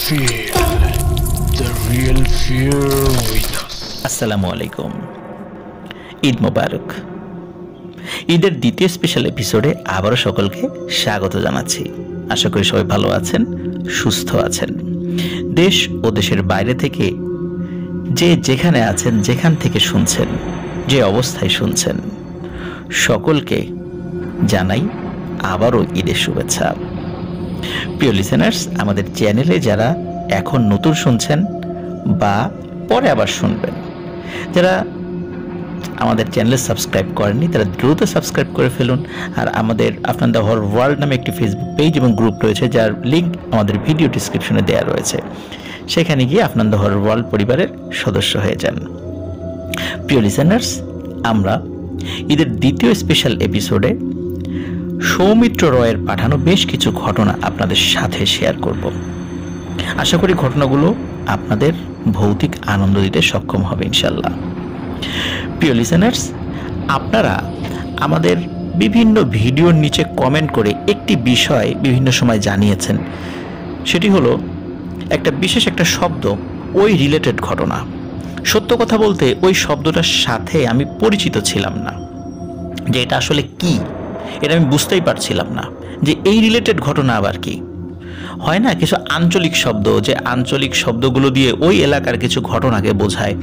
Feel the real fear with us. আসসালামু আলাইকুম। ঈদ মোবারক। ঈদের দ্বিতীয় স্পেশাল এপিসোডে আবারও সকলকে স্বাগত জানাচ্ছি। আশা করি সবাই ভালো আছেন, সুস্থ আছেন। দেশ ও দেশের বাইরে থেকে যে যেখানে আছেন, যেখান থেকে শুনছেন, যে অবস্থায় শুনছেন, সকলকে জানাই আবারও ঈদের শুভেচ্ছা। প্রিয় লিসেনার্স, আমাদের চ্যানেলে যারা এখন নতুন শুনছেন বা পরে আবার শুনবেন, যারা আমাদের চ্যানেলে সাবস্ক্রাইব করেননি তারা দ্রুত সাবস্ক্রাইব করে ফেলুন। আর আমাদের আফনান দ্য হর ওয়ার্ল্ড নামে একটি ফেসবুক পেজ এবং গ্রুপ রয়েছে, যার লিঙ্ক আমাদের ভিডিও ডিসক্রিপশনে দেওয়া রয়েছে। সেখানে গিয়ে আফনান দ্য হর ওয়ার্ল্ড পরিবারের সদস্য হয়ে যান। প্রিয় লিসেনার্স, আমরা ঈদের দ্বিতীয় স্পেশাল এপিসোডে সৌমিত্র রয়ের পাঠানো বেশ কিছু ঘটনা আপনাদের সাথে শেয়ার করব। আশা করি ঘটনাগুলো আপনাদের ভৌতিক আনন্দ দিতে সক্ষম হবে ইনশাল্লাহ। প্রিয় লিসেনার্স, আপনারা আমাদের বিভিন্ন ভিডিওর নিচে কমেন্ট করে একটি বিষয় বিভিন্ন সময় জানিয়েছেন, সেটি হলো একটা বিশেষ একটা শব্দ, ওই রিলেটেড ঘটনা। সত্য কথা বলতে ওই শব্দটার সাথে আমি পরিচিত ছিলাম না, যে এটা আসলে কি, এটা আমি বুঝতেই পারছিলাম না যে এই রিলেটেড ঘটনা আবার কি। হয় না কিছু আঞ্চলিক শব্দ, যে আঞ্চলিক শব্দগুলো দিয়ে ওই এলাকার কিছু ঘটনাকে বোঝায়,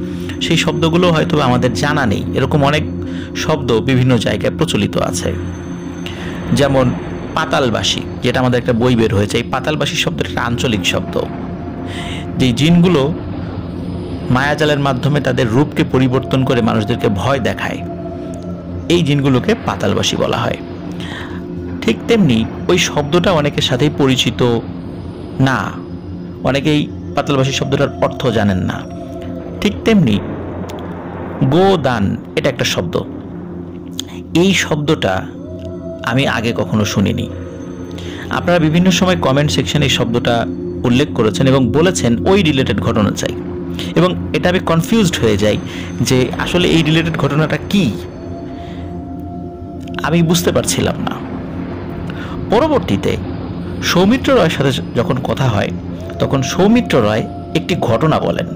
সেই শব্দগুলো হয়তো আমাদের জানা নেই। এরকম অনেক শব্দ বিভিন্ন জায়গায় প্রচলিত আছে। যেমন পাতালবাসী, যেটা আমাদের একটা বই বের হয়েছে, এই পাতালবাসী শব্দটা একটা আঞ্চলিক শব্দ। যে জিনগুলো মায়াজালের মাধ্যমে তাদের রূপকে পরিবর্তন করে মানুষদেরকে ভয় দেখায়, এই জিনগুলোকে পাতালবাসী বলা হয়। ঠিক তেমনি ওই শব্দটা অনেকের সাথেই পরিচিত না, অনেকেই পাতালবাসী শব্দটার অর্থ জানেন না। ঠিক তেমনি গোদান, এটা একটা শব্দ। এই শব্দটা আমি আগে কখনো শুনিনি। আপনারা বিভিন্ন সময় কমেন্ট সেকশনে এই শব্দটা উল্লেখ করেছেন এবং বলেছেন ওই রিলেটেড ঘটনা চাই, এবং এটা আমি কনফিউজড হয়ে যাই যে আসলে এই রিলেটেড ঘটনাটা কি, আমি বুঝতে পারছিলাম না। পরবর্তীতে সৌমিত্র রয়ের সাথে যখন কথা হয়, তখন সৌমিত্র রয় একটি ঘটনা বলেন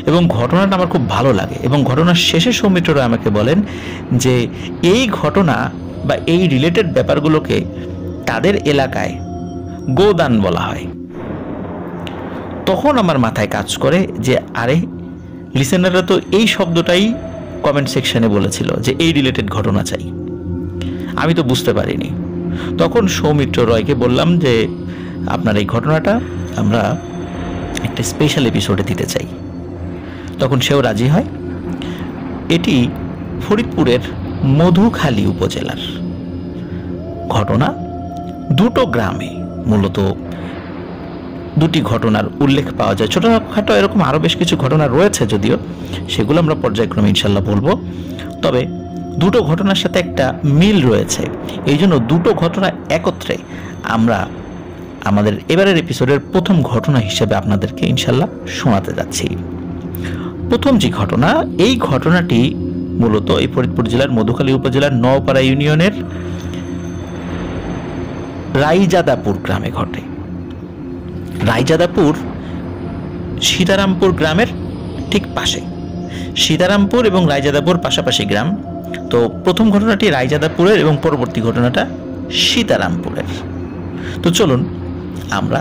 এবং ঘটনাটা আমার খুব ভালো লাগে। এবং ঘটনার শেষে সৌমিত্র রয় আমাকে বলেন যে এই ঘটনা বা এই রিলেটেড ব্যাপারগুলোকে তাদের এলাকায় গোদান বলা হয়। তখন আমার মাথায় কাজ করে যে আরে, লিসেনাররা তো এই শব্দটাই কমেন্ট সেকশনে বলেছিল যে এই রিলেটেড ঘটনা চাই, আমি তো বুঝতে পারিনি। তখন সৌমিত্র রয়কে বললাম যে আপনার এই ঘটনাটা আমরা একটা স্পেশাল এপিসোডে দিতে চাই। তখন সেও রাজি হয়। এটি ফরিদপুরের মধুখালী উপজেলার ঘটনা। দুটো গ্রামে মূলত দুটি ঘটনার উল্লেখ পাওয়া যায়। ছোটখাটো এরকম আরও বেশ কিছু ঘটনা রয়েছে, যদিও সেগুলো আমরা পর্যায়ক্রমে ইনশাল্লাহ বলবো। তবে দুটো ঘটনার সাথে একটা মিল রয়েছে, এই জন্য দুটো ঘটনা একত্রে আমরা আমাদের এবারের এপিসোডের প্রথম ঘটনা হিসেবে আপনাদেরকে ইনশাল্লাহ শোনাতে যাচ্ছি। প্রথম যে ঘটনা, এই ঘটনাটি মূলত এই ফরিদপুর জেলার মধুখালী উপজেলার নওপাড়া ইউনিয়নের রাইজাদাপুর গ্রামে ঘটে। রাইজাদাপুর সীতারামপুর গ্রামের ঠিক পাশে। সীতারামপুর এবং রাইজাদাপুর পাশাপাশি গ্রাম। তো প্রথম ঘটনাটি রাইজাদাপুরের এবং পরবর্তী ঘটনাটা সীতারামপুরের। তো চলুন আমরা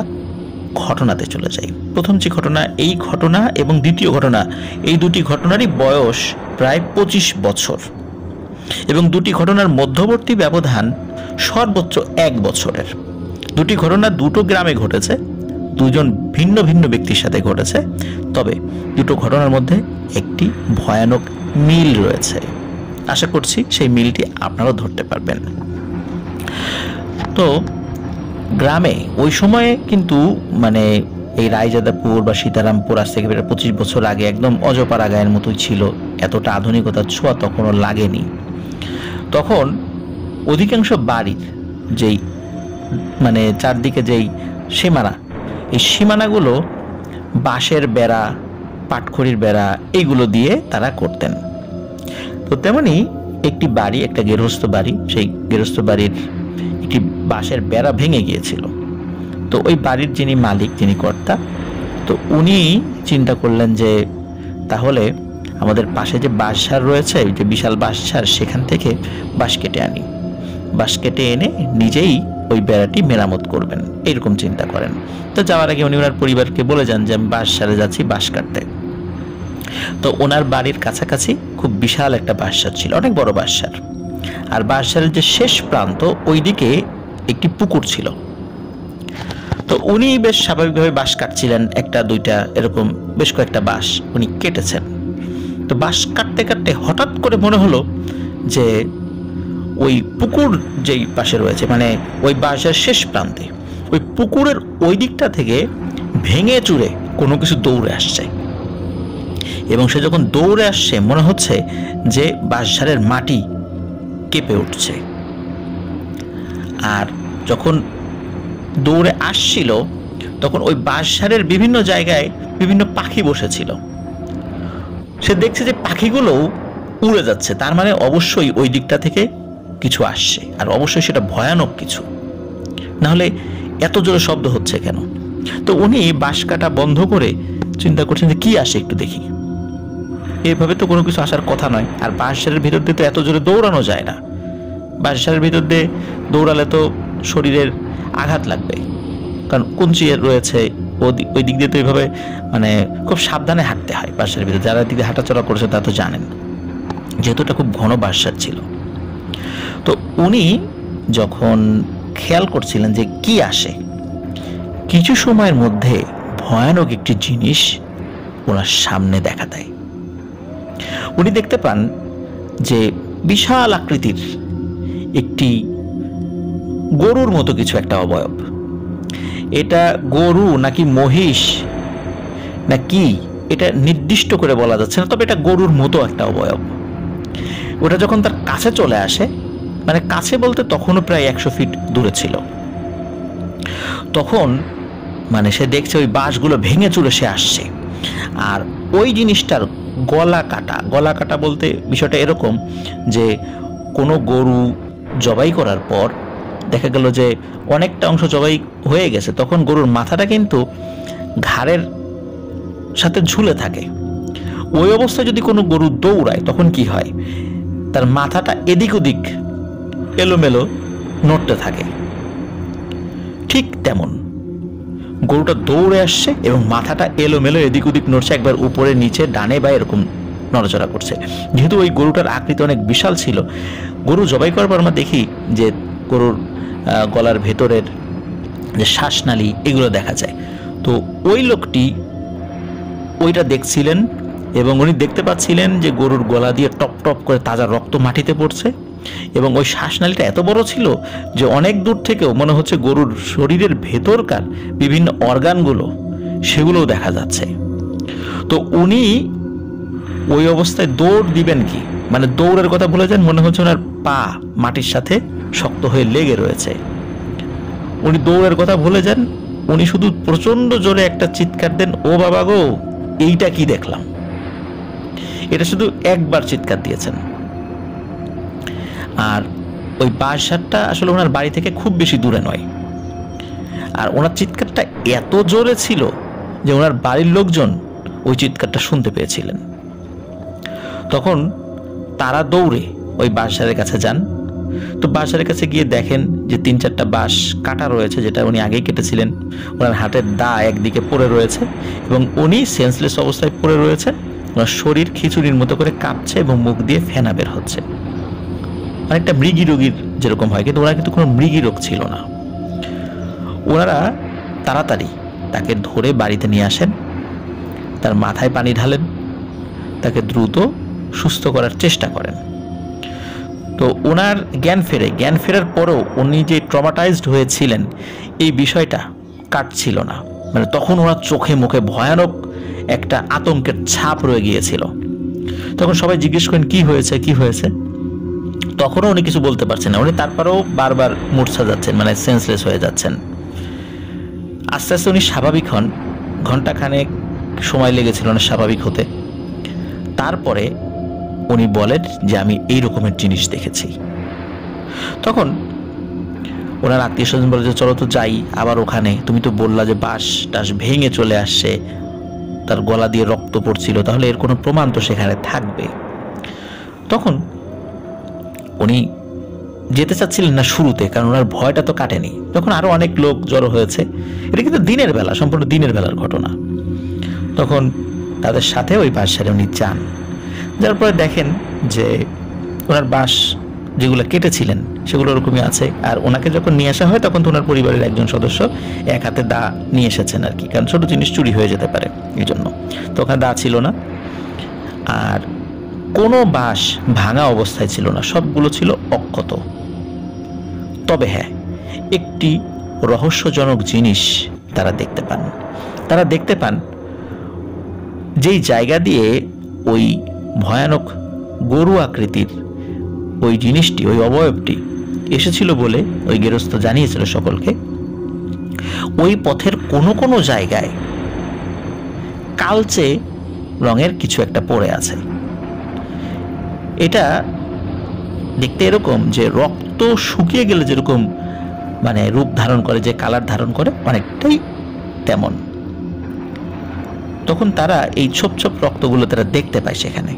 ঘটনাতে চলে যাই। প্রথম যে ঘটনা, এই ঘটনা এবং দ্বিতীয় ঘটনা, এই দুটি ঘটনারই বয়স প্রায় 25 বছর এবং দুটি ঘটনার মধ্যবর্তী ব্যবধান সর্বোচ্চ 1 বছরের। দুটি ঘটনা দুটো গ্রামে ঘটেছে, দুজন ভিন্ন ভিন্ন ব্যক্তির সাথে ঘটেছে, তবে দুটো ঘটনার মধ্যে একটি ভয়ানক মিল রয়েছে। আশা করছি সেই মিলটি আপনারাও ধরতে পারবেন। তো গ্রামে ওই সময়ে কিন্তু মানে এই রায়জাদাপুর বা সীতারামপুর আজ থেকে 25 বছর আগে একদম অজপাড়া গায়ের মতোই ছিল, এতটা আধুনিকতার ছোঁয়া তখনও লাগেনি। তখন অধিকাংশ বাড়ির যেই মানে চারদিকে যেই সীমানা, এই সীমানাগুলো বাঁশের বেড়া, পাটখড়ির বেড়া, এইগুলো দিয়ে তারা করতেন। তো তেমনি একটি বাড়ি, একটা গৃহস্থ বাড়ি, সেই গৃহস্থ বাড়ির একটি বাঁশের বেড়া ভেঙে গিয়েছিল। তো ওই বাড়ির যিনি মালিক, যিনি কর্তা, তো উনি চিন্তা করলেন যে তাহলে আমাদের পাশে যে বাঁশঝাড় রয়েছে, যে বিশাল বাঁশঝাড়, সেখান থেকে বাঁশ কেটে আনি, বাঁশ কেটে এনে নিজেই ওই বেড়াটি মেরামত করবেন, এইরকম চিন্তা করেন। তো যাওয়ার আগে উনি ওনার পরিবারকে বলে যান যে আমি বাঁশঝাড়ে যাচ্ছি বাঁশ কাটতে। তো ওনার বাড়ির কাছাকাছি খুব বিশাল একটা বাঁশঝাড় ছিল, অনেক বড় বাঁশঝাড়। আর বাঁশঝাড়ের যে শেষ প্রান্ত ওইদিকে একটি পুকুর ছিল। তো উনি বেশ স্বাভাবিকভাবে বাঁশ কাটছিলেন, একটা দুইটা এরকম বেশ কয়েকটা বাঁশ উনি কেটেছেন। তো বাঁশ কাটতে কাটতে হঠাৎ করে মনে হলো যে ওই পুকুর যেই পাশে রয়েছে, মানে ওই বাঁশের শেষ প্রান্তে, ওই পুকুরের ওই দিকটা থেকে ভেঙে চুরে কোনো কিছু দৌড়ে আসছে। এবং সে যখন দৌড়ে আসছে মনে হচ্ছে যে বাঁশঝাড়ের মাটি কেঁপে উঠছে। আর যখন দৌড়ে আসছিল তখন ওই বাঁশঝাড়ের বিভিন্ন জায়গায় বিভিন্ন পাখি বসেছিল। সে দেখছে যে পাখিগুলোও উড়ে যাচ্ছে, তার মানে অবশ্যই ওই দিকটা থেকে কিছু আসছে, আর অবশ্যই সেটা ভয়ানক কিছু, নাহলে এত জোরে শব্দ হচ্ছে কেন। তো উনি বাঁশ কাটা বন্ধ করে চিন্তা করছেন যে কি আসে একটু দেখি। এইভাবে তো কোনো কিছু আসার কথা নয়, আর বাঁশঝাড়ের ভিতর দিয়ে তো এত জোরে দৌড়ানো যায় না। বাঁশঝাড়ের ভিতর দিয়ে দৌড়ালে তো শরীরের আঘাত লাগবে, কারণ কুঞ্চি রয়েছে ওই দিক দিয়ে তো এইভাবে মানে খুব সাবধানে হাঁটতে হয় বাঁশঝাড়ের ভিতরে। যারা দিকে হাঁটাচলা করেছে তা তো জানেন, যেহেতু এটা খুব ঘন বাঁশঝাড় ছিল। তো উনি যখন খেয়াল করছিলেন যে কি আসে, কিছু সময়ের মধ্যে ভয়ানক একটি জিনিস ওনার সামনে দেখা দেয়। উনি দেখতে পান যে বিশাল আকৃতির একটি গরুর মতো কিছু একটা অবয়ব। এটা গরু নাকি মহিষ না কি এটা নির্দিষ্ট করে বলা যাচ্ছে না, তবে এটা গরুর মতো একটা অবয়ব। ওটা যখন তার কাছে চলে আসে, মানে কাছে বলতে তখনও প্রায় 100 ফিট দূরে ছিল, তখন মানে সে দেখছে ওই বাঁশগুলো ভেঙে চুরে সে আসছে। আর ওই জিনিসটার গলা কাটা বলতে বিষয়টা এরকম যে কোনো গরু জবাই করার পর দেখা গেল যে অনেকটা অংশ জবাই হয়ে গেছে, তখন গরুর মাথাটা কিন্তু ঘাড়ের সাথে ঝুলে থাকে। ওই অবস্থায় যদি কোনো গরু দৌড়ায় তখন কি হয়, তার মাথাটা এদিক ওদিক এলোমেলো নড়তে থাকে। ঠিক তেমন গরুটা দৌড়ে আসছে এবং মাথাটা এলোমেলো এদিক ওদিক নড়ছে, একবার উপরে নিচে ডানে বা এরকম নড়াচড়া করছে। যেহেতু ওই গরুটার আকৃতি অনেক বিশাল ছিল, গরু জবাই করার পর আমরা দেখি যে গরুর গলার ভেতরের যে শ্বাসনালী এগুলো দেখা যায়। তো ওই লোকটি ওইটা দেখছিলেন এবং উনি দেখতে পাচ্ছিলেন যে গরুর গলা দিয়ে টপ টপ করে তাজা রক্ত মাটিতে পড়ছে, এবং ওই শ্বাসনালীটা এত বড় ছিল যে অনেক দূর থেকেও মনে হচ্ছে গরুর শরীরের ভেতরকার বিভিন্ন অর্গানগুলো সেগুলোও দেখা যাচ্ছে। তো উনি ওই অবস্থায় দৌড় দিবেন কি, মানে দৌড়ের কথা ভুলে যান, মনে হচ্ছে ওনার পা মাটির সাথে শক্ত হয়ে লেগে রয়েছে। উনি দৌড়ের কথা ভুলে যান, উনি শুধু প্রচন্ড জোরে একটা চিৎকার দেন, ও বাবা গো এইটা কি দেখলাম। এটা শুধু একবার চিৎকার দিয়েছেন। আর ওই বাঁশঝাড়টা আসলে ওনার বাড়ি থেকে খুব বেশি দূরে নয়, আর ওনার চিৎকারটা এত জোরে ছিল যে ওনার বাড়ির লোকজন ওই চিৎকারটা শুনতে পেয়েছিলেন। তখন তারা দৌড়ে ওই বাঁশঝাড়ের কাছে যান। তো বাঁশঝাড়ের কাছে গিয়ে দেখেন যে 3-4টা বাঁশ কাটা রয়েছে, যেটা উনি আগেই কেটেছিলেন। ওনার হাতের দা একদিকে পড়ে রয়েছে এবং উনি সেন্সলেস অবস্থায় পড়ে রয়েছে। ওনার শরীর খিচুড়ির মতো করে কাঁপছে এবং মুখ দিয়ে ফেনা বের হচ্ছে, অনেকটা মৃগী রোগীর যেরকম হয়, কিন্তু ওনার কিন্তু কোনো মৃগী রোগ ছিল না। ওনারা তাড়াতাড়ি তাকে ধরে বাড়িতে নিয়ে আসেন, তার মাথায় পানি ঢালেন, তাকে দ্রুত সুস্থ করার চেষ্টা করেন। তো ওনার জ্ঞান ফেরার পরেও উনি যে ট্রমাটাইজড হয়েছিলেন এই বিষয়টা কাটছিল না, মানে তখন ওনার চোখে মুখে ভয়ানক একটা আতঙ্কের ছাপ রয়ে গিয়েছিল। তখন সবাই জিজ্ঞেস করেন কি হয়েছে, তখনও উনি কিছু বলতে পারছেন না। উনি তারপরেও বারবার মূর্ছা যাচ্ছেন, মানে সেন্সলেস হয়ে যাচ্ছেন। আস্তে আস্তে উনি স্বাভাবিক হন, ঘন্টাখানেক সময় লেগেছিল না স্বাভাবিক হতে। তারপরে উনি বলেন যে আমি এই রকমের জিনিস দেখেছি। তখন ওনার আত্মীয় স্বজন বলে যে চলো তো যাই আবার ওখানে, তুমি তো বললা যে বাঁশ টাস ভেঙে চলে আসছে, তার গলা দিয়ে রক্ত পড়ছিল, তাহলে এর কোনো প্রমাণ তো সেখানে থাকবে। তখন উনি যেতে চাচ্ছিলেন না শুরুতে, কারণ ওনার ভয়টা তো কাটেনি। তখন আরো অনেক লোক জড়ো হয়েছে, এটা কিন্তু দিনের বেলা, সম্পূর্ণ দিনের বেলার ঘটনা। তখন তাদের সাথে ওই বাঁশ ঝাড়ে উনি যান, যার পরে দেখেন যে ওনার বাঁশ যেগুলো কেটেছিলেন সেগুলো ওরকমই আছে। আর ওনাকে যখন নিয়ে আসা হয় তখন তো ওনার পরিবারের একজন সদস্য এক হাতে দা নিয়ে এসেছেন আর কি, কারণ ছোট জিনিস চুরি হয়ে যেতে পারে এই জন্য। তো ওখানে দা ছিল না, আর কোনো বাঁশ ভাঙা অবস্থায় ছিল না, সবগুলো ছিল অক্ষত। তবে হ্যাঁ, একটি রহস্যজনক জিনিস তারা দেখতে পান। তারা দেখতে পান যেই জায়গা দিয়ে ওই ভয়ানক গরু আকৃতির ওই জিনিসটি, ওই অবয়বটি এসেছিল বলে ওই গেরস্ত জানিয়েছিল সকলকে, ওই পথের কোনো কোনো জায়গায় কালচে রঙের কিছু একটা পড়ে আছে। এটা দেখতে এরকম যে রক্ত শুকিয়ে গেলে যেরকম মানে রূপ ধারণ করে, যে কালার ধারণ করে, অনেকটাই তেমন। তখন তারা এই ছোপ ছোপ রক্তগুলো তারা দেখতে পায় সেখানে।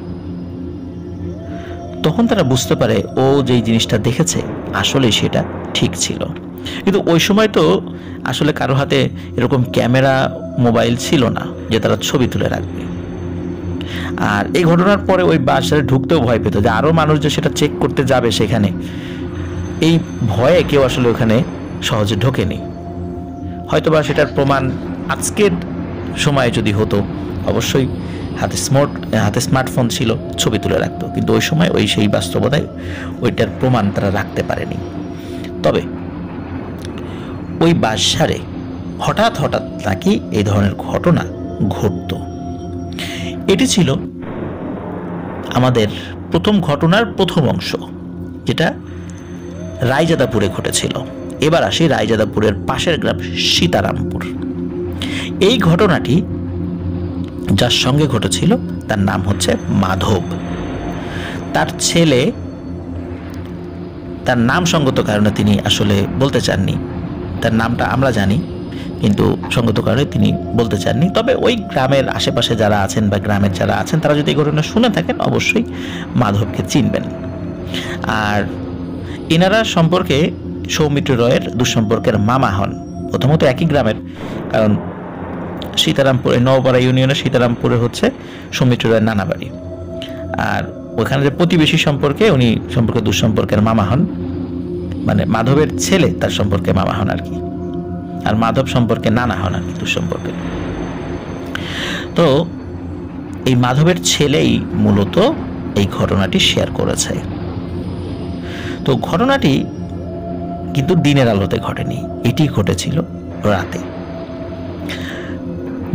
তখন তারা বুঝতে পারে ও যেই জিনিসটা দেখেছে আসলে সেটা ঠিক ছিল। কিন্তু ওই সময় তো আসলে কারো হাতে এরকম ক্যামেরা মোবাইল ছিল না যে তারা ছবি তুলে রাখবে। আর এই ঘটনার পরে ওই বাসায় ঢুকতেও ভয় পেত, যে আরো মানুষ যে সেটা চেক করতে যাবে সেখানে, এই ভয়ে কেউ আসলে ওখানে সহজে ঢোকেনি। হয়তোবা সেটার প্রমাণ আজকের সময়ে যদি হতো, অবশ্যই হাতে স্মার্টফোন ছিল, ছবি তুলে রাখতো, কিন্তু ওই সময় ওই সেই বাস্তবতায় ওইটার প্রমাণ তারা রাখতে পারেনি। তবে ওই বাসারে হঠাৎ হঠাৎ নাকি এই ধরনের ঘটনা ঘটতো। এটি ছিল আমাদের প্রথম ঘটনার প্রথম অংশ, যেটা রায়জাদাপুরে ঘটেছিল। এবার আসি রায়জাদাপুরের পাশের গ্রাম সীতারামপুর। এই ঘটনাটি যার সঙ্গে ঘটেছিল তার নাম হচ্ছে মাধব। তার ছেলে, তার নাম সঙ্গত কারণে তিনি আসলে বলতে চাননি, তার নামটা আমরা জানি কিন্তু সঙ্গত কারণে তিনি বলতে চাননি। তবে ওই গ্রামের আশেপাশে যারা আছেন বা গ্রামের যারা আছেন তারা যদি এই ঘটনা শুনে থাকেন অবশ্যই মাধবকে চিনবেন। আর এনারা সম্পর্কে সৌমিত্র রয়ের দুঃসম্পর্কের মামা হন। প্রথমত একই গ্রামের, কারণ সীতারামপুরে নওপাড়া ইউনিয়নের সীতারামপুরে হচ্ছে সৌমিত্র রায়ের নানা বাড়ি। আর ওখানে যে প্রতিবেশী সম্পর্কে উনি সম্পর্কে দুঃসম্পর্কের মামা হন, মানে মাধবের ছেলে তার সম্পর্কে মামা হন আর কি, আর মাধব সম্পর্কে নানা হন আর কি দুঃসম্পর্কে। তো এই মাধবের ছেলেই মূলত এই ঘটনাটি শেয়ার করেছে। তো ঘটনাটি কিন্তু দিনের আলোতে ঘটেনি, এটি ঘটেছিল রাতে।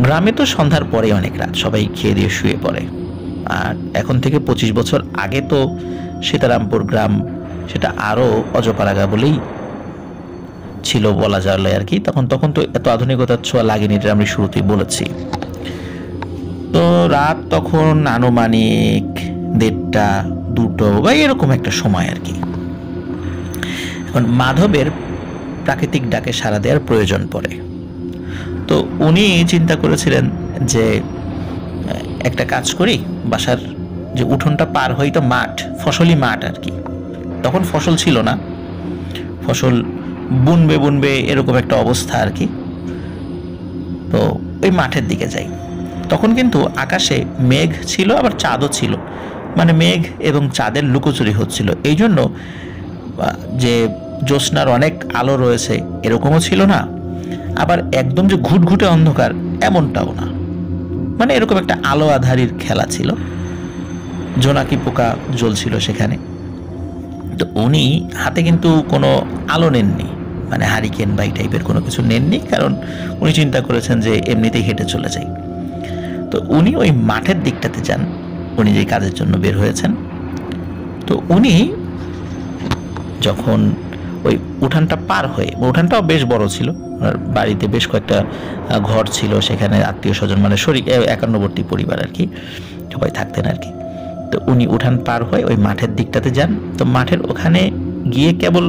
গ্রামে তো সন্ধ্যার পরে অনেক রাত, সবাই খেয়ে দিয়ে শুয়ে পড়ে। আর এখন থেকে 25 বছর আগে তো সীতারামপুর গ্রাম সেটা আরো অজপাড়াগা বলেই ছিল বলা যায় আর কি। তখন তো এত আধুনিকতার ছোঁয়া লাগেনি, এটা আমি শুরুতেই বলেছি। তো রাত তখন আনুমানিক 1:30, 2টো বা এরকম একটা সময় আর কি। এখন মাধবের প্রাকৃতিক ডাকে সাড়া দেওয়ার প্রয়োজন পড়ে। তো উনি চিন্তা করেছিলেন যে একটা কাজ করি, বাসার যে উঠোনটা পার হই তো মাঠ, ফসলি মাঠ আর কি। তখন ফসল ছিল না, ফসল বুনবে এরকম একটা অবস্থা আর কি। তো ওই মাঠের দিকে যাই, তখন কিন্তু আকাশে মেঘ ছিল আবার চাঁদও ছিল, মানে মেঘ এবং চাঁদের লুকোচুরি হচ্ছিল। এই জন্য যে জ্যোৎস্নার অনেক আলো রয়েছে এরকমও ছিল না, আবার একদম যে ঘুটঘুটে অন্ধকার এমনটাও না, মানে এরকম একটা আলো আধারির খেলা ছিল। জোনাকি পোকা জ্বলছিল সেখানে। তো উনি হাতে কিন্তু কোনো আলো নেননি, মানে হারিকেন বা এই টাইপের কোনো কিছু নেননি, কারণ উনি চিন্তা করেছেন যে এমনিতেই হেঁটে চলে যাই। তো উনি ওই মাঠের দিকটাতে যান, উনি যে কাজের জন্য বের হয়েছেন। তো উনি যখন ওই উঠানটা পার হয়ে, উঠানটাও বেশ বড় ছিল, বাড়িতে বেশ কয়েকটা ঘর ছিল, সেখানে আত্মীয় স্বজন মানে শরীর একান্নবর্তী পরিবার আর কি, সবাই থাকতেন আর কি। তো উনি উঠান পার হয়ে ওই মাঠের দিকটাতে যান। তো মাঠের ওখানে গিয়ে কেবল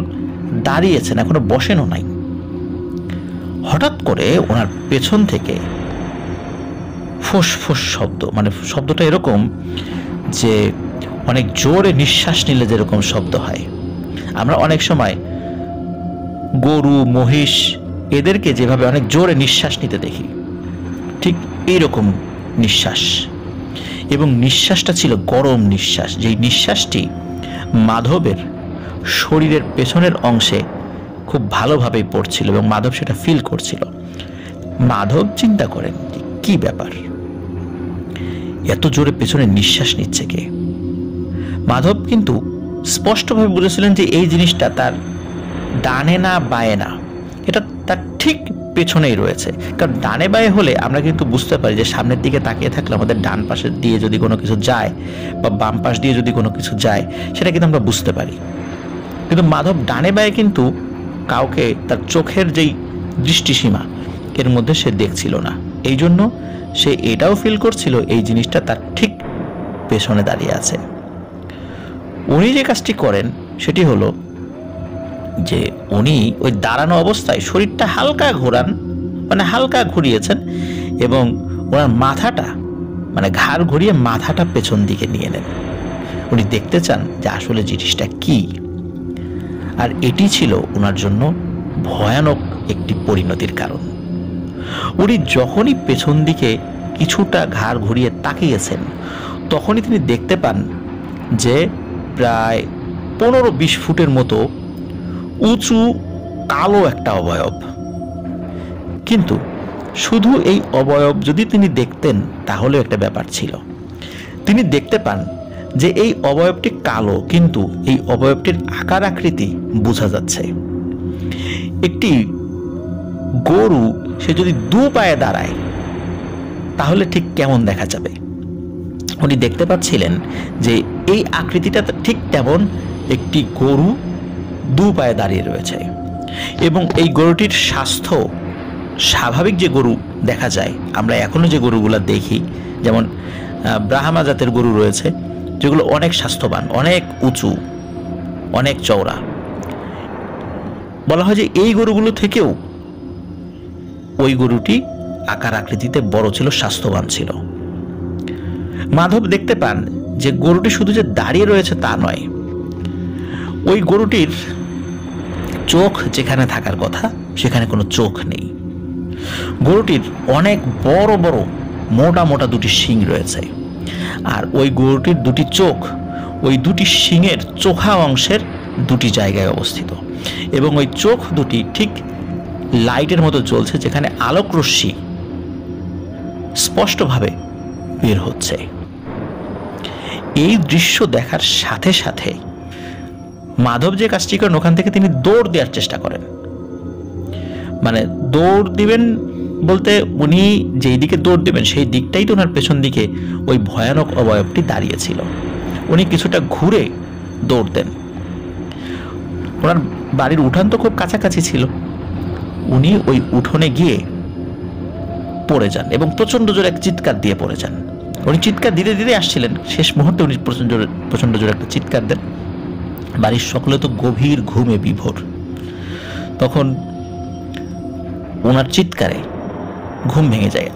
দাঁড়িয়েছেন, এখনো বসেনও নাই। হঠাৎ করে ওনার পেছন থেকে ফোঁস ফোঁস শব্দ, মানে শব্দটা এরকম যে অনেক জোরে নিঃশ্বাস নিলে যেরকম শব্দ হয়। আমরা অনেক সময় গরু, মহিষ এদেরকে যেভাবে অনেক জোরে নিঃশ্বাস নিতে দেখি, ঠিক এইরকম নিঃশ্বাস। এবং নিঃশ্বাসটা ছিল গরম নিঃশ্বাস, যেই নিঃশ্বাসটি মাধবের শরীরের পেছনের অংশে খুব ভালোভাবেই পড়ছিল এবং মাধব সেটা ফিল করছিল। মাধব চিন্তা করেন যে কি ব্যাপার, এত জোরে পেছনে নিঃশ্বাস নিচ্ছে কে? মাধব কিন্তু স্পষ্টভাবে বুঝেছিলেন যে এই জিনিসটা তার ডানে না বায়ে না, এটা তার ঠিক পেছনেই রয়েছে। কারণ ডানে বায়ে হলে আমরা কিন্তু বুঝতে পারি যে সামনের দিকে তাকিয়ে থাকলে আমাদের ডান পাশের দিয়ে যদি কোনো কিছু যায় বা বাম পাশ দিয়ে যদি কোনো কিছু যায় সেটা কিন্তু আমরা বুঝতে পারি। কিন্তু মাধব ডানে বায়ে কিন্তু কাউকে তার চোখের যেই দৃষ্টিসীমা এর মধ্যে সে দেখছিল না। এই জন্য সে এটাও ফিল করছিল এই জিনিসটা তার ঠিক পেছনে দাঁড়িয়ে আছে। উনি যে কাজটি করেন সেটি হলো যে উনি ওই দাঁড়ানো অবস্থায় শরীরটা হালকা ঘোরান, মানে হালকা ঘুরিয়েছেন এবং ওনার মাথাটা, মানে ঘাড় ঘুরিয়ে মাথাটা পেছন দিকে নিয়ে নেন। উনি দেখতে চান যে আসলে জিনিসটা কি। আর এটি ছিল ওনার জন্য ভয়ানক একটি পরিণতির কারণ। উনি যখনই পেছন দিকে কিছুটা ঘাড় ঘুরিয়ে তাকিয়েছেন তখনই তিনি দেখতে পান যে প্রায় 15-20 ফুটের মতো উঁচু কালো একটা অবয়ব। কিন্তু শুধু এই অবয়ব যদি তিনি দেখতেন তাহলেও একটা ব্যাপার ছিল। তিনি দেখতে পান যে এই অবয়বটি কালো, কিন্তু এই অবয়বটির আকার আকৃতি বোঝা যাচ্ছে। একটি গরু সে যদি দু পায়ে দাঁড়ায় তাহলে ঠিক কেমন দেখা যাবে, উনি দেখতে পাচ্ছিলেন যে এই আকৃতিটা ঠিক তেমন একটি গরু দু পায়ে দাঁড়িয়ে রয়েছে। এবং এই গরুটির স্বাস্থ্য স্বাভাবিক যে গরু দেখা যায়, আমরা এখনো যে গরুগুলা দেখি, যেমন ব্রাহ্মা জাতের গরু রয়েছে যেগুলো অনেক স্বাস্থ্যবান, অনেক উঁচু, অনেক চওড়া, বলা হয় যে এই গরুগুলো থেকেও ওই গরুটি আকার আকৃতিতে বড় ছিল, স্বাস্থ্যবান ছিল। মাধব দেখতে পান যে গরুটি শুধু যে দাঁড়িয়ে রয়েছে তা নয়, ওই গরুটির চোখ যেখানে থাকার কথা সেখানে কোনো চোখ নেই। গরুটির অনেক বড় বড় মোটা মোটা দুটি শিং রয়েছে, আর ওই গরুটির দুটি চোখ ওই দুটি শিংয়ের চোখা অংশের দুটি জায়গায় অবস্থিত। এবং ওই চোখ দুটি ঠিক লাইটের মতো জ্বলছে, যেখানে আলোক রশ্মি স্পষ্টভাবে বের হচ্ছে। এই দৃশ্য দেখার সাথে সাথে মাধব যে কাজটি করেন, ওখান থেকে তিনি দৌড় দেওয়ার চেষ্টা করেন। মানে দৌড় দিবেন বলতে উনি যেই দিকে দৌড় দেবেন সেই দিকটাই তো ওনার পেছন দিকে ওই ভয়ানক অবয়বটি দাঁড়িয়েছিল। উনি কিছুটা ঘুরে দৌড় দেন। ওনার বাড়ির উঠান তো খুব কাছাকাছি ছিল। উনি ওই উঠোনে গিয়ে পড়ে যান এবং প্রচন্ড জোরে এক চিৎকার দিয়ে পড়ে যান। উনি চিৎকার দিতে দিতে আসছিলেন, শেষ মুহূর্তে উনি প্রচন্ড জোরে একটা চিৎকার দেন। বাড়ির সকলে তো গভীর ঘুমে বিভোর। তখন ওনার চিৎকারে ঘুম ভেঙে যায়।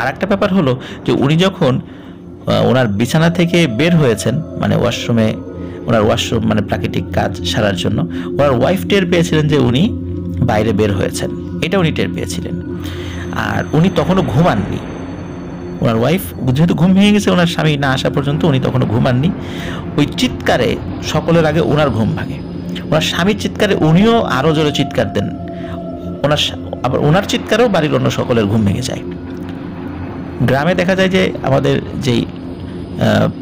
আর একটা ব্যাপার হলো যে উনি যখন ওনার বিছানা থেকে বের হয়েছেন, মানে ওয়াশরুমে, ওনার ওয়াশরুম মানে প্রাকৃতিক কাজ সারার জন্য, ওনার ওয়াইফ টের পেয়েছিলেন যে উনি বাইরে বের হয়েছেন, এটা উনি টের পেয়েছিলেন। আর উনি তখনও ঘুমাননি। ওনার ওয়াইফ যেহেতু ঘুম ভেঙে গেছে ওনার স্বামী না আসা পর্যন্ত, উনি তখনও ঘুমাননি। ওই চিৎকারে সকলের আগে ওনার ঘুম ভাঙে। ওনার স্বামীর চিৎকারে উনিও আরও জোরে চিৎকার দেন। আবার ওনার চিৎকারেও বাড়ির অন্য সকলের ঘুম ভেঙে যায়। গ্রামে দেখা যায় যে আমাদের যেই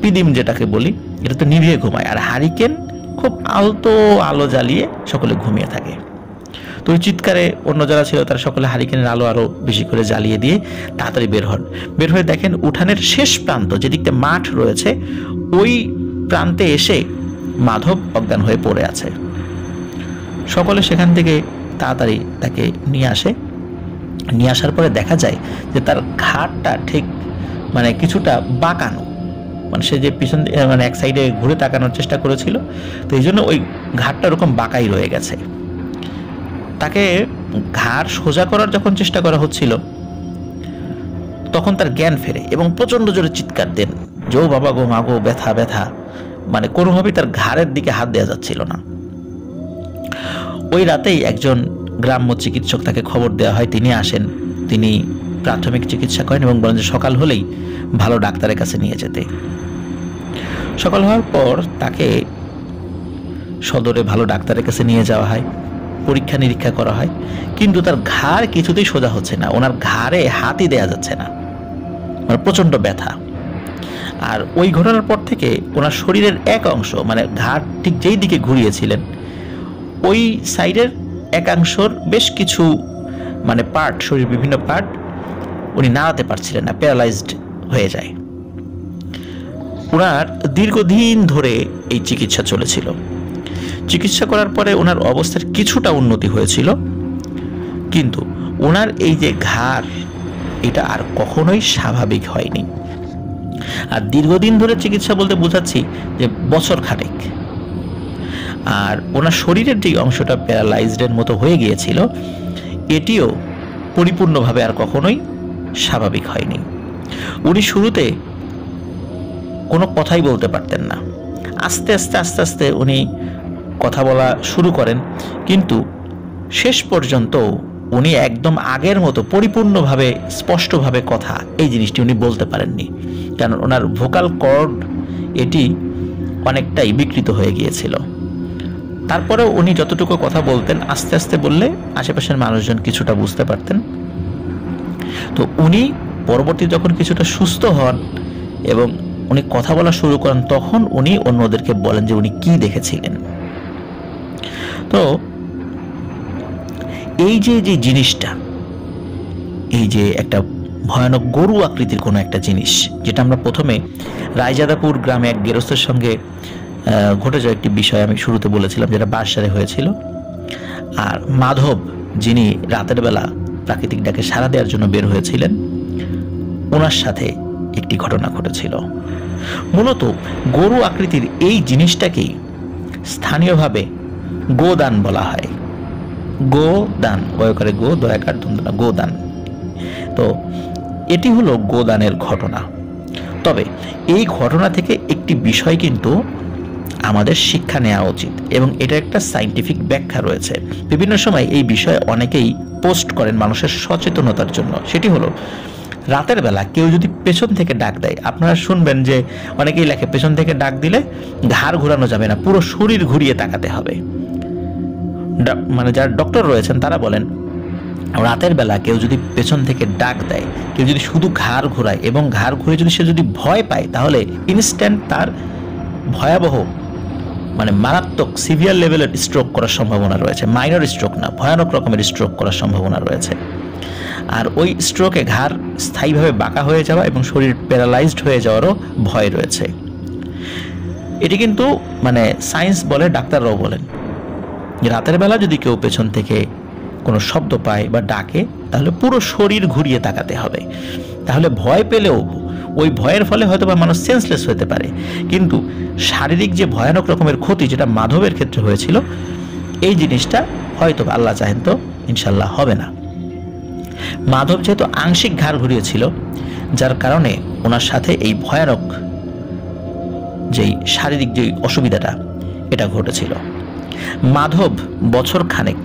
পিদিম যেটাকে বলি, এটা তো নিভিয়ে ঘুমায়, আর হারিকেন খুব আলতো আলো জ্বালিয়ে সকলে ঘুমিয়ে থাকে। তো ওই চিৎকারে অন্য যারা ছিল তারা সকলে হারিকেনের আলো আরো বেশি করে জ্বালিয়ে দিয়ে তাড়াতাড়ি বের হন। বের হয়ে দেখেন উঠানের শেষ প্রান্ত, যেদিকটা মাঠ রয়েছে, ওই প্রান্তে এসে মাধব অজ্ঞান হয়ে পড়ে আছে। সকলে সেখান থেকে তাড়াতাড়ি তাকে নিয়ে আসে। নিয়ে আসার পরে দেখা যায় যে তার ঘাড়টা ঠিক মানে কিছুটা বাঁকানো, মানে সে যে পিছন মানে এক সাইডে ঘুরে তাকানোর চেষ্টা করেছিল, তো এই জন্য ওই ঘাড়টা ওরকম বাঁকাই রয়ে গেছে। তাকে ঘাড় সোজা করার যখন চেষ্টা করা হচ্ছিল তখন তার জ্ঞান ফেরে এবং প্রচণ্ড জোরে চিৎকার দেন যে ও বাবা গো মা গো, ব্যথা ব্যথা, মানে কোনোভাবেই তার ঘাড়ের দিকে হাত দেওয়া যাচ্ছিল না। ওই রাতেই একজন গ্রাম্য চিকিৎসক তাকে খবর দেওয়া হয়, তিনি আসেন, তিনি প্রাথমিক চিকিৎসা করেন এবং বলেন যে সকাল হলেই ভালো ডাক্তারের কাছে নিয়ে যেতে। সকাল হওয়ার পর তাকে সদরে ভালো ডাক্তারের কাছে নিয়ে যাওয়া হয়, পরীক্ষা নিরীক্ষা করা হয়, কিন্তু তার ঘাড় কিছুতেই সোজা হচ্ছে না, ওনার ঘাড়ে হাতই দেয়া যাচ্ছে না, মানে প্রচণ্ড ব্যথা। আর ওই ঘটনার পর থেকে ওনার শরীরের এক অংশ, মানে ঘাড় ঠিক যেই দিকে ঘুরিয়েছিলেন ওই সাইডের একাংশর বেশ কিছু মানে পার্ট, শরীরের বিভিন্ন পার্ট উনি নাড়াতে পারছিলেন না, প্যারালাইজড হয়ে যায়। ওনার দীর্ঘদিন ধরে এই চিকিৎসা চলেছিল। চিকিৎসা করার পরে ওনার অবস্থার কিছুটা উন্নতি হয়েছিল, কিন্তু ওনার এই যে ঘাড়, এটা আর কখনোই স্বাভাবিক হয়নি। আর দীর্ঘদিন ধরে চিকিৎসা বলতে বোঝাচ্ছি যে বছর খানেক। আর ওনার শরীরের যে অংশটা প্যারালাইজডের মতো হয়ে গিয়েছিল, এটিও পরিপূর্ণভাবে আর কখনোই স্বাভাবিক হয়নি। উনি শুরুতে কোনো কথাই বলতে পারতেন না, আস্তে আস্তে আস্তে আস্তে উনি কথা বলা শুরু করেন, কিন্তু শেষ পর্যন্ত উনি একদম আগের মতো পরিপূর্ণভাবে স্পষ্টভাবে কথা, এই জিনিসটি উনি বলতে পারেননি, কারণ ওনার ভোকাল কর্ড এটি অনেকটাই বিকৃত হয়ে গিয়েছিল। তারপরেও উনি যতটুকু কথা বলতেন আস্তে আস্তে বললে আশেপাশের মানুষজন কিছুটা বুঝতে পারতেন। তো উনি পরবর্তী যখন কিছুটা সুস্থ হন এবং উনি কথা বলা শুরু করেন, তখন উনি অন্যদেরকে বলেন যে উনি কি দেখেছিলেন। তো এই যে যে জিনিসটা, এই যে একটা ভয়ানক গরু আকৃতির কোনো একটা জিনিস, যেটা আমরা প্রথমে রায়জাদাপুর গ্রামে এক গেরস্থের সঙ্গে ঘটে যাওয়া একটি বিষয় আমি শুরুতে বলেছিলাম, যেটা বাঁশঝাড়ে হয়েছিল। আর মাধব, যিনি রাতের বেলা প্রাকৃতিক ডাকে সাড়া দেওয়ার জন্য বের হয়েছিলেন, ওনার সাথে একটি ঘটনা ঘটেছিল। মূলত গরু আকৃতির এই জিনিসটাকেই স্থানীয়ভাবে গোদান বলা হয়। গোদান, গয়কারে গো, দয়াকার দন্তনা, গোদান। তো এটি হলো গোদানের ঘটনা। তবে এই ঘটনা থেকে একটি বিষয় কিন্তু আমাদের শিক্ষা নেওয়া উচিত, এবং এটা একটা সায়েন্টিফিক ব্যাখ্যা রয়েছে। বিভিন্ন সময় এই বিষয়ে অনেকেই পোস্ট করেন মানুষের সচেতনতার জন্য। সেটি হলো, রাতের বেলা কেউ যদি পেছন থেকে ডাক দেয়, আপনারা শুনবেন যে অনেকেই লেখে পেছন থেকে ডাক দিলে ঘাড় ঘোরানো যাবে না, পুরো শরীর ঘুরিয়ে তাকাতে হবে। মানে যারা ডক্টর রয়েছেন তারা বলেন, রাতের বেলা কেউ যদি পেছন থেকে ডাক দেয়, কেউ যদি শুধু ঘাড় ঘোরায় এবং ঘাড় ঘুরে যদি সে যদি ভয় পায়, তাহলে ইনস্ট্যান্ট তার ভয়াবহ, মানে মারাত্মক সিভিয়ার লেভেলের স্ট্রোক করার সম্ভাবনা রয়েছে। মাইনর স্ট্রোক না, ভয়ানক রকমের স্ট্রোক করার সম্ভাবনা রয়েছে। আর ওই স্ট্রোকে ঘাড় স্থায়ীভাবে বাঁকা হয়ে যাওয়া এবং শরীর প্যারালাইজড হয়ে যাওয়ারও ভয় রয়েছে। এটি কিন্তু মানে সায়েন্স বলে, ডাক্তাররাও বলেন যে রাতের বেলা যদি কেউ পেছন থেকে কোনো শব্দ পায় বা ডাকে, তাহলে পুরো শরীর ঘুরিয়ে তাকাতে হবে। তাহলে ভয় পেলেও ওই ভয়ের ফলে হয়তো বা মানুষ সেন্সলেস হতে পারে, কিন্তু শারীরিক যে ভয়ানক রকমের ক্ষতি যেটা মাধবের ক্ষেত্রে হয়েছিল, এই জিনিসটা হয়তো আল্লাহ চাহেন তো ইনশাল্লাহ হবে না। মাধব যেহেতু আংশিক ঘাড় ঘুরিয়েছিল, যার কারণে ওনার সাথে এই ভয়ানক যেই শারীরিক যে অসুবিধাটা এটা ঘটেছিল। মাধব বছর খানেক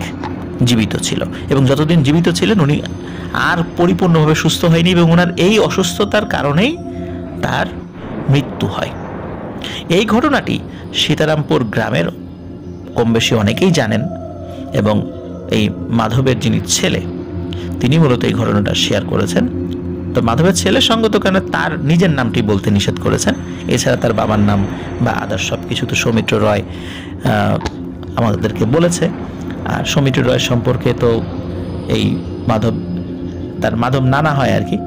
জীবিত ছিল, এবং যতদিন জীবিত ছিলেন উনি আর পরিপূর্ণভাবে সুস্থ হয়নি, এবং ওনার এই অসুস্থতার কারণেই তার মৃত্যু হয়। এই ঘটনাটি সীতারামপুর গ্রামের কম বেশি অনেকেই জানেন, এবং এই মাধবের যিনি ছেলে তিনি মূলত এই ঘটনাটা শেয়ার করেছেন। তো মাধবের ছেলে সঙ্গত কারণে তার নিজের নামটি বলতে নিষেধ করেছেন, এছাড়া তার বাবার নাম বা আদার সব কিছু তো সৌমিত্র রয় আমাদেরকে বলেছে। আর সৌমিত্র রয় সম্পর্কে তো এই মাধব, তার মাধব নানা হয় আর কি,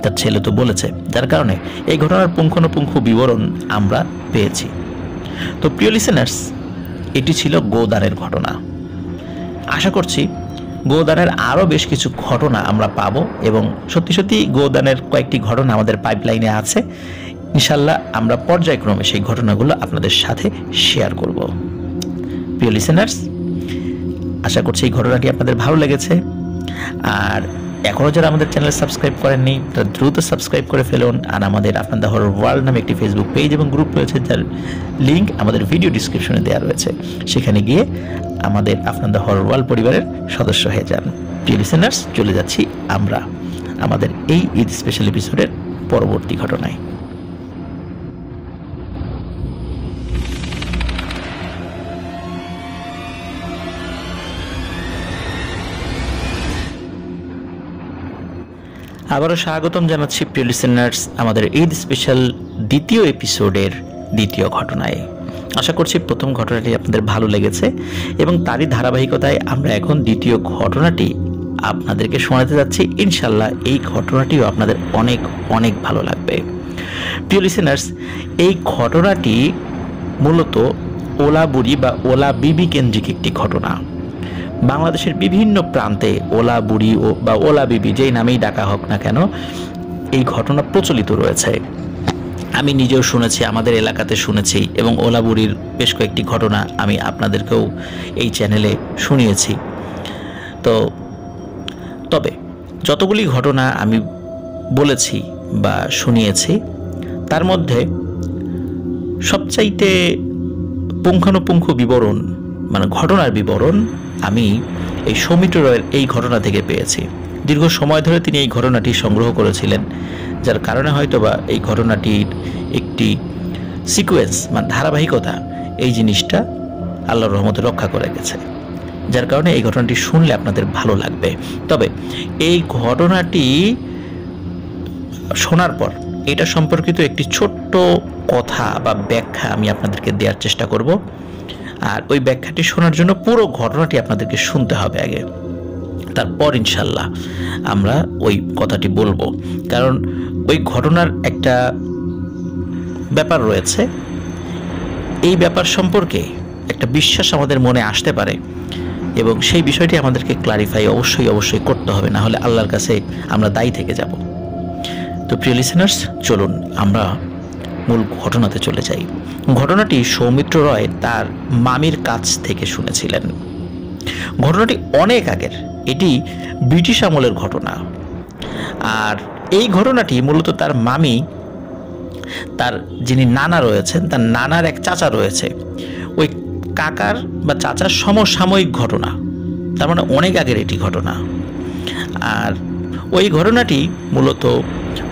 তার ছেলে তো বলেছে, যার কারণে এই ঘটনার পুঙ্খানুপুঙ্খ বিবরণ আমরা পেয়েছি। তো প্রিয় লিসেনার্স, এটি ছিল গোদানের ঘটনা। আশা করছি গোদানের আরও বেশ কিছু ঘটনা আমরা পাবো, এবং সত্যি সত্যি গোদানের কয়েকটি ঘটনা আমাদের পাইপলাইনে আছে। ইনশাল্লাহ আমরা পর্যায়ক্রমে সেই ঘটনাগুলো আপনাদের সাথে শেয়ার করব। প্রিয় লিসেনার্স, আশা করছি এই ঘটনাটি আপনাদের ভালো লেগেছে। আর এখনও যারা আমাদের চ্যানেল সাবস্ক্রাইব করেননি তারা দ্রুত সাবস্ক্রাইব করে ফেলুন। আর আমাদের আপনার দ্য হরর ওয়ার্ল্ড নামে একটি ফেসবুক পেজ এবং গ্রুপ রয়েছে, যার লিঙ্ক আমাদের ভিডিও ডিসক্রিপশনে দেওয়া রয়েছে। সেখানে গিয়ে আমাদের আপনার দ্য হরর ওয়ার্ল্ড পরিবারের সদস্য হয়ে যান। প্রিয় লিসেনার্স, চলে যাচ্ছি আমরা আমাদের এই ঈদ স্পেশাল এপিসোডের পরবর্তী ঘটনায়। আবারও স্বাগতম জানাচ্ছি প্রিয় লিসেনার্স আমাদের ঈদ স্পেশাল দ্বিতীয় এপিসোডের দ্বিতীয় ঘটনায়। আশা করছি প্রথম ঘটনাটি আপনাদের ভালো লেগেছে এবং তারই ধারাবাহিকতায় আমরা এখন দ্বিতীয় ঘটনাটি আপনাদেরকে শোনাতে যাচ্ছি। ইনশাল্লাহ এই ঘটনাটিও আপনাদের অনেক অনেক ভালো লাগবে। প্রিয় লিসেনার্স, এই ঘটনাটি মূলত ওলা বুড়ি বা ওলা বিবি কেন্দ্রিক একটি ঘটনা। বাংলাদেশের বিভিন্ন প্রান্তে ওলা বুড়ি বা ওলা বিবি যেই নামেই ডাকা হোক না কেন, এই ঘটনা প্রচলিত রয়েছে। আমি নিজেও শুনেছি, আমাদের এলাকাতে শুনেছি, এবং ওলা বুড়ির বেশ কয়েকটি ঘটনা আমি আপনাদেরকেও এই চ্যানেলে শুনিয়েছি। তবে যতগুলি ঘটনা আমি বলেছি বা শুনিয়েছি তার মধ্যে সবচাইতে পুঙ্খানুপুঙ্খ বিবরণ, মানে ঘটনার বিবরণ আমি এই সৌমিত্র রয়ের এই ঘটনা থেকে পেয়েছি। দীর্ঘ সময় ধরে তিনি এই ঘটনাটি সংগ্রহ করেছিলেন, যার কারণে হয়তোবা এই ঘটনাটির একটি সিকোয়েন্স মানে ধারাবাহিকতা এই জিনিসটা আল্লাহর রহমতে রক্ষা করে গেছে, যার কারণে এই ঘটনাটি শুনলে আপনাদের ভালো লাগবে। তবে এই ঘটনাটি শোনার পর এটা সম্পর্কিত একটি ছোট্ট কথা বা ব্যাখ্যা আমি আপনাদেরকে দেওয়ার চেষ্টা করব। আর ওই ব্যাখ্যাটি শোনার জন্য পুরো ঘটনাটি আপনাদেরকে শুনতে হবে আগে, তারপর ইনশাল্লাহ আমরা ওই কথাটি বলবো। কারণ ওই ঘটনার একটা ব্যাপার রয়েছে, এই ব্যাপার সম্পর্কে একটা বিশ্বাস আমাদের মনে আসতে পারে এবং সেই বিষয়টি আমাদেরকে ক্লারিফাই অবশ্যই করতে হবে, না হলে আল্লাহর কাছে আমরা দায়ী থেকে যাব। তো প্রিয় লিসেনার্স, চলুন আমরা মূল ঘটনাতে চলে যাই। ঘটনাটি সৌমিত্র রয় তার মামির কাছ থেকে শুনেছিলেন। ঘটনাটি অনেক আগের, এটি ব্রিটিশ আমলের ঘটনা। আর এই ঘটনাটি মূলত তার মামি, তার যিনি নানা রয়েছেন, তার নানার এক চাচা রয়েছে, ওই কাকার বা চাচার সমসাময়িক ঘটনা, তার মানে অনেক আগের এটি ঘটনা। আর ওই ঘটনাটি মূলত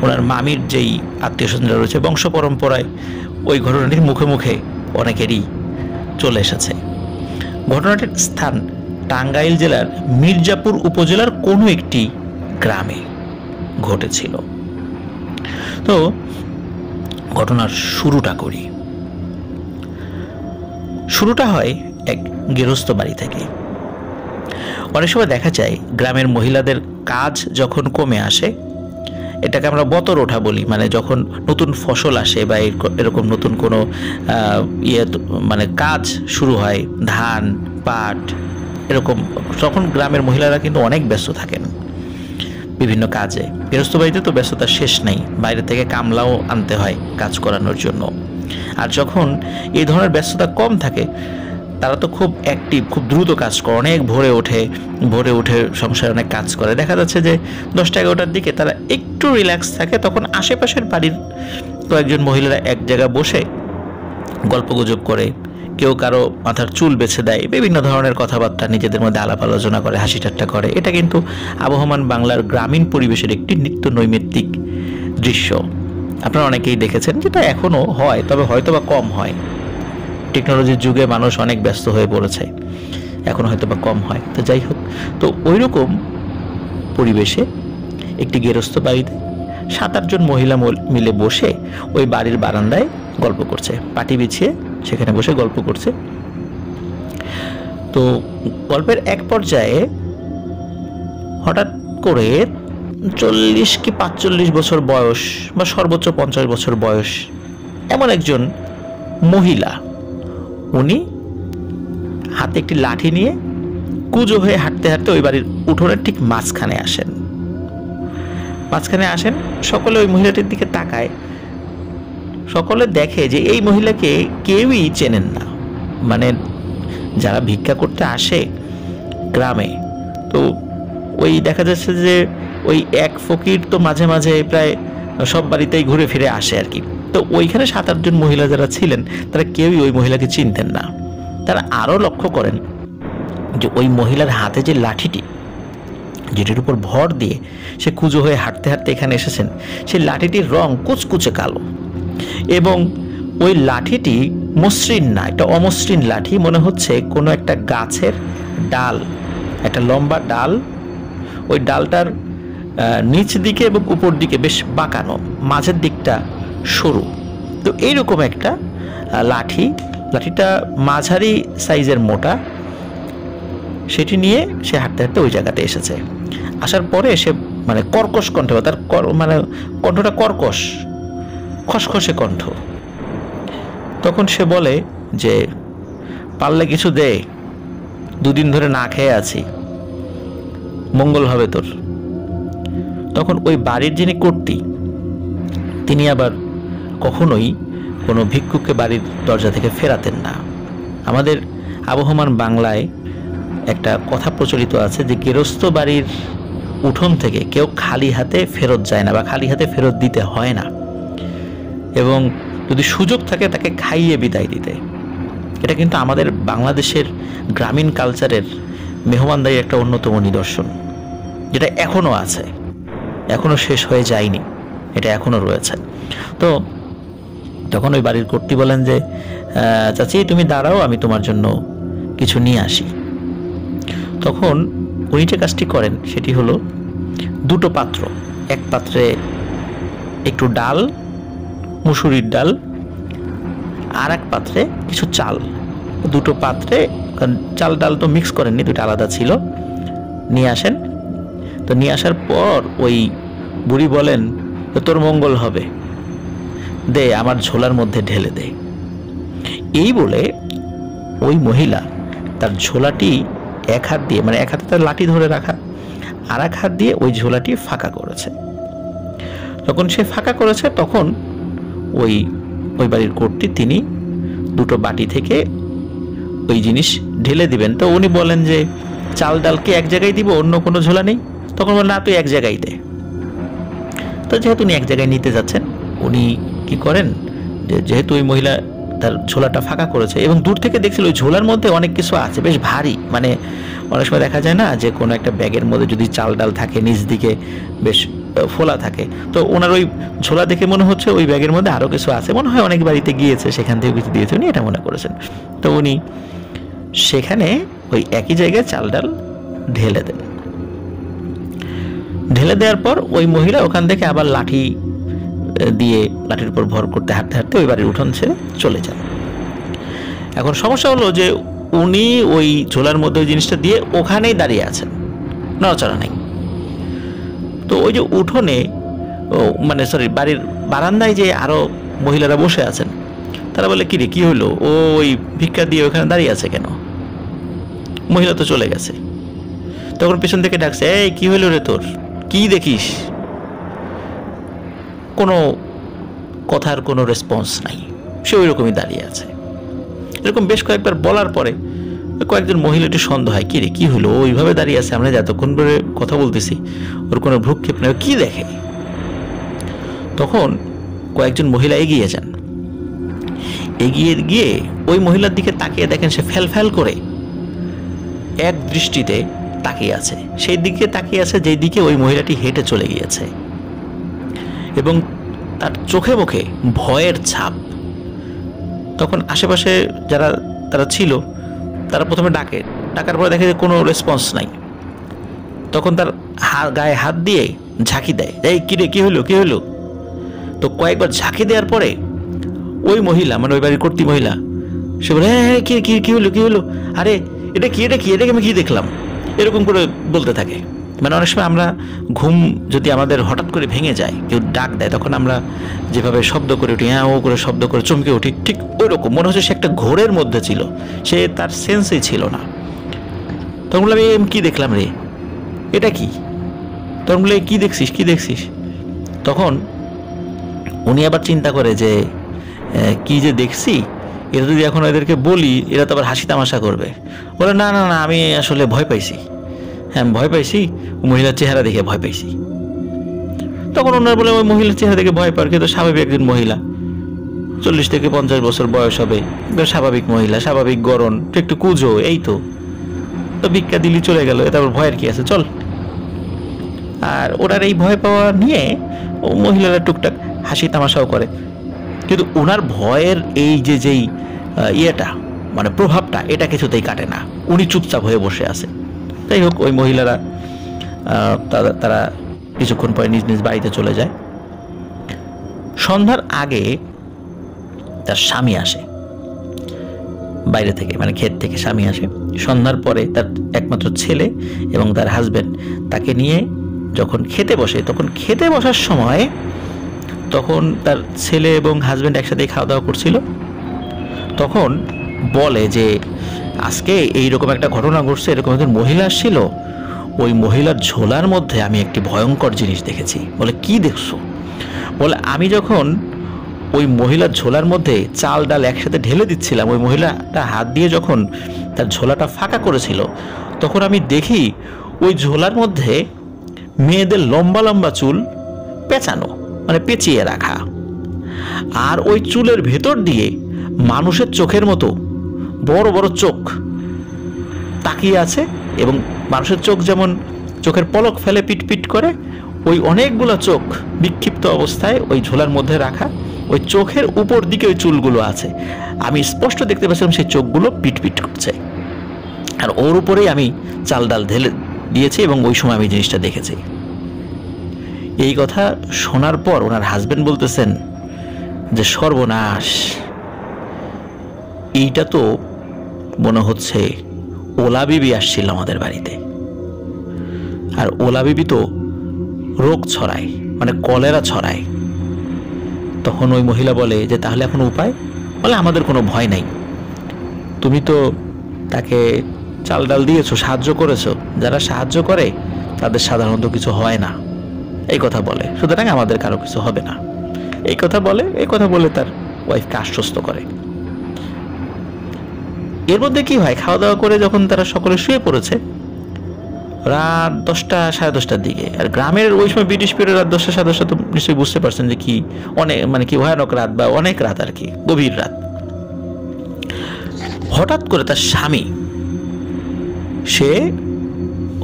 ওনার মামির যেই আত্মীয় স্বজনরা রয়েছে বংশ পরম্পরায় ওই ঘটনাটির মুখে মুখে অনেকেরই চলে এসেছে। ঘটনাটির স্থান টাঙ্গাইল জেলার মির্জাপুর উপজেলার কোনো একটি গ্রামে ঘটেছিল। তো ঘটনার শুরুটা করি। শুরুটা হয় এক গৃহস্থ বাড়ি থেকে। অনেক সময় দেখা যায় গ্রামের মহিলাদের কাজ যখন কমে আসে, এটাকে আমরা বতর ওঠা বলি, মানে যখন নতুন ফসল আসে বা এরকম নতুন কোনো মানে কাজ শুরু হয়, ধান পাট এরকম, তখন গ্রামের মহিলারা কিন্তু অনেক ব্যস্ত থাকেন বিভিন্ন কাজে। গৃহস্থ বাড়িতে তো ব্যস্ততার শেষ নেই, বাইরে থেকে কামলাও আনতে হয় কাজ করানোর জন্য। আর যখন এই ধরনের ব্যস্ততা কম থাকে, তারা তো খুব অ্যাক্টিভ, খুব দ্রুত কাজ করে, অনেক ভোরে উঠে সংসারে অনেক কাজ করে। দেখা যাচ্ছে যে 10টা-11টার দিকে তারা একটু রিল্যাক্স থাকে, তখন আশেপাশের বাড়ির কয়েকজন মহিলারা এক জায়গায় বসে গল্পগুজব করে, কেউ কারো মাথার চুল বেছে দেয়, বিভিন্ন ধরনের কথাবার্তা নিজেদের মধ্যে আলাপ আলোচনা করে, হাসি ঠাট্টা করে। এটা কিন্তু আবহমান বাংলার গ্রামীণ পরিবেশের একটি নিত্য নৈমিত্তিক দৃশ্য। আপনারা অনেকেই দেখেছেন, যেটা এখনও হয়, তবে হয়তো বা কম হয়। টেকনোলজির যুগে মানুষ অনেক ব্যস্ত হয়ে পড়েছে, এখন হয়তো বা কম হয়। তো যাই হোক, তো ওই রকম পরিবেশে একটি গৃহস্থ বাড়িতে 7-8 জন মহিলা মিলে বসে ওই বাড়ির বারান্দায় গল্প করছে, পাটি বিছিয়ে সেখানে বসে গল্প করছে। তো গল্পের এক পর্যায়ে হঠাৎ করে 40 কি 45 বছর বয়স বা সর্বোচ্চ 50 বছর বয়স এমন একজন মহিলা, উনি হাতে একটি লাঠি নিয়ে কুজো হয়ে হাঁটতে হাঁটতে ওই বাড়ির উঠোনের ঠিক মাঝখানে আসেন। সকলে ওই মহিলাটির দিকে তাকায়। সকলে দেখে যে এই মহিলাকে কেউই চেনেন না, মানে যারা ভিক্ষা করতে আসে গ্রামে। তো ওই দেখা যাচ্ছে যে ওই এক ফকির তো মাঝে মাঝে প্রায় সব বাড়িতেই ঘুরে ফিরে আসে আর কি। তো ওইখানে 7-8 জন মহিলা যারা ছিলেন তারা কেউই ওই মহিলাকে চিনতেন না। তারা আরও লক্ষ্য করেন যে ওই মহিলার হাতে যে লাঠিটি, যেটির উপর ভর দিয়ে সে কুঁজো হয়ে হাঁটতে হাঁটতে এখানে এসেছেন, সেই লাঠিটির রং কুচকুচে কালো এবং ওই লাঠিটি মসৃণ না, একটা অমসৃণ লাঠি। মনে হচ্ছে কোনো একটা গাছের ডাল, একটা লম্বা ডাল, ওই ডালটার নিচ দিকে এবং উপর দিকে বেশ বাঁকানো, মাঝের দিকটা সরু। তো এইরকম একটা লাঠি, লাঠিটা মাঝারি সাইজের মোটা, সেটি নিয়ে সে হাঁটতে হাঁটতে ওই জায়গাতে এসেছে। আসার পরে সে মানে কর্কশ কণ্ঠে, তার মানে কণ্ঠটা কর্কশ, খসখসে কণ্ঠ। তখন সে বলে যে পারলে কিছু দে, 2 দিন ধরে না খেয়ে আছি, মঙ্গল হবে তোর। তখন ওই বাড়ির যিনি কর্ত্রী, তিনি আবার কখনোই কোনো ভিক্ষুককে বাড়ির দরজা থেকে ফেরাতেন না। আমাদের আবহমান বাংলায় একটা কথা প্রচলিত আছে যে গৃহস্থ বাড়ির উঠোন থেকে কেউ খালি হাতে ফেরত যায় না বা খালি হাতে ফেরত দিতে হয় না, এবং যদি সুযোগ থাকে তাকে খাইয়ে বিদায় দিতে। এটা কিন্তু আমাদের বাংলাদেশের গ্রামীণ কালচারের মেহমানদারির একটা অন্যতম নিদর্শন, যেটা এখনও আছে, এখনও শেষ হয়ে যায়নি, এটা এখনও রয়েছে। তো তখন ওই বাড়ির কর্ত্রী বলেন যে চাচি তুমি দাঁড়াও, আমি তোমার জন্য কিছু নিয়ে আসি। তখন উনি যে কাজটি করেন সেটি হলো 2টো পাত্র, এক পাত্রে একটু ডাল, মুসুরির ডাল, আর এক পাত্রে কিছু চাল। 2টো পাত্রে, কারণ চাল ডাল তো মিক্স করেননি, 2টা আলাদা ছিল, নিয়ে আসেন। তো নিয়ে আসার পর ওই বুড়ি বলেন তোর মঙ্গল হবে, দে আমার ঝোলার মধ্যে ঢেলে দে। এই বলে ওই মহিলা তার ঝোলাটি এক হাত দিয়ে, মানে এক হাতে তার লাঠি ধরে রাখা, আর এক হাত দিয়ে ওই ঝোলাটি ফাঁকা করেছে। যখন সে ফাঁকা করেছে তখন ওই বাড়ির কর্ত্রী তিনি 2টো বাটি থেকে ওই জিনিস ঢেলে দিবেন। তো উনি বলেন যে চাল ডালকে এক জায়গায় দিব, অন্য কোনো ঝোলা নেই? তখন বলেন না, তুই এক জায়গায় দে। তো যেহেতু উনি এক জায়গায় নিতে যাচ্ছেন, উনি কি করেন যে যেহেতু ওই মহিলা তার ঝোলাটা ফাঁকা করেছে এবং দূর থেকে দেখছিল ওই ঝোলার মধ্যে অনেক কিছু আছে, বেশ ভারী, মানে অনেক সময় দেখা যায় না যে কোনো একটা ব্যাগের মধ্যে যদি চাল ডাল থাকে নিচ দিকে বেশ ফোলা থাকে, তো ওনার ওই ঝোলা দেখে মনে হচ্ছে ওই ব্যাগের মধ্যে আরও কিছু আছে, মনে হয় অনেক বাড়িতে গিয়েছে, সেখান থেকে কিছু দিয়েছে, উনি এটা মনে করেছেন। তো উনি সেখানে ওই একই জায়গায় চাল ডাল ঢেলে দেন। ঢেলে দেওয়ার পর ওই মহিলা ওখান থেকে আবার লাঠি দিয়ে লাঠির উপর ভর করতে হাঁটতে হাঁটতে ওই বাড়ির উঠোন ছেড়ে চলে যান। এখন সমস্যা হলো যে উনি ওই ঝোলার মধ্যে ওই জিনিসটা দিয়ে ওখানেই দাঁড়িয়ে আছেন, নড়াচড়া নেই। তো ওই যে উঠোনে, মানে সরি বাড়ির বারান্দায় যে আরো মহিলারা বসে আছেন, তারা বলে কি রে কি হলো, ও ওই ভিক্ষা দিয়ে ওখানে দাঁড়িয়ে আছে কেন? মহিলা তো চলে গেছে। তখন পেছন থেকে ডাকছে, এই কি হলো রে তোর, কি দেখিস? কোনো কথার কোনো রেসপন্স নাই, সে ওই রকমই দাঁড়িয়ে আছে। এরকম বেশ কয়েকবার বলার পরে কয়েকজন মহিলাটি সন্দেহ হয়, কি রে কি হলো, ওইভাবে দাঁড়িয়ে আছে, আমরা এতক্ষণ ধরে কথা বলতেছি, ওর কোনো ভ্রুক্ষেপ নেই, কি দেখে? তখন কয়েকজন মহিলা এগিয়ে যান, এগিয়ে গিয়ে ওই মহিলার দিকে তাকিয়ে দেখেন সে ফ্যাল ফ্যাল করে এক দৃষ্টিতে তাকিয়ে আছে, সেই দিকে তাকিয়ে আছে যেই দিকে ওই মহিলাটি হেঁটে চলে গিয়েছে, এবং তার চোখে মুখে ভয়ের ছাপ। তখন আশেপাশে যারা তারা ছিল তারা প্রথমে ডাকার পরে দেখে যে কোনো রেসপন্স নাই। তখন তার গায়ে হাত দিয়ে ঝাঁকি দেয়, এই কিরে কি হলো কি হলো? তো কয়েকবার ঝাঁকি দেওয়ার পরে ওই মহিলা, মানে ওই বাড়ির কর্ত্রী মহিলা, সে বলে হ্যাঁ কি কি কি হলো কি হলো, আরে এটা কি এটা কি, এটাকে আমি কি দেখলাম, এরকম করে বলতে থাকে। মানে অনেক সময় আমরা ঘুম যদি আমাদের হঠাৎ করে ভেঙে যায়, কেউ ডাক দেয়, তখন আমরা যেভাবে শব্দ করে উঠি, হ্যাঁ ও করে শব্দ করে চমকে উঠি, ঠিক ওই রকম মনে হচ্ছে সে একটা ঘোরের মধ্যে ছিল, সে তার সেন্সই ছিল না। তখন বললাম আমি কি দেখলাম রে, এটা কি? তখন বলে কি দেখছিস কি দেখছিস? তখন উনি আবার চিন্তা করে যে কি যে দেখছি এটা যদি এখন এদেরকে বলি এরা তো আবার হাসি তামাশা করবে। বলে না না না, আমি আসলে ভয় পাইছি। হ্যাঁ ভয় পাইছি, মহিলার চেহারা দেখে ভয় পাইছি। তখন ওনারা বলে ওই মহিলার চেহারা দেখে ভয় পাওয়ার কিন্তু স্বাভাবিক একজন মহিলা, 40 থেকে 50 বছর বয়স হবে, স্বাভাবিক মহিলা, স্বাভাবিক গড়ন, একটু কুজো, এই তো ভিক্ষা দিলি চলে গেল, এটা আবার ভয়ের কি আছে, চল। আর ওনার এই ভয় পাওয়া নিয়ে ও মহিলারা টুকটাক হাসি তামাশাও করে, কিন্তু ওনার ভয়ের এই যেই ইয়েটা মানে প্রভাবটা এটা কিছুতেই কাটে না, উনি চুপচাপ হয়ে বসে আছে। যাই হোক, ওই মহিলারা তারা কিছুক্ষণ পরে নিজ নিজ বাড়িতে চলে যায়। সন্ধ্যার আগে তার স্বামী আসে বাইরে থেকে, মানে ক্ষেত থেকে স্বামী আসে। সন্ধ্যার পরে তার একমাত্র ছেলে এবং তার হাজবেন্ড তাকে নিয়ে যখন খেতে বসে, তখন খেতে বসার সময় তখন তার ছেলে এবং হাজবেন্ড একসাথে খাওয়া দাওয়া করছিল। তখন বলে যে আজকে এইরকম একটা ঘটনা ঘটছে, এরকম একজন মহিলা আসছিল, ওই মহিলার ঝোলার মধ্যে আমি একটি ভয়ঙ্কর জিনিস দেখেছি। বলে কি দেখছো? বলে আমি যখন ওই মহিলার ঝোলার মধ্যে চাল ডাল একসাথে ঢেলে দিচ্ছিলাম, ওই মহিলাটা হাত দিয়ে যখন তার ঝোলাটা ফাঁকা করেছিল, তখন আমি দেখি ওই ঝোলার মধ্যে মেয়েদের লম্বা লম্বা চুল পেঁচানো, মানে পেঁচিয়ে রাখা, আর ওই চুলের ভেতর দিয়ে মানুষের চোখের মতো বড় বড় চোখ তাকিয়ে আছে, এবং মানুষের চোখ যেমন চোখের পলক ফেলে পিট পিট করে, ওই অনেকগুলো চোখ বিক্ষিপ্ত অবস্থায় ওই ঝোলার মধ্যে রাখা, ওই চোখের উপর দিকে ওই চুলগুলো আছে। আমি স্পষ্ট দেখতে পাচ্ছিলাম সেই চোখগুলো পিট পিট করছে, আর ওর উপরেই আমি চাল ডাল ঢেলে দিয়েছি এবং ওই সময় আমি জিনিসটা দেখেছি। এই কথা শোনার পর ওনার হাজবেন্ড বলতেছেন যে সর্বনাশ, এইটা তো মনে হচ্ছে ওলা বিবি আসছিল আমাদের বাড়িতে, আর ওলা বিবি তো রোগ ছড়ায়, মানে কলেরা ছড়ায়। তখন ওই মহিলা বলে যে তাহলে এখন উপায়? বলে আমাদের কোনো ভয় নাই, তুমি তো তাকে চাল ডাল দিয়েছো, সাহায্য করেছো, যারা সাহায্য করে তাদের সাধারণত কিছু হয় না, এই কথা বলে, সুতরাং আমাদের কারো কিছু হবে না, এই কথা বলে তার ওয়াইফকে আশ্বস্ত করে। এর মধ্যে কি হয়, খাওয়া দাওয়া করে যখন তারা সকলে শুয়ে পড়েছে রাত 10টা সাড়ে 10টার দিকে, আর গ্রামের ওই সময় ব্রিটিশ পিরিয়ড রাত 10টা সাড়ে 10টা তো নিশ্চয়ই বুঝতে পারছেন যে কি অনেক মানে কি ভয়ানক রাত বা অনেক রাত আর কি, গভীর রাত। হঠাৎ করে তার স্বামী সে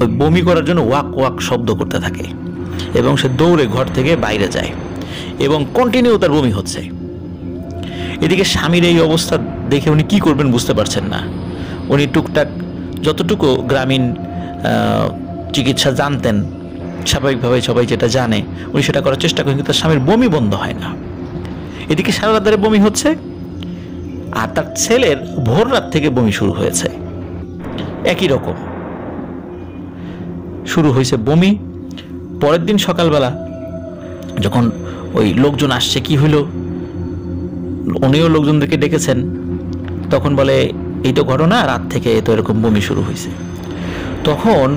ওই বমি করার জন্য ওয়াক ওয়াক শব্দ করতে থাকে, এবং সে দৌড়ে ঘর থেকে বাইরে যায় এবং কন্টিনিউ তার বমি হচ্ছে। এদিকে স্বামীর এই অবস্থা দেখে উনি কি করবেন বুঝতে পারছেন না। উনি টুকটাক যতটুকু গ্রামীণ চিকিৎসা জানতেন, স্বাভাবিকভাবে সবাই যেটা জানে উনি সেটা করার চেষ্টা করেন, কিন্তু তার স্বামীর বমি বন্ধ হয় না। এদিকে সারা রাত ধরে বমি হচ্ছে, আর তার ছেলের ভোর রাত থেকে বমি শুরু হয়েছে, একই রকম শুরু হয়েছে বমি। পরের দিন সকালবেলা যখন ওই লোকজন আসছে, কি হইল, উনিও লোকজনদেরকে ডেকেছেন, তখন বলে এই তো ঘটনা, রাত থেকে তো এরকম বমি শুরু হয়েছে। তখন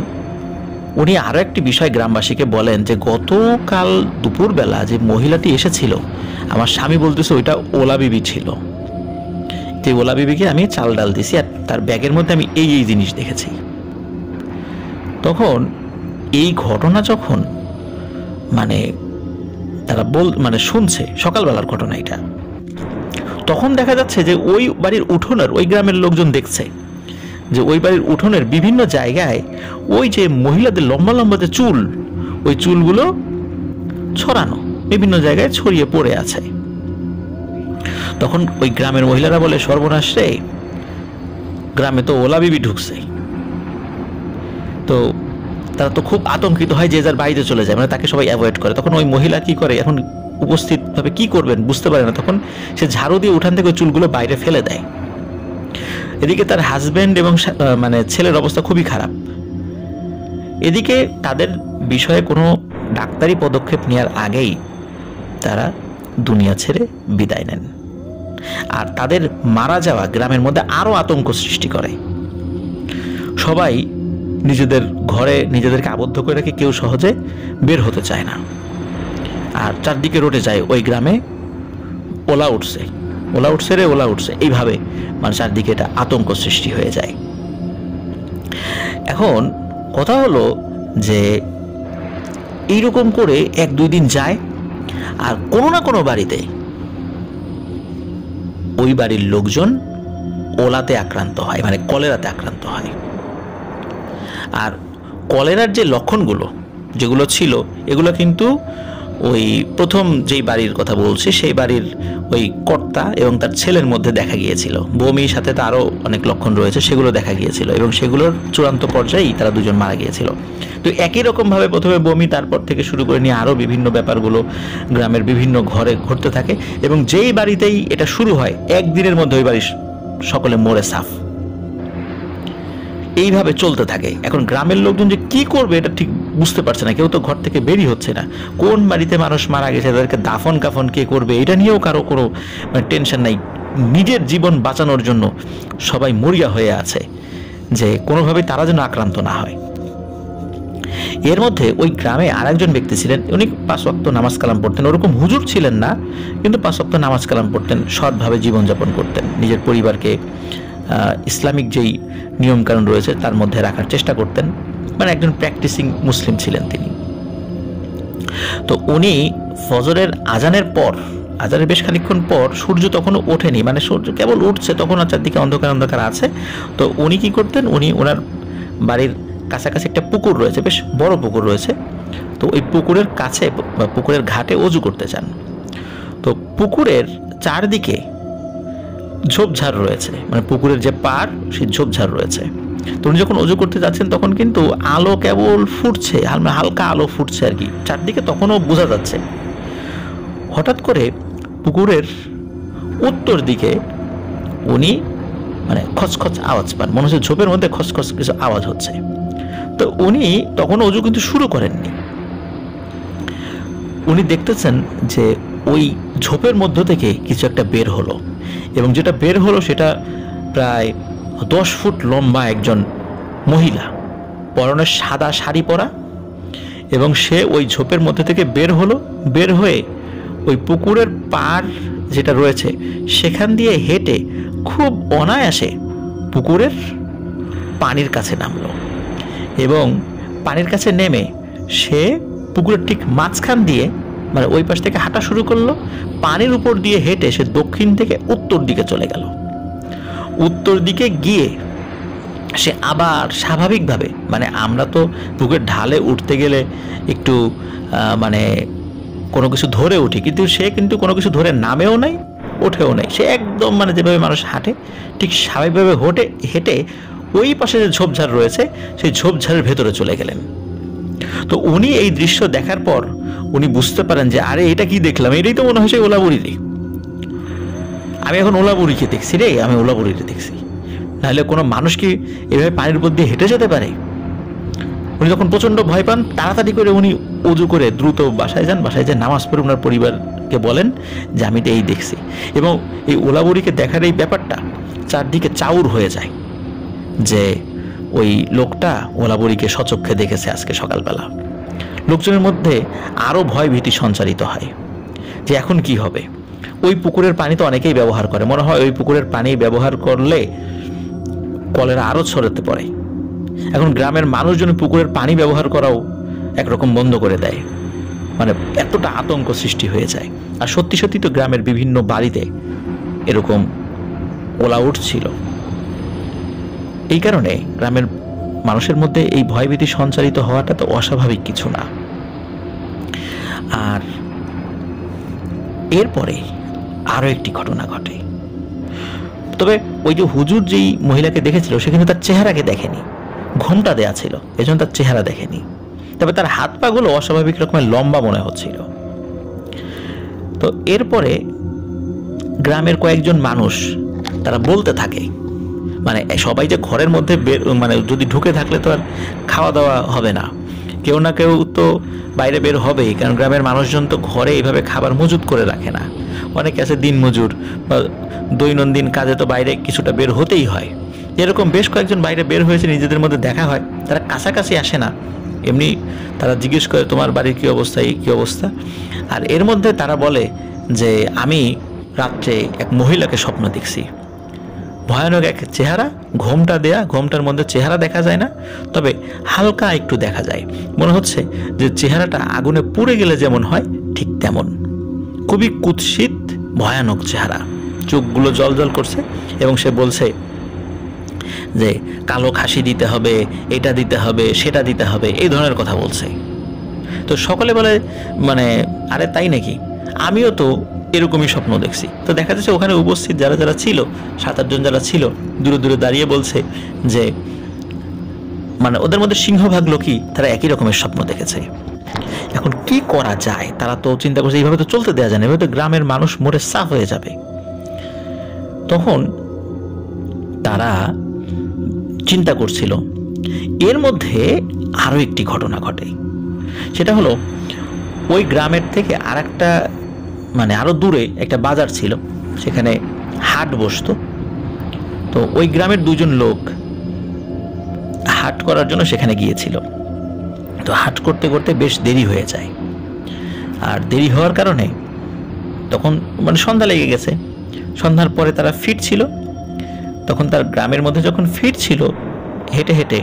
উনি আরো একটি বিষয় গ্রামবাসীকে বলেন যে গতকাল দুপুরবেলা যে মহিলাটি এসেছিল, আমার স্বামী বলতেছে ওইটা ওলা বিবি ছিল, যে ওলা বিবিকে আমি চাল ডাল দিছি, আর তার ব্যাগের মধ্যে আমি এই এই জিনিস দেখেছি। তখন এই ঘটনা যখন মানে তারা শুনছে, সকালবেলার ঘটনা এটা, তখন দেখা যাচ্ছে যে ওই বাড়ির উঠোনের, ওই গ্রামের লোকজন দেখছে যে ওই বাড়ির উঠোনের বিভিন্ন জায়গায় ওই যে মহিলাদের লম্বা লম্বা যে চুল, ওই চুলগুলো ছড়ানো, বিভিন্ন জায়গায় ছড়িয়ে পড়ে আছে। তখন ওই গ্রামের মহিলারা বলে সর্বনাশ রে, গ্রামে তো ওলা বিবি ঢুকছে। তো তারা তো খুব আতঙ্কিত হয়, যে যার বাড়িতে চলে যায়, মানে তাকে সবাই অ্যাভয়েড করে। তখন ওই মহিলা কি করে, এখন উপস্থিত ভাবে কি করবেন বুঝতে পারে না, তখন সে ঝাড়ু দিয়ে উঠান থেকে চুলগুলো বাইরে ফেলে দেয়। এদিকে তার হাজবেন্ড এবং মানে ছেলের অবস্থা খুবই খারাপ। এদিকে তাদের বিষয়ে কোনো ডাক্তারি পদক্ষেপ নেওয়ার আগেই তারা দুনিয়া ছেড়ে বিদায় নেন, আর তাদের মারা যাওয়া গ্রামের মধ্যে আরো আতঙ্ক সৃষ্টি করে। সবাই নিজেদের ঘরে নিজেদেরকে আবদ্ধ করে রেখে কেউ সহজে বের হতে চায় না, আর চারদিকে রটে যায় ওই গ্রামে ওলা উঠছে, ওলা উঠছে রে, ওলা উঠছে, এইভাবে মানে চারদিকে এটা আতঙ্ক সৃষ্টি হয়ে যায়। এখন কথা হলো যে এইরকম করে 1-2 দিন যায়, আর কোনো না কোনো বাড়িতে ওই বাড়ির লোকজন ওলাতে আক্রান্ত হয়, মানে কলেরাতে আক্রান্ত হয়। আর কলেরার যে লক্ষণগুলো যেগুলো ছিল, এগুলো কিন্তু ওই প্রথম যেই বাড়ির কথা বলছি সেই বাড়ির ওই কর্তা এবং তার ছেলের মধ্যে দেখা গিয়েছিল। বমির সাথে তো আরও অনেক লক্ষণ রয়েছে, সেগুলো দেখা গিয়েছিল এবং সেগুলোর চূড়ান্ত পর্যায়েই তারা দুজন মারা গিয়েছিল। তো একই রকমভাবে প্রথমে বমি, তারপর থেকে শুরু করে নিয়ে আরও বিভিন্ন ব্যাপারগুলো গ্রামের বিভিন্ন ঘরে ঘটতে থাকে এবং যেই বাড়িতেই এটা শুরু হয় একদিনের মধ্যে ওই বাড়ির সকলে মরে সাফ। এইভাবে চলতে থাকে। এখন গ্রামের লোকজন যে কি করবে এটা ঠিক বুঝতে পারছে না, কেউ তো ঘর থেকে বেরই হচ্ছে না। কোন বাড়িতে মানুষ মারা গেছে, তাদেরকে দাফন কাফন কে করবে, এটা নিয়েও কারো কোনো মানে টেনশন নাই। নিজের জীবন বাঁচানোর জন্য সবাই মরিয়া হয়ে আছে যে কোনোভাবেই তারা যেন আক্রান্ত না হয়। এর মধ্যে ওই গ্রামে আরেকজন ব্যক্তি ছিলেন, উনি 5 ওয়াক্ত নামাজ কালাম পড়তেন। ওরকম হুজুর ছিলেন না, কিন্তু 5 ওয়াক্ত নামাজ কালাম পড়তেন, সৎভাবে জীবনযাপন করতেন, নিজের পরিবারকে ইসলামিক যেই নিয়মকানুন রয়েছে তার মধ্যে রাখার চেষ্টা করতেন, মানে একজন প্র্যাকটিসিং মুসলিম ছিলেন তিনি। তো উনি ফজরের আজানের পর, আজানের বেশ খানিকক্ষণ পর, সূর্য তখনও ওঠেনি, মানে সূর্য কেবল উঠছে, তখন চারদিকে অন্ধকার অন্ধকার আছে। তো উনি কি করতেন, উনি ওনার বাড়ির কাছাকাছি একটা পুকুর রয়েছে, বেশ বড় পুকুর রয়েছে। তো ওই পুকুরের কাছে বা পুকুরের ঘাটে অজু করতে চান। তো পুকুরের চারদিকে ঝোপঝাড় রয়েছে, মানে পুকুরের যে পাড় সেই ঝোপঝাড় রয়েছে। তো উনি যখন অজু করতে যাচ্ছেন তখন কিন্তু আলো কেবল ফুটছে, হালকা আলো ফুটছে আর কি, চারদিকে তখনও বোঝা যাচ্ছে। হঠাৎ করে পুকুরের উত্তর দিকে উনি মানে খচখচ আওয়াজ পান, মনে হচ্ছে ঝোপের মধ্যে খচখচ কিছু আওয়াজ হচ্ছে। তো উনি তখন অজু কিন্তু শুরু করেননি। উনি দেখতেছেন যে ওই ঝোপের মধ্য থেকে কিছু একটা বের হলো, এবং যেটা বের হলো সেটা প্রায় 10 ফুট লম্বা একজন মহিলা, পরনে সাদা শাড়ি পরা, এবং সে ওই ঝোপের মধ্যে থেকে বের হলো। বের হয়ে ওই পুকুরের পাড় যেটা রয়েছে সেখান দিয়ে হেঁটে খুব অনায়াসে পুকুরের পানির কাছে নামলো, এবং পানির কাছে নেমে সে পুকুরের ঠিক মাঝখান দিয়ে মানে ওই পাশ থেকে হাঁটা শুরু করলো। পানির উপর দিয়ে হেঁটে সে দক্ষিণ থেকে উত্তর দিকে চলে গেল। উত্তর দিকে গিয়ে সে আবার স্বাভাবিকভাবে, মানে আমরা তো পুকুরের ঢালে উঠতে গেলে একটু মানে কোনো কিছু ধরে উঠি, কিন্তু সে কিন্তু কোনো কিছু ধরে নামেও নাই, ওঠেও নাই। সে একদম মানে যেভাবে মানুষ হাঁটে ঠিক স্বাভাবিকভাবে হেঁটে ওই পাশে যে ঝোপঝাড় রয়েছে সেই ঝোপঝাড়ের ভেতরে চলে গেলেন। তো উনি এই দৃশ্য দেখার পর উনি বুঝতে পারেন যে আরে এটা কি দেখলাম, এটাই তো মনে হয় সেই ওলাবুড়ি রে, আমি এখন ওলাবুড়িকে দেখছি রে, আমি ওলাবুড়িকে দেখছি। নাহলে কোনো মানুষ কি এভাবে পানির উপর দিয়ে হেঁটে যেতে পারে? উনি যখন প্রচণ্ড ভয় পান, তাড়াতাড়ি করে উনি উজু করে দ্রুত বাসায় যান। বাসায় যেয়ে নামাজ পড়ে ওনার পরিবারকে বলেন যে আমি তো এই দেখছি। এবং এই ওলাবুড়িকে দেখার এই ব্যাপারটা চারদিকে চাউর হয়ে যায় যে ওই লোকটা ওলাবুড়িকে সচক্ষে দেখেছে আজকে সকালবেলা। লোকজনের মধ্যে আরও ভয় ভীতি সঞ্চারিত হয় যে এখন কি হবে। ওই পুকুরের পানি তো অনেকেই ব্যবহার করে, মনে হয় ওই পুকুরের পানি ব্যবহার করলে কলেরা আরও ছড়াতে পারে। এখন গ্রামের মানুষজন পুকুরের পানি ব্যবহার করাও একরকম বন্ধ করে দেয়, মানে এতটা আতঙ্ক সৃষ্টি হয়ে যায়। আর সত্যি সত্যি তো গ্রামের বিভিন্ন বাড়িতে এরকম ওলা উঠছিল। এই কারণে গ্রামের মানুষের মধ্যে এই ভয়ভীতি সঞ্চারিত হওয়াটা তো অস্বাভাবিক কিছু না। আর এরপরে আরও একটি ঘটনা ঘটে। তবে ওই যে হুজুর যেই মহিলাকে দেখেছিল সে কিন্তু তার চেহারাকে দেখেনি, ঘোমটা দেয়া ছিল, এজন্য তার চেহারা দেখেনি। তবে তার হাত পাগুলো অস্বাভাবিক রকমের লম্বা মনে হচ্ছিল। তো এরপরে গ্রামের কয়েকজন মানুষ তারা বলতে থাকে, মানে সবাই যে ঘরের মধ্যে মানে যদি ঢুকে থাকলে তো আর খাওয়া দাওয়া হবে না, কেউ না কেউ তো বাইরে বের হবেই, কারণ গ্রামের মানুষজন তো ঘরে এইভাবে খাবার মজুত করে রাখে না। অনেকে আছে দিন মজুর বা দৈনন্দিন কাজে তো বাইরে কিছুটা বের হতেই হয়। এরকম বেশ কয়েকজন বাইরে বের হয়েছে, নিজেদের মধ্যে দেখা হয়, তারা কাছাকাছি আসে না, এমনি তারা জিজ্ঞেস করে তোমার বাড়ির কী অবস্থা, এই কী অবস্থা। আর এর মধ্যে তারা বলে যে আমি রাত্রে এক মহিলাকে স্বপ্ন দেখছি, ভয়ানক এক চেহারা, ঘোমটা দেয়া, ঘোমটার মধ্যে চেহারা দেখা যায় না, তবে হালকা একটু দেখা যায়, মনে হচ্ছে যে চেহারাটা আগুনে পুড়ে গেলে যেমন হয় ঠিক তেমন, খুবই কুৎসিত ভয়ানক চেহারা, চোখগুলো জল জল করছে এবং সে বলছে যে কালো খাসি দিতে হবে, এটা দিতে হবে, সেটা দিতে হবে, এই ধরনের কথা বলছে। তো সকলে বলে মানে আরে তাই নাকি, আমিও তো এরকমই স্বপ্ন দেখছি। তো দেখা যাচ্ছে ওখানে উপস্থিত যারা যারা ছিল, 7-8 জন যারা ছিল, দূরে দূরে দাঁড়িয়ে বলছে যে মানে ওদের মধ্যে সিংহভাগ লোকই তারা একই রকমের স্বপ্ন দেখেছে। এখন কি করা যায়, তারা তো চিন্তা করছে এইভাবে তো চলতে দেওয়া যায় না, এভাবে তো গ্রামের মানুষ মরে সাফ হয়ে যাবে। তখন তারা চিন্তা করছিল, এর মধ্যে আরো একটি ঘটনা ঘটে। সেটা হলো ওই গ্রামের থেকে আরেকটা মানে আরো দূরে একটা বাজার ছিল, সেখানে হাট বসতো। তো ওই গ্রামের 2 জন লোক হাট করার জন্য সেখানে গিয়েছিল। তো হাট করতে করতে বেশ দেরি হয়ে যায়, আর দেরি হওয়ার কারণে তখন মানে সন্ধ্যা লেগে গেছে। সন্ধ্যার পরে তারা ফিরছিল, তখন তার গ্রামের মধ্যে যখন ফিরছিল হেঁটে হেঁটে,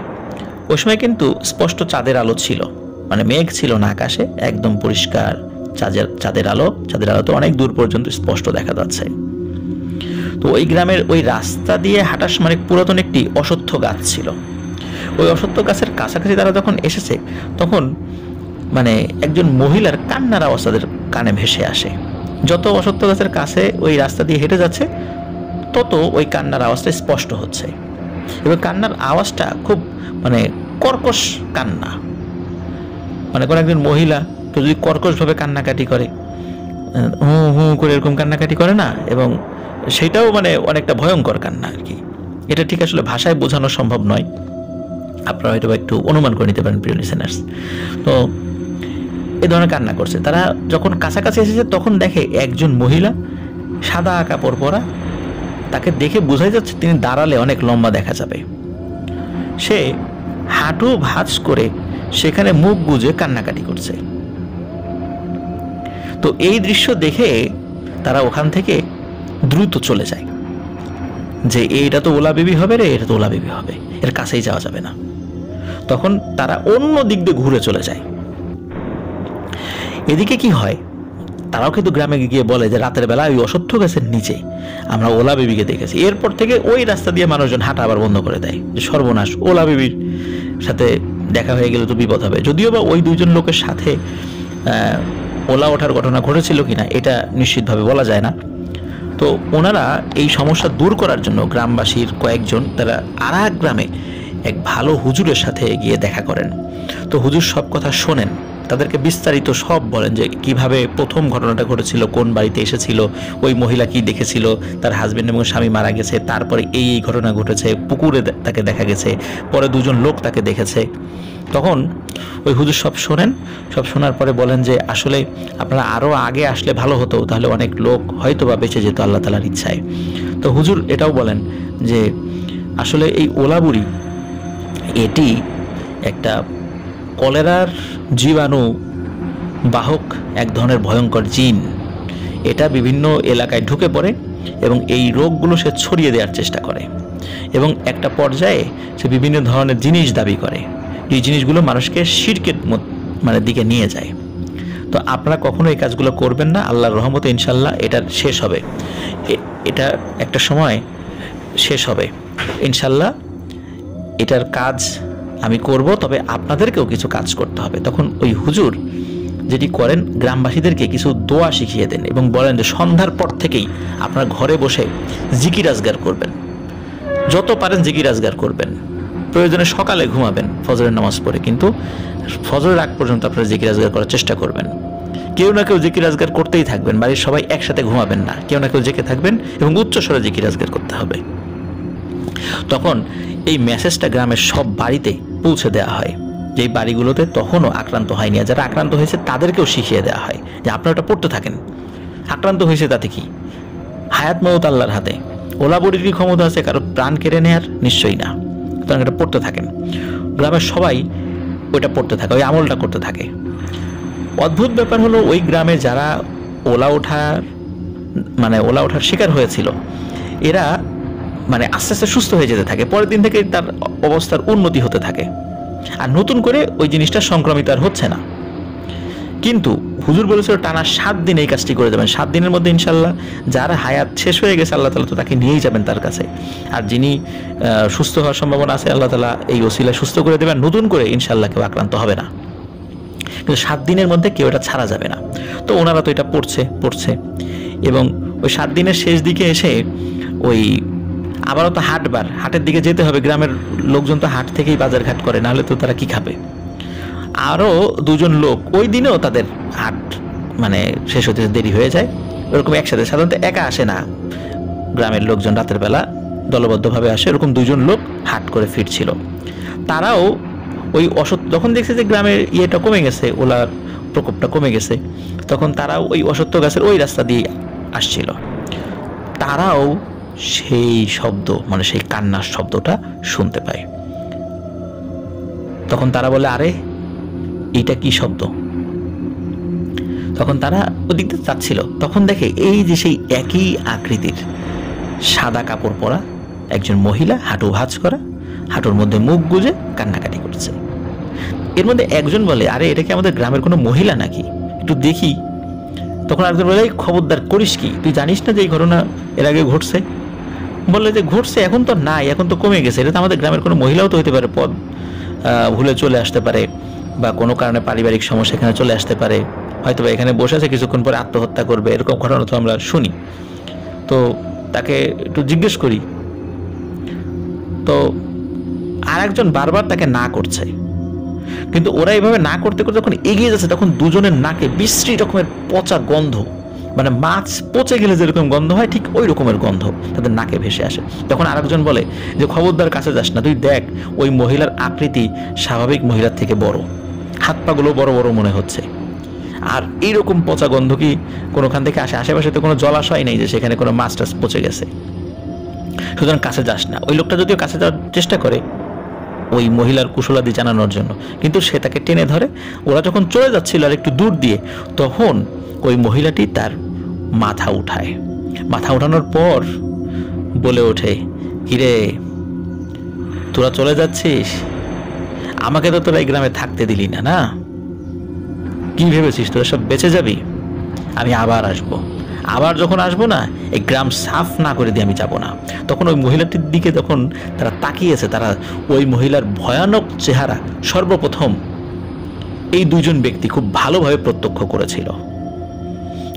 ওই সময় কিন্তু স্পষ্ট চাঁদের আলো ছিল, মানে মেঘ ছিল না আকাশে, একদম পরিষ্কার চাঁদের আলো তো অনেক দূর পর্যন্ত স্পষ্ট দেখা যাচ্ছে। তো ওই গ্রামের ওই রাস্তা দিয়ে হাঁটার সময় পুরাতন একটি অশ্বত্থ গাছ ছিল। ওই অশ্বত্থ গাছের কাছাকাছি তারা যখন এসেছে, তখন মানে একজন মহিলার কান্নার আওয়াজ তাদের কানে ভেসে আসে। যত অশ্বত্থ গাছের কাছে ওই রাস্তা দিয়ে হেঁটে যাচ্ছে, তত ওই কান্নার আওয়াজটা স্পষ্ট হচ্ছে, এবং কান্নার আওয়াজটা খুব মানে কর্কশ কান্না। মানে কোন একজন মহিলা তো যদি কর্কশভাবে কান্নাকাটি করে, হু হু করে এরকম কান্নাকাটি করে না, এবং সেটাও মানে অনেকটা ভয়ঙ্কর কান্না আর কি। এটা ঠিক আসলে ভাষায় বোঝানো সম্ভব নয়, আপনারা হয়তো একটু অনুমান করে নিতে পারেন প্রিয় লিসেনার্স। তো এই ধরনের কান্না করছে। তারা যখন কাছাকাছি এসেছে তখন দেখে একজন মহিলা সাদা কাপড় পরা, তাকে দেখে বোঝাই যাচ্ছে তিনি দাঁড়ালে অনেক লম্বা দেখা যাবে। সে হাঁটু ভাঁজ করে সেখানে মুখ গুজে কান্নাকাটি করছে। তো এই দৃশ্য দেখে তারা ওখান থেকে দ্রুত চলে যায় যে এটা তো ওলা বিবি হবে রে, এটা তো ওলা বিবি হবে, এর কাছেই যাওয়া যাবে না। তখন তারা অন্য দিক দিয়ে ঘুরে চলে যায়। এদিকে কি হয়, তারাও কিন্তু গ্রামে গিয়ে বলে যে রাতের বেলা ওই অশ্বত্থ গাছের নিচে আমরা ওলা বিবিকে দেখেছি। এরপর থেকে ওই রাস্তা দিয়ে মানুষজন হাঁটা আবার বন্ধ করে দেয়, যে সর্বনাশ, ওলা বিবির সাথে দেখা হয়ে গেলে তো বিপদ হবে। যদিও বা ওই 2 জন লোকের সাথে ওলা ওঠার ঘটনা ঘটেছিল কিনা এটা নিশ্চিতভাবে বলা যায় না। তো ওনারা এই সমস্যা দূর করার জন্য গ্রামবাসীর কয়েকজন তারা আরেক গ্রামে এক ভালো হুজুরের সাথে গিয়ে দেখা করেন। তো হুজুর সব কথা শোনেন, তাদেরকে বিস্তারিত সব বলেন যে কিভাবে প্রথম ঘটনাটা ঘটেছিল, কোন বাড়িতে এসেছিল, ওই মহিলা কি দেখেছিল, তার হাজবেন্ড এবং স্বামী মারা গেছে, তারপরে এই ঘটনা ঘটেছে, পুকুরে তাকে দেখা গেছে, পরে 2 জন লোক তাকে দেখেছে। তখন ওই হুজুর সব শোনেন, সব শোনার পরে বলেন যে আসলে আপনারা আরও আগে আসলে ভালো হতো, তাহলে অনেক লোক হয়তো বা বেঁচে যেত আল্লাহ তাআলার ইচ্ছায়। তো হুজুর এটাও বলেন যে আসলে এই ওলা বুড়ি এটি একটা কলেরার জীবাণু বাহক এক ধরনের ভয়ঙ্কর জিন। এটা বিভিন্ন এলাকায় ঢুকে পড়ে এবং এই রোগগুলো সে ছড়িয়ে দেওয়ার চেষ্টা করে, এবং একটা পর্যায়ে সে বিভিন্ন ধরনের জিনিস দাবি করে, এই জিনিসগুলো মানুষকে শিরকের মানে দিকে নিয়ে যায়। তো আপনারা কখনো এই কাজগুলো করবেন না, আল্লাহর রহমতে ইনশাল্লাহ এটার শেষ হবে, এটা একটা সময় শেষ হবে ইনশাল্লাহ। এটার কাজ আমি করব, তবে আপনাদেরকেও কিছু কাজ করতে হবে। তখন ওই হুজুর যেটি করেন, গ্রামবাসীদেরকে কিছু দোয়া শিখিয়ে দেন এবং বলেন যে সন্ধ্যার পর থেকেই আপনারা ঘরে বসে জিকির আজগার করবেন, যত পারেন জিকির আজগার করবেন, প্রয়োজনে সকালে ঘুমাবেন ফজরের নামাজ পড়ে, কিন্তু ফজরের আগ পর্যন্ত আপনারা জিকির আজগার করার চেষ্টা করবেন। কেউ না কেউ জিকির আজগার করতেই থাকবেন, বাড়ির সবাই একসাথে ঘুমাবেন না, কেউ না কেউ জেগে থাকবেন এবং উচ্চস্বরে জিকির আজগার করতে হবে। তখন এই মেসেজটা গ্রামের সব বাড়িতে পৌঁছে দেওয়া হয়, যেই বাড়িগুলোতে তখনও আক্রান্ত হয়নি, আর যারা আক্রান্ত হয়েছে তাদেরকেও শিখিয়ে দেওয়া হয় যে আপনারা ওটা পড়তে থাকেন। আক্রান্ত হয়েছে তাতে কি, হায়াত মওত আল্লাহর হাতে, ওলা বড়ির কি ক্ষমতা আছে কারো প্রাণ কেড়ে নেয়ার? নিশ্চয়ই না। সুতরাং এটা পড়তে থাকেন, গ্রামের সবাই ওইটা পড়তে থাকে, ওই আমলটা করতে থাকে। অদ্ভুত ব্যাপার হলো ওই গ্রামে যারা ওলা ওঠার মানে ওলা ওঠার শিকার হয়েছিল, এরা মানে আস্তে আস্তে সুস্থ হয়ে যেতে থাকে। পরের দিন থেকে তার অবস্থার উন্নতি হতে থাকে, আর নতুন করে ওই জিনিসটা সংক্রমিত আর হচ্ছে না। কিন্তু হুজুর বলেছিল টানা 7 দিন এই কাজটি করে যাবেন। 7 দিনের মধ্যে ইনশাল্লাহ যার হায়াত শেষ হয়ে গেছে আল্লাহ তাআলা তো তাকে নিয়েই যাবেন তার কাছে, আর যিনি সুস্থ হওয়ার সম্ভাবনা আছে আল্লাহ তাআলা এই ওসিলা সুস্থ করে দেবেন, নতুন করে ইনশাল্লাহ কেউ আক্রান্ত হবে না। কিন্তু 7 দিনের মধ্যে কেউ এটা ছাড়া যাবে না। তো ওনারা তো এটা পড়ছে এবং ওই 7 দিনের শেষ দিকে এসে ওই আবারও তো হাটের দিকে যেতে হবে। গ্রামের লোকজন তো হাট থেকেই বাজার ঘাট করে, নাহলে তো তারা কি খাবে। আরও 2 জন লোক ওই দিনেও তাদের হাট মানে শেষ হতে দেরি হয়ে যায়। ওরকম একসাথে সাধারণত একা আসে না, গ্রামের লোকজন রাতের বেলা দলবদ্ধভাবে আসে। এরকম 2 জন লোক হাট করে ফিরছিল। তারাও ওই যখন দেখছে যে গ্রামের ইয়েটা কমে গেছে, ওলার প্রকোপটা কমে গেছে, তখন তারাও ওই অসত্য গাছের ওই রাস্তা দিয়ে আসছিল। তারাও সেই শব্দ মানে সেই কান্নার শব্দটা শুনতে পায়। তখন তারা বলে, আরে এইটা কি শব্দ? তখন তারা ওদিক দিয়ে যাচ্ছিল, তখন দেখে এই যে সেই একই আকৃতির সাদা কাপড় পরা একজন মহিলা, হাঁটু ভাঁজ করা, হাঁটুর মধ্যে মুখ গুজে কান্নাকাটি করছে। এর মধ্যে একজন বলে, আরে এটা কি আমাদের গ্রামের কোনো মহিলা নাকি, একটু দেখি। তখন একজন বলে, খবরদার করিস কি, তুই জানিস না যে এই ঘটনা এর আগে ঘটছে? বললে যে ঘটছে, এখন তো নাই, এখন তো কমে গেছে, এটা তো আমাদের গ্রামের কোনো মহিলাও তো হতে পারে, পদ ভুলে চলে আসতে পারে, বা কোনো কারণে পারিবারিক সমস্যা এখানে চলে আসতে পারে, হয়তো বা এখানে বসে আছে কিছুক্ষণ পরে আত্মহত্যা করবে, এরকম ঘটনা তো আমরা শুনি। তো তাকে একটু জিজ্ঞেস করি। তো আর একজন বারবার তাকে না করছে, কিন্তু ওরা এইভাবে না করতে করতে যখন এগিয়ে যাচ্ছে তখন দুজনের নাকে বিশ্রী রকমের পচা গন্ধ, মানে মাছ পচে গেলে যেরকম গন্ধ হয় ঠিক ওই রকমের গন্ধ তাদের নাকে ভেসে আসে। তখন আরেকজন বলে যে খবরদার কাছে যাস না, তুই দেখ ওই মহিলার আকৃতি স্বাভাবিক মহিলার থেকে বড়, হাত পাগুলো বড় বড় মনে হচ্ছে, আর এইরকম পচা গন্ধ কি কোনোখান থেকে আসে? আশেপাশে তো কোনো জলাশয় নেই যে সেখানে কোনো মাছ টাছ পচে গেছে, সুতরাং কাছে যাস না। ওই লোকটা যদিও কাছে যাওয়ার চেষ্টা করে ওই মহিলার কুশলাদি জানানোর জন্য, কিন্তু সে তাকে টেনে ধরে। ওরা যখন চলে যাচ্ছিল আর একটু দূর দিয়ে, তখন ওই মহিলাটি তার মাথা উঠায়। মাথা উঠানোর পর বলে ওঠে, কিরে তোরা চলে যাচ্ছিস, আমাকে তো তোরা এই গ্রামে থাকতে দিলি না, না? কি ভেবেছিস তোরা সব বেঁচে যাবি? আমি আবার আসবো, আবার যখন আসবো না, এই গ্রাম সাফ না করে দিয়ে আমি যাব না। তখন ওই মহিলাটির দিকে যখন তারা তাকিয়েছে, তারা ওই মহিলার ভয়ানক চেহারা সর্বপ্রথম এই 2 জন ব্যক্তি খুব ভালোভাবে প্রত্যক্ষ করেছিল।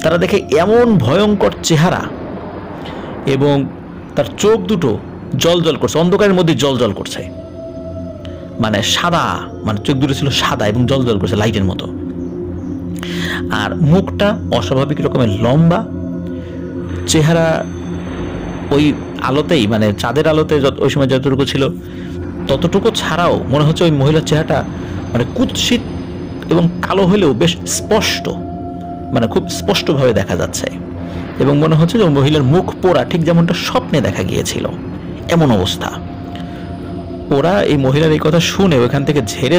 তারা দেখে এমন ভয়ঙ্কর চেহারা, এবং তার চোখ দুটো জল জল করছে, অন্ধকারের মধ্যে জল জল করছে, মানে সাদা, মানে চোখ দুটো ছিল সাদা এবং জল জল করছে লাইটের মতো। আর মুখটা অস্বাভাবিক রকমের লম্বা, চেহারা ওই আলোতেই, মানে চাঁদের আলোতে ওই সময় যতটুকু ছিল ততটুকু ছাড়াও মনে হচ্ছে ওই মহিলার চেহারাটা মানে কুৎসিত এবং কালো হলেও বেশ স্পষ্ট, মানে খুব স্পষ্টভাবে দেখা যাচ্ছে। এবং মনে হচ্ছে যে ওই মহিলার মুখ পোড়া, ঠিক যেমনটা স্বপ্নে দেখা গিয়েছিল, এমন অবস্থা। ওরা এই মহিলার এই কথা শুনে ওইখান থেকে ঝেড়ে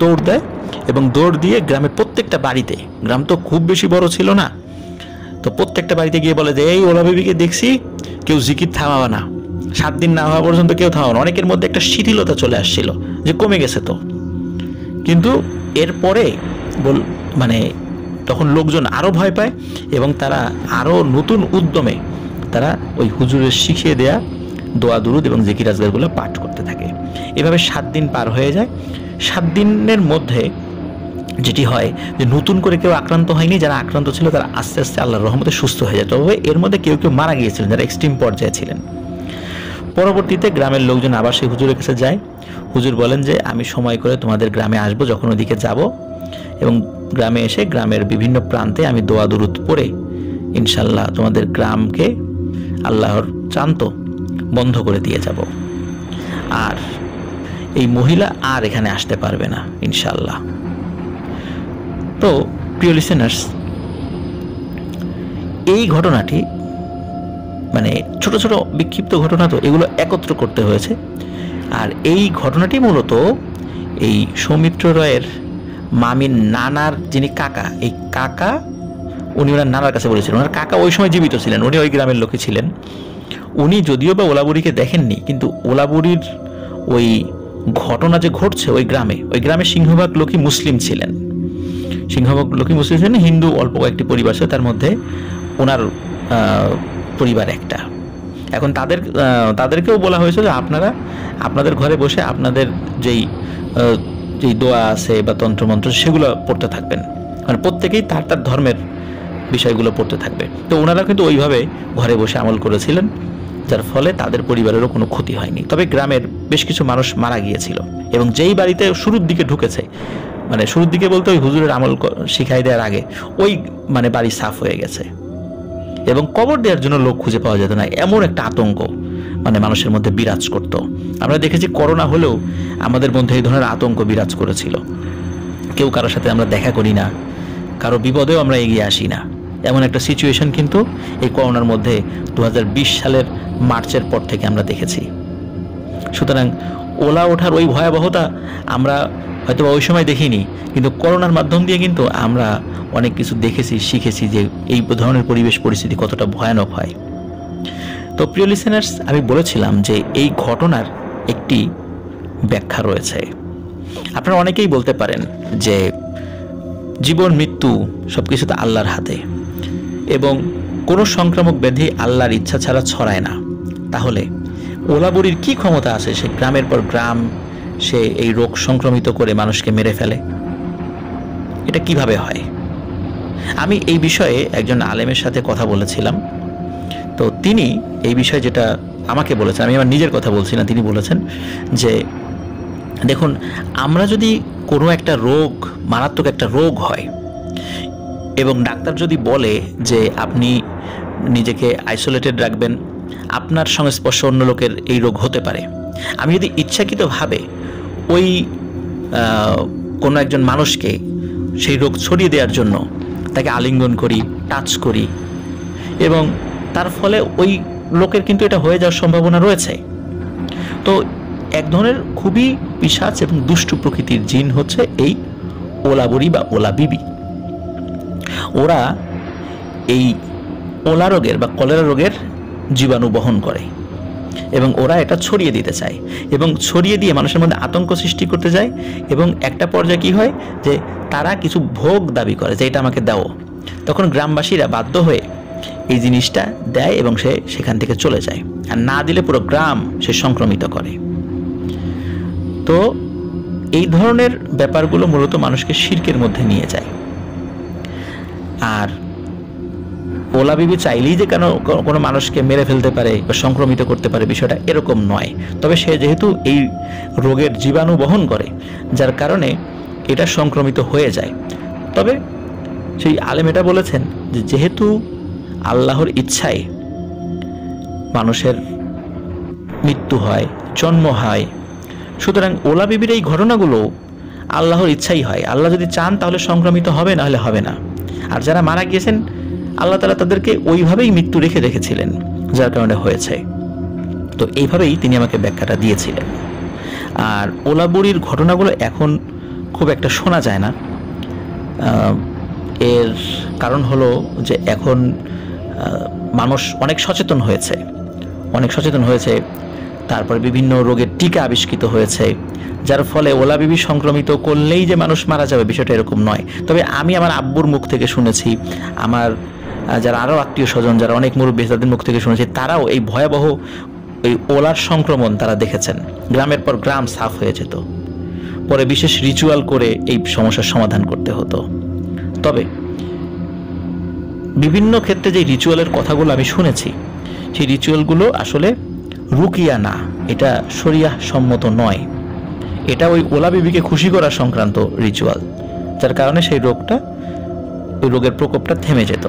দৌড় দেয় এবং দৌড় দিয়ে গ্রামের প্রত্যেকটা বাড়িতে, গ্রাম তো খুব বেশি বড় ছিল না, তো প্রত্যেকটা বাড়িতে গিয়ে বলে যে এই ওলা বিবিকে দেখছি, কেউ জিকির থামাবে না, 7 দিন না হওয়া পর্যন্ত কেউ থামাবে না। অনেকের মধ্যে একটা শিথিলতা চলে আসছিল যে কমে গেছে তো, কিন্তু এরপরে মানে তখন লোকজন আরো ভয় পায় এবং তারা আরো নতুন উদ্যমে তারা ওই হুজুরের শিখিয়ে দেয়া দোয়া দুরুদ এবং জিকির আজগারগুলো পাঠ করতে থাকে। এভাবে 7 দিন পার হয়ে যায়। 7 দিনের মধ্যে যেটি হয় যে নতুন করে কেউ আক্রান্ত হয়নি, যারা আক্রান্ত ছিল তারা আস্তে আস্তে আল্লাহর রহমতে সুস্থ হয়ে যায়। তবে এর মধ্যে কেউ কেউ মারা গিয়েছিলেন যারা এক্সট্রিম পর্যায়ে ছিলেন। পরবর্তীতে গ্রামের লোকজন আবার সেই হুজুরের কাছে যায়। হুজুর বলেন যে আমি সময় করে তোমাদের গ্রামে আসবো, যখন ওদিকে যাব, এবং গ্রামে এসে গ্রামের বিভিন্ন প্রান্তে আমি দোয়া দুরুদ পড়ে ইনশাল্লাহ তোমাদের গ্রামকে আল্লাহর চান্ত বন্ধ করে দিয়ে যাব, আর এই মহিলা আর এখানে আসতে পারবে না ইনশাল্লাহ। তো প্রিয় লিসেনার্স, এই ঘটনাটি মানে ছোট ছোট বিক্ষিপ্ত ঘটনা, তো এগুলো একত্র করতে হয়েছে। আর এই ঘটনাটি মূলত এই সৌমিত্র রায়ের মামির নানার যিনি কাকা, এই কাকা উনি ওনার নানার কাছে বলেছিলেন। ওনার কাকা ওই সময় জীবিত ছিলেন, উনি ওই গ্রামের লোকই ছিলেন। উনি যদিও বা ওলাবুড়িকে দেখেননি, কিন্তু ওলাবুড়ির ওই ঘটনা যে ঘটছে ওই গ্রামে সিংহভাগ লোকই মুসলিম ছিলেন। সিংহভাগ লোকই মুসলিম ছিলেন, হিন্দু অল্প কয়েকটি পরিবার ছিল, তার মধ্যে ওনার পরিবার একটা। এখন তাদেরকেও বলা হয়েছে যে আপনারা আপনাদের ঘরে বসে আপনাদের যেই দোয়া আছে বা তন্ত্রমন্ত্র সেগুলো পড়তে থাকবেন, মানে প্রত্যেকেই তার ধর্মের বিষয়গুলো পড়তে থাকবে। তো ওনারা কিন্তু ওইভাবে ঘরে বসে আমল করেছিলেন, যার ফলে তাদের পরিবারেরও কোনো ক্ষতি হয়নি। তবে গ্রামের বেশ কিছু মানুষ মারা গিয়েছিল, এবং যেই বাড়িতে শুরুর দিকে ঢুকেছে, মানে শুরুর দিকে বলতে ওই হুজুরের আমল শিখাই দেওয়ার আগে ওই মানে বাড়ি সাফ হয়ে গেছে, এবং কবর দেওয়ার জন্য লোক খুঁজে পাওয়া যেত না, এমন একটা আতঙ্ক মানে মানুষের মধ্যে বিরাজ করত। আমরা দেখেছি করোনা হলেও আমাদের মধ্যে এই ধরনের আতঙ্ক বিরাজ করেছিল। কেউ কারোর সাথে আমরা দেখা করি না, কারো বিপদেও আমরা এগিয়ে আসি না, এমন একটা সিচুয়েশন কিন্তু এই করোনার মধ্যে 2020 সালের মার্চের পর থেকে আমরা দেখেছি। সুতরাং ওলা ওঠার ওই ভয়াবহতা আমরা হয়তো ওই সময় দেখিনি, কিন্তু করোনার মাধ্যম দিয়ে কিন্তু আমরা অনেক কিছু দেখেছি, শিখেছি যে এই ধরনের পরিবেশ পরিস্থিতি কতটা ভয়ানক হয়। তো প্রিয় লিসেনার্স, আমি বলেছিলাম যে এই ঘটনার একটি ব্যাখ্যা রয়েছে। আপনারা অনেকেই বলতে পারেন যে জীবন মৃত্যু সবকিছু তো আল্লাহর হাতে, এবং কোনো সংক্রামক ব্যাধি আল্লাহর ইচ্ছা ছাড়া ছড়ায় না। তাহলে ওলাবুড়ির কি ক্ষমতা আছে সে গ্রামের পর গ্রাম সে এই রোগ সংক্রমিত করে মানুষকে মেরে ফেলে? এটা কিভাবে হয়? আমি এই বিষয়ে একজন আলেমের সাথে কথা বলেছিলাম। তো তিনি এই বিষয়ে যেটা আমাকে বলেছেন, আমি আমার নিজের কথা বলছি না, তিনি বলেছেন যে দেখুন, আমরা যদি কোনো একটা রোগ, মারাত্মক একটা রোগ হয়, এবং ডাক্তার যদি বলে যে আপনি নিজেকে আইসোলেটেড রাখবেন, আপনার সংস্পর্শে অন্য লোকের এই রোগ হতে পারে, আমি যদি ইচ্ছাকৃতভাবে ওই কোনো একজন মানুষকে সেই রোগ ছড়িয়ে দেওয়ার জন্য তাকে আলিঙ্গন করি, টাচ করি, এবং তার ফলে ওই লোকের কিন্তু এটা হয়ে যাওয়ার সম্ভাবনা রয়েছে। তো এক ধরনের খুবই পিশাচ এবং দুষ্টু প্রকৃতির জিন হচ্ছে এই ওলাবুড়ি বা ওলা বিবি। ওরা এই ওলা রোগের বা কলেরা রোগের জীবাণু বহন করে, এবং ওরা এটা ছড়িয়ে দিতে চায়, এবং ছড়িয়ে দিয়ে মানুষের মধ্যে আতঙ্ক সৃষ্টি করতে যায়। এবং একটা পর্যায়ে কি হয় যে তারা কিছু ভোগ দাবি করে যে এটা আমাকে দাও, তখন গ্রামবাসীরা বাধ্য হয়ে এই জিনিসটা দেয় এবং সে সেখান থেকে চলে যায়, আর না দিলে পুরো গ্রাম সে সংক্রমিত করে। তো এই ধরনের ব্যাপারগুলো মূলত মানুষকে শিরকের মধ্যে নিয়ে যায়। আর ওলা বিবি চাইলেই যে কেন কোনো মানুষকে মেরে ফেলতে পারে বা সংক্রমিত করতে পারে বিষয়টা এরকম নয়। তবে সে যেহেতু এই রোগের জীবাণু বহন করে, যার কারণে এটা সংক্রমিত হয়ে যায়। তবে সেই আলেম এটা বলেছেন যে যেহেতু আল্লাহর ইচ্ছায় মানুষের মৃত্যু হয়, জন্ম হয়, সুতরাং ওলা বিবির এই ঘটনাগুলো আল্লাহর ইচ্ছাই হয়। আল্লাহ যদি চান তাহলে সংক্রমিত হবে, না হলে হবে না। আর যারা মারা গিয়েছেন আল্লাহ তাআলা তাদেরকে ওইভাবেই মৃত্যু রেখেছিলেন, যার কারণে হয়েছে। তো এইভাবেই তিনি আমাকে ব্যাখ্যাটা দিয়েছিলেন। আর ওলাবুড়ির ঘটনাগুলো এখন খুব একটা শোনা যায় না। এর কারণ হলো যে এখন মানুষ অনেক সচেতন হয়েছে, তারপরে বিভিন্ন রোগের টিকা আবিষ্কৃত হয়েছে, যার ফলে ওলা বিবি সংক্রমিত করলেই যে মানুষ মারা যাবে বিষয়টা এরকম নয়। তবে আমি আমার আব্বুর মুখ থেকে শুনেছি, আমার যারা আরও আত্মীয় স্বজন যারা অনেক মুরব্বী তাদের মুখ থেকে শুনেছি, তারাও এই ভয়াবহ এই ওলার সংক্রমণ তারা দেখেছেন। গ্রামের পর গ্রাম সাফ হয়ে যেত, পরে বিশেষ রিচুয়াল করে এই সমস্যার সমাধান করতে হতো। তবে বিভিন্ন ক্ষেত্রে যে রিচুয়ালের কথাগুলো আমি শুনেছি, সেই রিচুয়ালগুলো আসলে রুকিয়া না, এটা শরিয়াহ সম্মত নয়। এটা ওই ওলা বিবিকে খুশি করা সংক্রান্ত রিচুয়াল, যার কারণে সেই ওই রোগের প্রকোপটা থেমে যেত।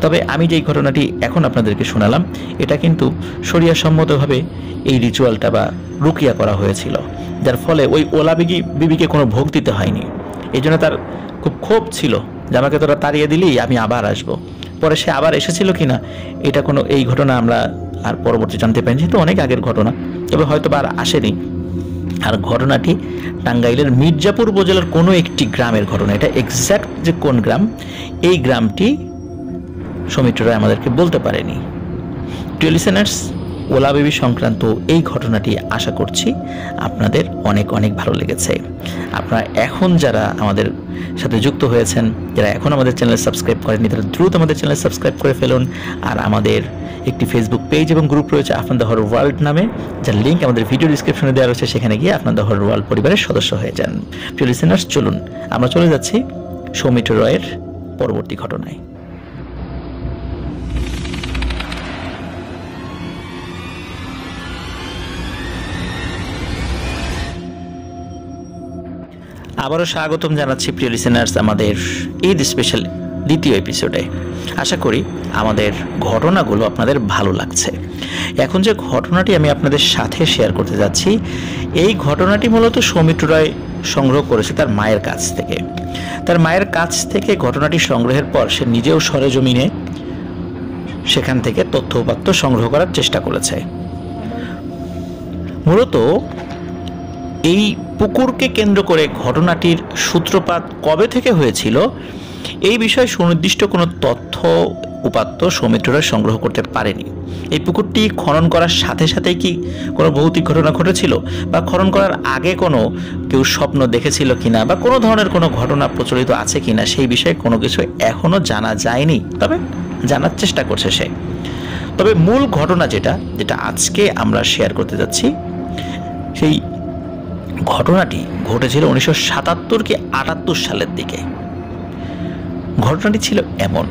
তবে আমি যেই ঘটনাটি এখন আপনাদেরকে শোনালাম, এটা কিন্তু শরিয়াহ সম্মতভাবে এই রিচুয়ালটা বা রুকিয়া করা হয়েছিল, যার ফলে ওই ওলা বিবিকে কোনো ভোগ দিতে হয়নি। এই জন্য তার খুব ক্ষোভ ছিল যে আমাকে তোরা তাড়িয়ে দিলি, আমি আবার আসবো। পরে সে আবার এসেছিল কিনা এটা কোনো এই ঘটনা আমরা আর পরবর্তী জানতে পারিনি, যেহেতু অনেক আগের ঘটনা, তবে হয়তো আর আসেনি। আর ঘটনাটি টাঙ্গাইলের মির্জাপুর উপজেলার কোনো একটি গ্রামের ঘটনা। এটা এক্স্যাক্ট যে কোন গ্রাম, এই গ্রামটি সৌমিত্র রায় আমাদেরকে বলতে পারেনি। প্রিয় লিসেনার্স, ওলা বেবি সংক্রান্ত এই ঘটনাটি আশা করছি আপনাদের অনেক অনেক ভালো লেগেছে। আপনারা এখন যারা আমাদের সাথে যুক্ত হয়েছেন, যারা এখন আমাদের চ্যানেল সাবস্ক্রাইব করেননি, তারা দ্রুত আমাদের চ্যানেল সাবস্ক্রাইব করে ফেলুন। আর আমাদের একটি ফেসবুক পেজ এবং গ্রুপ রয়েছে আফনান দ্য হরর ওয়ার্ল্ড নামে, যার লিঙ্ক আমাদের ভিডিও ডিসক্রিপশনে দেওয়া রয়েছে। সেখানে গিয়ে আফনান দ্য হরর ওয়ার্ল্ড পরিবারের সদস্য হয়ে যান। প্রিয় লিসেনার্স, চলুন আমরা চলে যাচ্ছি সৌমিত্র রায়ের পরবর্তী ঘটনায়। আবারও স্বাগতম জানাচ্ছি প্রিয় লিসেনার্স আমাদের ঈদ স্পেশাল দ্বিতীয় এপিসোডে। আশা করি আমাদের ঘটনাগুলো আপনাদের ভালো লাগছে। এখন যে ঘটনাটি আমি আপনাদের সাথে শেয়ার করতে যাচ্ছি, এই ঘটনাটি মূলত সৌমিত্র রায় সংগ্রহ করেছে তার মায়ের কাছ থেকে। তার মায়ের কাছ থেকে ঘটনাটি সংগ্রহের পর সে নিজেও সরেজমিনে সেখান থেকে তথ্য উপাত্ত সংগ্রহ করার চেষ্টা করেছে। মূলত এই পুকুরকে কেন্দ্র করে ঘটনাটির সূত্রপাত কবে থেকে হয়েছিল এই বিষয়ে সুনির্দিষ্ট কোনো তথ্য উপাত্ত সৌমিত্র রায় সংগ্রহ করতে পারেনি। এই পুকুরটি খনন করার সাথে সাথে কি কোনো ভৌতিক ঘটনা ঘটেছিল, বা খনন করার আগে কোনো কেউ স্বপ্ন দেখেছিল কিনা, বা কোনো ধরনের কোনো ঘটনা প্রচলিত আছে কিনা, সেই বিষয়ে কোনো কিছু এখনো জানা যায়নি। তবে জানার চেষ্টা করছে সে। তবে মূল ঘটনা যেটা আজকে আমরা শেয়ার করতে যাচ্ছি, সেই ঘটনাটি ঘটেছিল 1977 কি 78 সালের দিকে। ঘটনাটি ছিল এমন,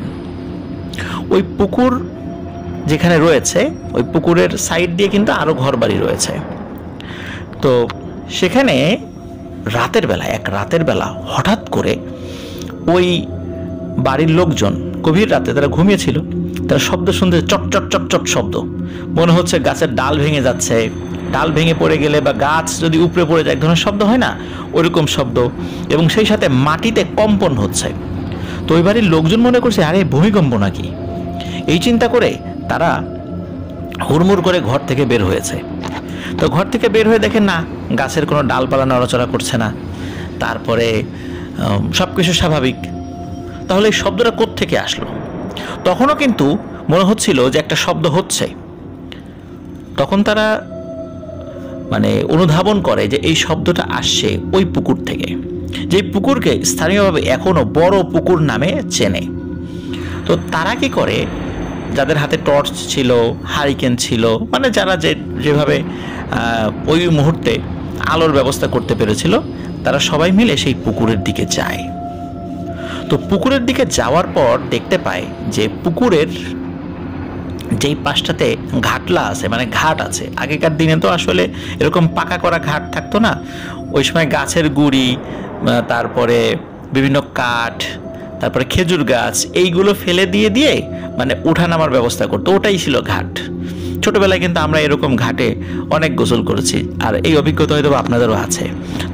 ওই পুকুর যেখানে রয়েছে ওই পুকুরের সাইড দিয়ে কিন্তু আরো ঘরবাড়ি রয়েছে। তো সেখানে এক রাতের বেলা হঠাৎ করে ওই বাড়ির লোকজন গভীর রাতে তারা ঘুমিয়েছিল, তারা শব্দ শুনতে চট চট চট চট শব্দ, মনে হচ্ছে গাছের ডাল ভেঙে যাচ্ছে, ডাল ভেঙে পড়ে গেলে বা গাছ যদি উপড়ে পড়ে যায় এক ধরনের শব্দ হয় না, ওইরকম শব্দ, এবং সেই সাথে মাটিতে কম্পন হচ্ছে। তো ওই বাড়ির লোকজন মনে করছে আরে ভূমিকম্প নাকি। এই চিন্তা করে তারা হুড়মুড় করে ঘর থেকে বের হয়েছে। তো ঘর থেকে বের হয়ে দেখেন না, গাছের কোনো ডালপালা নড়াচড়া করছে না, তারপরে সব কিছু স্বাভাবিক। তাহলে এই শব্দটা কোত্থেকে আসলো? তখনও কিন্তু মনে হচ্ছিল যে একটা শব্দ হচ্ছে। তখন তারা অনুধাবন করে যে এই শব্দটা আসছে ওই পুকুর থেকে, যে পুকুরকে স্থানীয়ভাবে এখনো বড় পুকুর নামে চেনে। তো তারা কি করে, যাদের হাতে টর্চ ছিল, হারিকেন ছিল, যারা যেভাবে ওই মুহূর্তে আলোর ব্যবস্থা করতে পেরেছিল, তারা সবাই মিলে সেই পুকুরের দিকে যায়। তো পুকুরের দিকে যাওয়ার পর দেখতে পায় যে পুকুরের যেই পাশটাতে ঘাটলা আছে, ঘাট আছে, আগেকার দিনে তো আসলে এরকম পাকা করা ঘাট থাকতো না। ওই সময় গাছের গুঁড়ি, তারপরে বিভিন্ন কাঠ, তারপরে খেজুর গাছ, এইগুলো ফেলে দিয়ে উঠা নামার ব্যবস্থা করতো। ওটাই ছিল ঘাট। ছোটবেলায় কিন্তু আমরা এরকম ঘাটে অনেক গোসল করেছি, আর এই অভিজ্ঞতা হয়তো আপনাদেরও আছে।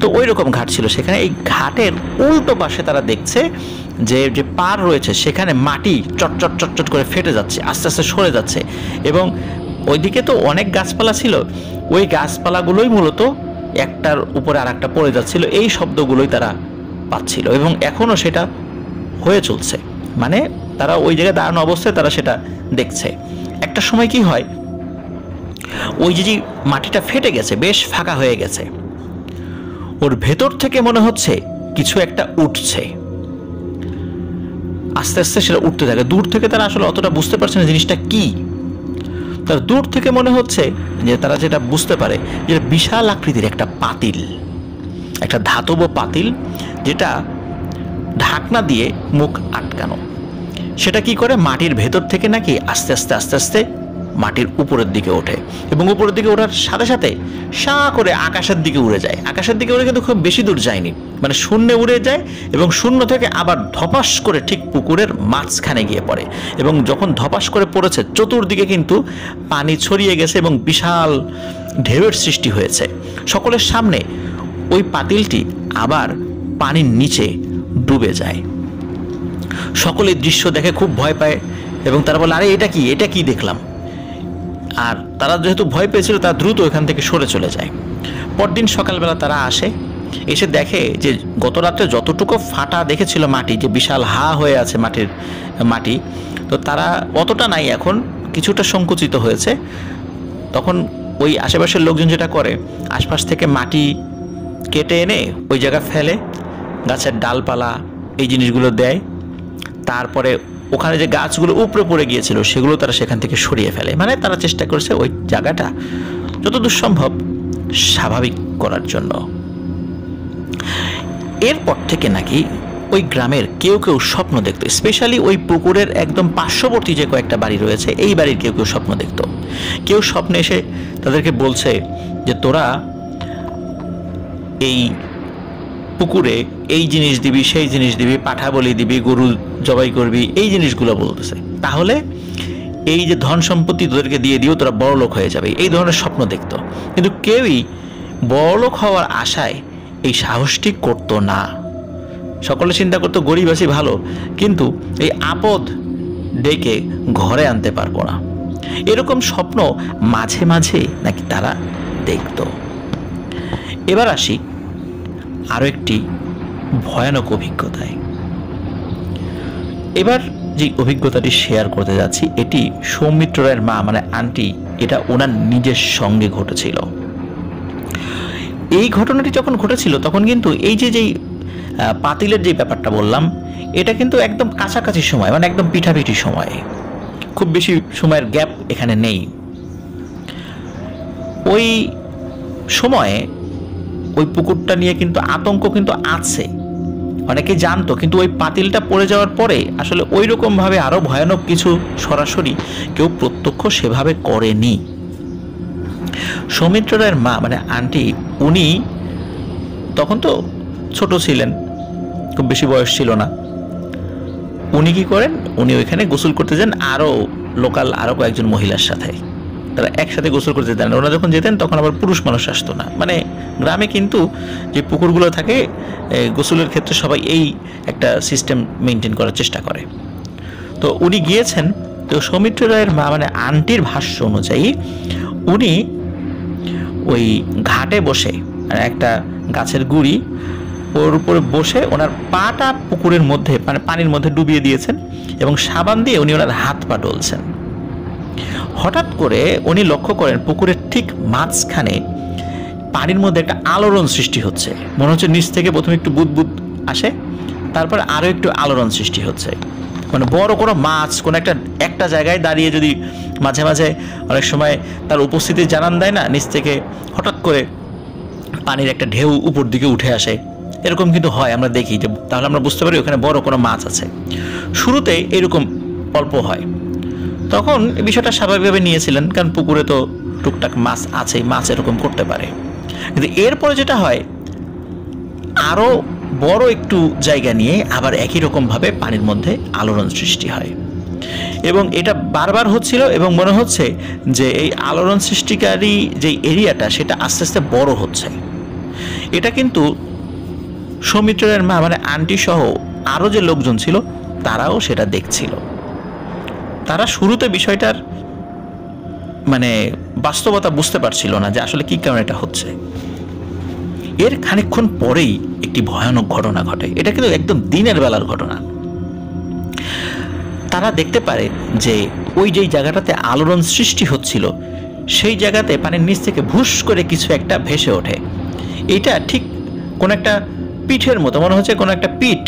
তো ওই রকম ঘাট ছিল সেখানে। এই ঘাটের উল্টো পাশে তারা দেখছে যে পার রয়েছে সেখানে মাটি চটচট চটচট করে ফেটে যাচ্ছে, আস্তে আস্তে সরে যাচ্ছে, এবং ওইদিকে তো অনেক গাছপালা ছিল, ওই গাছপালাগুলোই মূলত একটার উপরে আর একটা পড়ে যাচ্ছিল। এই শব্দগুলোই তারা পাচ্ছিল, এবং এখনো সেটা হয়ে চলছে। তারা ওই জায়গায় দাঁড়ানো অবস্থায় তারা সেটা দেখছে। একটা সময় কি হয়, ওই যে মাটিটা ফেটে গেছে, বেশ ফাঁকা হয়ে গেছে, ওর ভেতর থেকে মনে হচ্ছে কিছু একটা উঠছে। আস্তে আস্তে সেটা উঠতে থাকে। দূর থেকে তারা আসলে অতটা বুঝতে পারছে না জিনিসটা কি। তার দূর থেকে মনে হচ্ছে যে তারা যেটা বুঝতে পারে যে বিশাল আকৃতির একটা পাতিল, একটা ধাতব পাতিল, যেটা ঢাকনা দিয়ে মুখ আটকানো। সেটা কি করে, মাটির ভেতর থেকে নাকি আস্তে আস্তে আস্তে আস্তে মাটির উপরের দিকে ওঠে, এবং উপরের দিকে ওঠার সাথে সাথে সা করে আকাশের দিকে উড়ে যায়। আকাশের দিকে উড়ে কিন্তু খুব বেশি দূর যায়নি, শূন্যে উড়ে যায়, এবং শূন্য থেকে আবার ধপাস করে ঠিক পুকুরের মাঝখানে গিয়ে পড়ে। এবং যখন ধপাস করে পড়েছে, চতুর্দিকে কিন্তু পানি ছড়িয়ে গেছে এবং বিশাল ঢেউয়ের সৃষ্টি হয়েছে। সকলের সামনে ওই পাতিলটি আবার পানির নিচে ডুবে যায়। সকলে দৃশ্য দেখে খুব ভয় পায়, এবং তারা বলে আরে এটা কি দেখলাম। আর তারা যেহেতু ভয় পেয়েছিল, তারা দ্রুত ওইখান থেকে সরে চলে যায়। পরদিন সকালবেলা তারা এসে দেখে যে গত রাত্রে যতটুকু ফাটা দেখেছিল মাটি, যে বিশাল হা হয়ে আছে মাটি, তো তারা অতটা নাই, এখন কিছুটা সংকুচিত হয়েছে। তখন ওই আশেপাশের লোকজন যেটা করে, আশপাশ থেকে মাটি কেটে এনে ওই জায়গা ফেলে, গাছের ডালপালা এই জিনিসগুলো দেয়, তারপরে ওখানে যে গাছগুলো উপরে পড়ে গিয়েছিল সেগুলো তারা সেখান থেকে সরিয়ে ফেলে। মানে তারা চেষ্টা করছে ওই জায়গাটা যতদূর সম্ভব স্বাভাবিক করার জন্য। এরপর থেকে নাকি ওই গ্রামের কেউ কেউ স্বপ্ন দেখতো, স্পেশালি ওই পুকুরের একদম পার্শ্ববর্তী যে কয়েকটা বাড়ি রয়েছে এই বাড়ির কেউ কেউ স্বপ্ন দেখতো। কেউ স্বপ্নে এসে তাদেরকে বলছে যে তোরা এই পুকুরে এই জিনিস দিবি, সেই জিনিস দিবি, পাঠা বলি দিবি, গরু জবাই করবি, এই জিনিসগুলো বলতেছে, তাহলে এই যে ধন সম্পত্তি তোদেরকে দিয়ে দিও, তোরা বড়লোক হয়ে যাবে, এই ধরনের স্বপ্ন দেখতো। কিন্তু কেউই বড়লোক হওয়ার আশায় এই সাহসটি করতো না। সকলে চিন্তা করতো গরিব আছি ভালো, কিন্তু এই আপদ ডেকে ঘরে আনতে পারবো না, এরকম স্বপ্ন মাঝে মাঝে নাকি তারা দেখতো। এবার আসি আরো একটি ভয়ানক অভিজ্ঞতায়। এবার যে অভিজ্ঞতাটি শেয়ার করতে যাচ্ছি এটি সৌমিত্র রায়ের মা মানে আন্টি, এটা ওনার নিজের সঙ্গে ঘটেছিল। এই ঘটনাটি যখন ঘটেছিল তখন কিন্তু এই যে যেই পাতিলের যে ব্যাপারটা বললাম, এটা কিন্তু একদম কাছাকাছি সময়, মানে একদম পিঠাপিঠি সময়, খুব বেশি সময়ের গ্যাপ এখানে নেই। ওই সময়ে ওই পুকুরটা নিয়ে কিন্তু আতঙ্ক কিন্তু আছে, অনেকে জানতো, কিন্তু ওই পাতিলটা পড়ে যাওয়ার পরে আসলে ওই রকম ভাবে আরো ভয়ানক কিছু সরাসরি কেউ প্রত্যক্ষ সেভাবে করেনি। সৌমিত্র রায়ের মা মানে আন্টি, উনি তখন তো ছোট ছিলেন, খুব বেশি বয়স ছিল না। উনি কি করেন, উনি ওইখানে গোসল করতে যান আরো লোকাল আরো কয়েকজন মহিলার সাথে, তারা একসাথে গোসল করতে যেতেন। ওরা যখন যেতেন তখন আবার পুরুষ মানুষ আসতো না, মানে গ্রামে কিন্তু যে পুকুরগুলো থাকে গোসলের ক্ষেত্রে সবাই এই একটা সিস্টেম মেনটেন করার চেষ্টা করে। তো উনি গিয়েছেন। তো সৌমিত্র রায়ের মা মানে আন্টির ভাষ্য অনুযায়ী উনি ওই ঘাটে বসে, মানে একটা গাছের গুড়ি ওর উপরে বসে ওনার পাটা পুকুরের মধ্যে মানে পানির মধ্যে ডুবিয়ে দিয়েছেন এবং সাবান দিয়ে উনি ওনার হাত পা ডলছেন। হঠাৎ করে উনি লক্ষ্য করেন পুকুরের ঠিক মাঝখানে পানির মধ্যে একটা আলোড়ন সৃষ্টি হচ্ছে। মনে হচ্ছে নিচ থেকে প্রথমে একটু বুদবুদ আসে, তারপরে আরো একটু আলোড়ন সৃষ্টি হচ্ছে। মানে বড় কোনো মাছ কোনো একটা জায়গায় দাঁড়িয়ে যদি মাঝে মাঝে অনেক সময় তার উপস্থিতি জানান দেয় না, নিচ থেকে হঠাৎ করে পানির একটা ঢেউ উপর দিকে উঠে আসে, এরকম কিন্তু হয়, আমরা দেখি যে, তাহলে আমরা বুঝতে পারি ওখানে বড় কোনো মাছ আছে। শুরুতে এরকম অল্প হয়, তখন এই বিষয়টা স্বাভাবিকভাবে নিয়েছিলেন, কারণ পুকুরে তো টুকটাক মাছ আছে, মাছ এরকম করতে পারে। কিন্তু এরপরে যেটা হয়, আরো বড় একটু জায়গা নিয়ে আবার একই রকম ভাবে পানির মধ্যে আলোড়ন সৃষ্টি হয় এবং এটা বারবার হচ্ছিল এবং মনে হচ্ছে যে এই আলোড়ন সৃষ্টিকারী যে এরিয়াটা সেটা আস্তে আস্তে বড় হচ্ছে। এটা কিন্তু সৌমিত্রের মা মানে আন্টি সহ আরো যে লোকজন ছিল তারাও সেটা দেখছিল। তারা শুরুতে বিষয়টার মানে বাস্তবতা বুঝতে পারছিল না যে আসলে কি কারণে এটা হচ্ছে। এর খানিকক্ষণ পরেই একটি ভয়ানক ঘটনা ঘটে। এটা কিন্তু একদম দিনের বেলার ঘটনা। তারা দেখতে পারে যে ওই যেই জায়গাটাতে আলোড়ন সৃষ্টি হচ্ছিল সেই জায়গাতে পানির নিচ থেকে ভুস করে কিছু একটা ভেসে ওঠে। এটা ঠিক কোন একটা পিঠের মতো মনে হচ্ছে, কোন একটা পিঠ,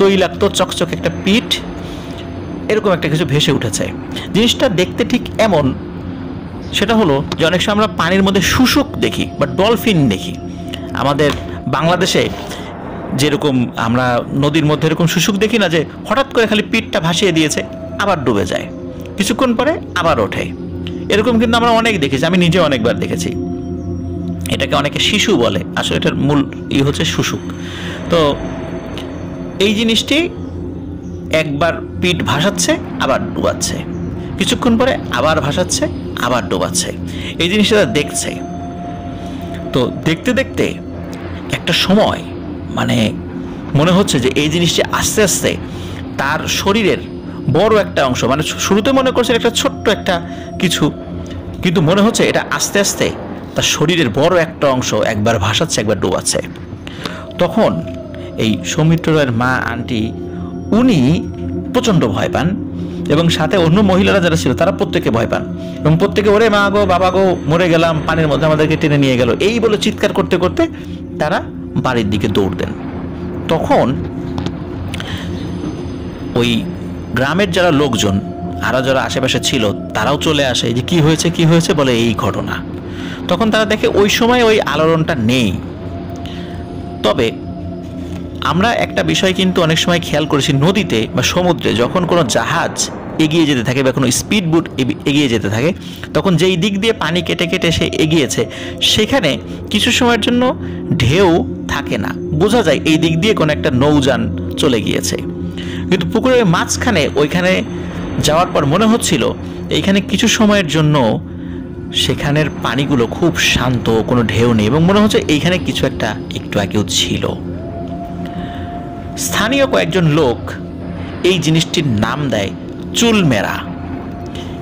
তৈলাক্ত চকচক একটা পিঠ, এরকম একটা কিছু ভেসে উঠেছে। জিনিসটা দেখতে ঠিক এমন, সেটা হলো যে অনেক সময় আমরা পানির মধ্যে শুশুক দেখি বা ডলফিন দেখি। আমাদের বাংলাদেশে যেরকম আমরা নদীর মধ্যে এরকম শুশুক দেখি না, যে হঠাৎ করে খালি পিঠটা ভাসিয়ে দিয়েছে আবার ডুবে যায়, কিছুক্ষণ পরে আবার ওঠে, এরকম কিন্তু আমরা অনেক দেখেছি, আমি নিজে অনেকবার দেখেছি। এটাকে অনেকে শিশু বলে, আসলে এটার মূল হচ্ছে শুশুক। তো এই জিনিসটি একবার পিঠ ভাসাচ্ছে আবার ডুবাচ্ছে, কিছুক্ষণ পরে আবার ভাসাচ্ছে আবার ডোবাচ্ছে, এই জিনিসটা দেখছে। তো দেখতে দেখতে একটা সময় মানে মনে হচ্ছে যে এই জিনিসটি আস্তে আস্তে তার শরীরের বড় একটা অংশ, মানে শুরুতে মনে করছে একটা ছোট্ট একটা কিছু, কিন্তু মনে হচ্ছে এটা আস্তে আস্তে তার শরীরের বড় একটা অংশ একবার ভাসাচ্ছে একবার ডোবাচ্ছে। তখন এই সৌমিত্র রায়ের মা আন্টি উনি প্রচণ্ড ভয় পান এবং সাথে অন্য মহিলারা যারা ছিল তারা প্রত্যেকে ভয় পান এবং প্রত্যেকে ওরে মা গো বাবা গো মরে গেলাম, পানির মধ্যে আমাদেরকে টেনে নিয়ে গেল, এই বলে চিৎকার করতে করতে তারা বাড়ির দিকে দৌড় দেন। তখন ওই গ্রামের যারা লোকজন আরও যারা আশেপাশে ছিল তারাও চলে আসে, যে কি হয়েছে বলে এই ঘটনা। তখন তারা দেখে ওই সময় ওই আলোড়নটা নেই। তবে আমরা একটা বিষয় কিন্তু অনেক সময় খেয়াল করেছি, নদীতে বা সমুদ্রে যখন কোনো জাহাজ এগিয়ে যেতে থাকে বা কোনো স্পিড বোট এগিয়ে যেতে থাকে, তখন যেই দিক দিয়ে পানি কেটে কেটে সে এগিয়েছে সেখানে কিছু সময়ের জন্য ঢেউ থাকে না, বোঝা যায় এই দিক দিয়ে কোনো একটা নৌযান চলে গিয়েছে। কিন্তু পুকুরের মাঝখানে ওইখানে যাওয়ার পর মনে হচ্ছিল এইখানে কিছু সময়ের জন্য সেখানের পানিগুলো খুব শান্ত, কোনো ঢেউ নেই এবং মনে হচ্ছে এইখানে কিছু একটা একটু আগেও ছিল। স্থানীয় কয়েকজন লোক এই জিনিসটির নাম দেয় চুলমেরা।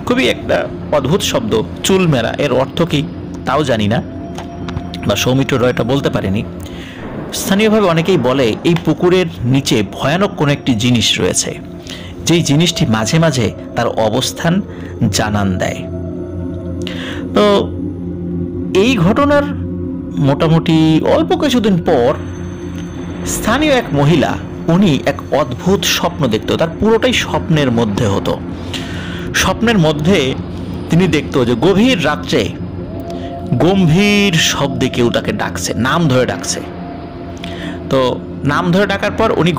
খুবই একটা অদ্ভুত শব্দ চুলমেরা, এর অর্থ কি তাও জানি না, বা সৌমিত্র রয়টা বলতে পারেনি। স্থানীয়ভাবে অনেকেই বলে এই পুকুরের নিচে ভয়ানক কোনো একটি জিনিস রয়েছে, যেই জিনিসটি মাঝে মাঝে তার অবস্থান জানান দেয়। তো এই ঘটনার মোটামুটি অল্প কিছুদিন পর স্থানীয় এক মহিলা, উনি এক অদ্ভুত স্বপ্ন দেখত, তার পুরোটাই স্বপ্নের মধ্যে হতো। স্বপ্নের মধ্যে তিনি দেখত যে গভীর রাত্রে গম্ভীর শব্দে কেউ তাকে ডাকছে, নাম ধরে ডাকছে। তো নাম ধরে ডাকার পর উনি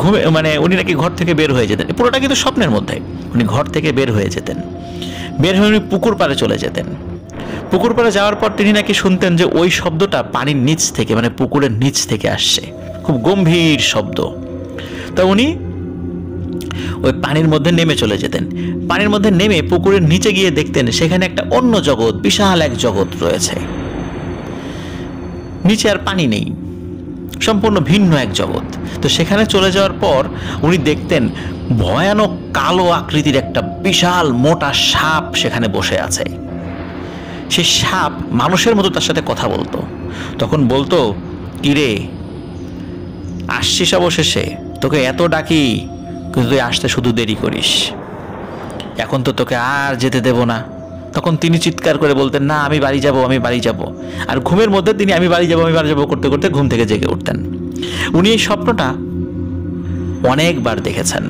উনি নাকি ঘর থেকে বের হয়ে যেতেন, পুরোটা কিন্তু স্বপ্নের মধ্যে। উনি ঘর থেকে বের হয়ে যেতেন, বের হয়ে উনি পুকুর পাড়ে চলে যেতেন। পুকুর পাড়ে যাওয়ার পর তিনি নাকি শুনতেন যে ওই শব্দটা পানির নিচ থেকে, মানে পুকুরের নিচ থেকে আসছে, খুব গম্ভীর শব্দ। তা উনি ওই পানির মধ্যে নেমে চলে যেতেন। পানির মধ্যে নেমে পুকুরের নিচে গিয়ে দেখতেন সেখানে একটা অন্য জগৎ, বিশাল এক জগৎ রয়েছে। নিচে আর পানি নেই, সম্পূর্ণ ভিন্ন এক জগৎ। তো সেখানে চলে যাওয়ার পর উনি দেখতেন ভয়ানক কালো আকৃতির একটা বিশাল মোটা সাপ সেখানে বসে আছে। সেই সাপ মানুষের মতো তার সাথে কথা বলতো। তখন বলতো, কিরে আসছিস অবশেষে, তোকে এত ডাকি কিন্তু তুই আসতে শুধু দেরি করিস, এখন তো তোকে আর যেতে দেব না। তখন তিনি চিৎকার করে বলতেন, না আমি বাড়ি যাব। আর ঘুমের মধ্যে তিনি আমি বাড়ি যাব করতে করতে ঘুম থেকে জেগে উঠতেন। উনি এই স্বপ্নটা অনেকবার দেখেছেন।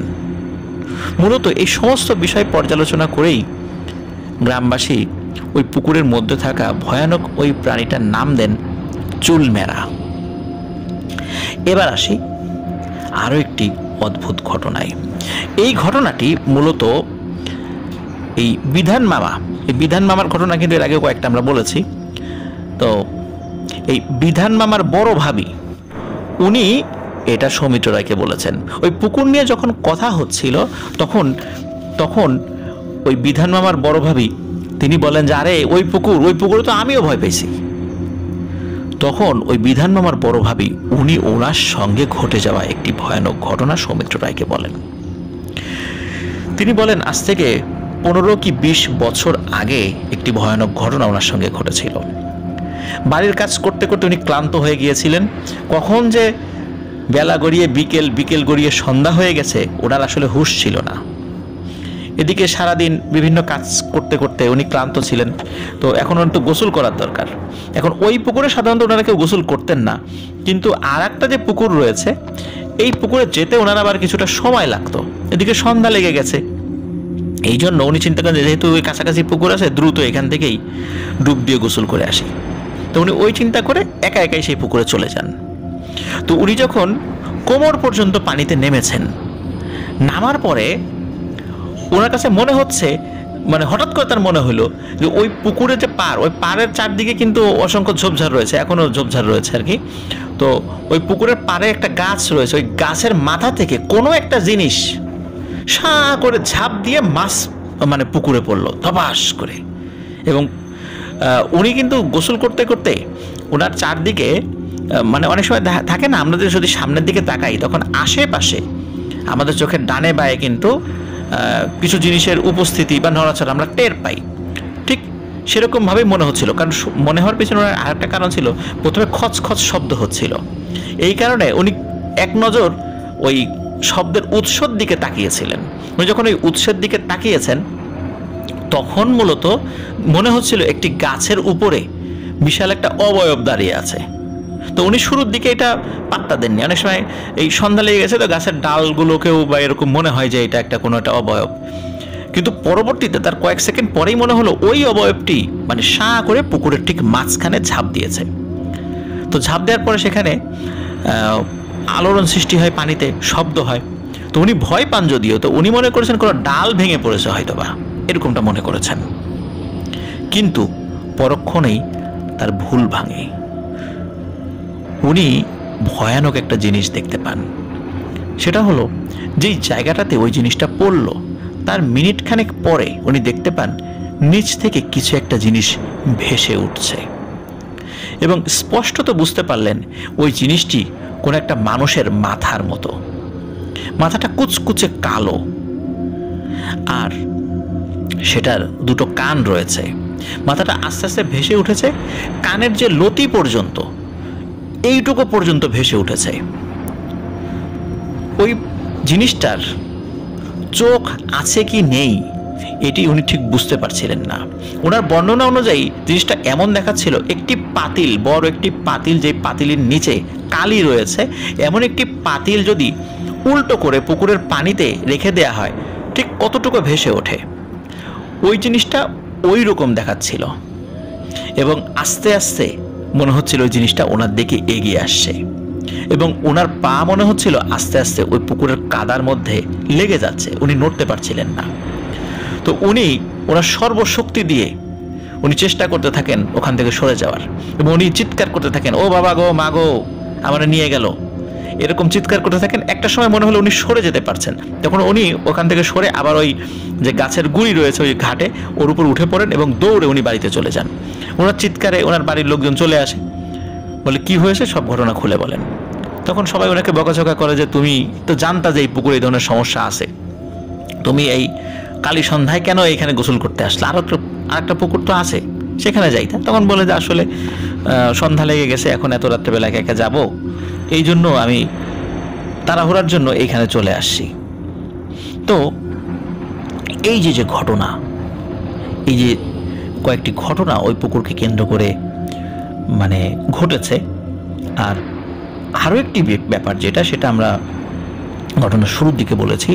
মূলত এই সমস্ত বিষয় পর্যালোচনা করেই গ্রামবাসী ওই পুকুরের মধ্যে থাকা ভয়ানক ওই প্রাণীটার নাম দেন চুলমেরা। এবার আসি আরও একটি অদ্ভুত ঘটনায়। এই ঘটনাটি মূলত এই বিধান মামার ঘটনা কিন্তু এর আগে কয়েকটা আমরা বলেছি। তো এই বিধান মামার বড় ভাবি, উনি এটা সৌমিত্র রায়কে বলেছেন। ওই পুকুর নিয়ে যখন কথা হচ্ছিল তখন ওই বিধান মামার বড় ভাবি তিনি বলেন যে আরে ওই পুকুরে তো আমিও ভয় পেয়েছি। তখন ওই বিধান মামার বড় ভাবি উনি ওনার সঙ্গে ঘটে যাওয়া একটি ভয়ানক ঘটনা সৌমিত্র রায়কে বলেন। তিনি বলেন আজ থেকে 15 কি 20 বছর আগে একটি ভয়ানক ঘটনা ওনার সঙ্গে ঘটেছিল। বাড়ির কাজ করতে করতে উনি ক্লান্ত হয়ে গিয়েছিলেন। কখন যে বেলা গড়িয়ে বিকেল গড়িয়ে সন্ধ্যা হয়ে গেছে ওনার আসলে হুঁশ ছিল না। এদিকে সারাদিন বিভিন্ন কাজ করতে করতে উনি ক্লান্ত ছিলেন। তো এখন ওনার তো গোসল করার দরকার। এখন ওই পুকুরে সাধারণত ওনারা কেউ গোসল করতেন না, কিন্তু আর একটা যে পুকুর রয়েছে এই পুকুরে যেতে ওনার আবার কিছুটা সময় লাগতো। এদিকে সন্ধ্যা লেগে গেছে, এই জন্য উনি চিন্তা করেন যেহেতু ওই কাছাকাছি পুকুর আছে দ্রুত এখান থেকেই ডুব দিয়ে গোসল করে আসি। তো উনি ওই চিন্তা করে একাই সেই পুকুরে চলে যান। তো উনি যখন কোমর পর্যন্ত পানিতে নেমেছেন, নামার পরে ওনার কাছে মনে হচ্ছে, মানে হঠাৎ করে তার মনে হলো যে ওই পুকুরের যে ওই পাড়ের চারদিকে কিন্তু অসংখ্য ঝোপঝাড় রয়েছে, এখনো ঝোপঝাড় রয়েছে আর কি। তো ওই পুকুরের পাড়ে একটা গাছ রয়েছে, ওই গাছের মাথা থেকে কোনো একটা জিনিস সা করে ঝাঁপ দিয়ে মাছ মানে পুকুরে পড়লো ধপাস করে। এবং উনি কিন্তু গোসল করতে করতে ওনার চারদিকে মানে অনেক সময় থাকে না, আমরা যদি সামনের দিকে তাকাই তখন আশেপাশে আমাদের চোখের ডানে বায়ে কিন্তু কিছু জিনিসের উপস্থিতি বা নড়াচড়া আমরা টের পাই। ঠিক সেরকমভাবেই মনে হচ্ছিল, কারণ মনে হওয়ার পিছনে ওনার আরেকটা কারণ ছিল, প্রথমে খচ খচ শব্দ হচ্ছিল। এই কারণে উনি এক নজর ওই শব্দের উৎসের দিকে তাকিয়েছিলেন। উনি যখন ওই উৎসের দিকে তাকিয়েছেন তখন মূলত মনে হচ্ছিল একটি গাছের উপরে বিশাল একটা অবয়ব দাঁড়িয়ে আছে। তো উনি শুরুর দিকে এটা পাত্তা দেননি। অনেক সময় এই সন্ধ্যা লেগে গেছে তো গাছের ডালগুলোকেও বা এরকম মনে হয় যে এটা একটা কোনো একটা অবয়ব, কিন্তু পরবর্তীতে তার কয়েক সেকেন্ড পরেই মনে হলো ওই অবয়বটি মানে সাঁ করে পুকুরের ঠিক মাঝখানে ঝাঁপ দিয়েছে। তো ঝাঁপ দেওয়ার পরে সেখানে আলোড়ন সৃষ্টি হয়, পানিতে শব্দ হয়। তো উনি ভয় পান যদিও, তো উনি মনে করেছেন কোনো ডাল ভেঙে পড়েছে হয়তো বা, এরকমটা মনে করেছেন। কিন্তু পরক্ষণেই তার ভুল ভাঙে। উনি ভয়ানক একটা জিনিস দেখতে পান। সেটা হলো যেই জায়গাটাতে ওই জিনিসটা পড়ল তার মিনিট খানেক পরে উনি দেখতে পান নিচ থেকে কিছু একটা জিনিস ভেসে উঠছে, এবং স্পষ্টত বুঝতে পারলেন ওই জিনিসটি কোন একটা মানুষের মাথার মতো। মাথাটা কুচকুচে কালো, আর সেটার দুটো কান রয়েছে। মাথাটা আস্তে আস্তে ভেসে উঠেছে, কানের যে লতি পর্যন্ত এইটুকু পর্যন্ত ভেসে উঠেছে। ওই জিনিসটার চোখ আছে কি নেই এটি উনি ঠিক বুঝতে পারছিলেন না। ওনার বর্ণনা অনুযায়ী জিনিসটা এমন দেখাচ্ছিল একটি পাতিল, বড় একটি পাতিল, যে পাতিলের নিচে কালি রয়েছে, এমন একটি পাতিল যদি উল্টো করে পুকুরের পানিতে রেখে দেয়া হয় ঠিক কতটুকু ভেসে ওঠে, ওই জিনিসটা ওই রকম দেখাচ্ছিল। এবং আস্তে আস্তে মনে হচ্ছিল ওই জিনিসটা ওনার দিকে এগিয়ে আসছে, এবং ওনার পা মনে হচ্ছিল আস্তে আস্তে ওই পুকুরের কাদার মধ্যে লেগে যাচ্ছে, উনি নড়তে পারছিলেন না। তো উনি ওনার সর্বশক্তি দিয়ে উনি চেষ্টা করতে থাকেন ওখান থেকে সরে যাওয়ার, এবং উনি চিৎকার করতে থাকেন, ও বাবা গো, মা গো, আমার নিয়ে গেল, এরকম চিৎকার করতে থাকেন। একটা সময় মনে হলো উনি সরে যেতে পারছেন, তখন উনি ওখান থেকে সরে আবার ওই যে গাছের গুঁড়ি রয়েছে ওই ঘাটে ওর উপর উঠে পড়েন এবং দৌড়ে উনি বাড়িতে চলে যান। ওনার চিৎকারে ওনার বাড়ির লোকজন চলে আসে, বলে কি হয়েছে সব ঘটনা খুলে বলেন। তখন সবাই ওনাকে বকাঝকা করে যে তুমি তো জানতা যে এই পুকুরে এই ধরনের সমস্যা আছে, তুমি এই কালী সন্ধ্যায় কেন এইখানে গোসল করতে আসলে, আরেকটা পুকুর তো আছে সেখানে যাইতা। তখন বলে যে আসলে সন্ধ্যা লেগে গেছে, এখন এত রাত্রেবেলা একা একা যাবো, এই জন্য আমি তাড়াহুড়ার জন্য এইখানে চলে আসছি। তো এই যে ঘটনা, এই যে কয়েকটি ঘটনা ওই পুকুরকে কেন্দ্র করে মানে ঘটেছে। আর আরও একটি ব্যাপার যেটা, সেটা আমরা ঘটনার শুরুর দিকে বলেছি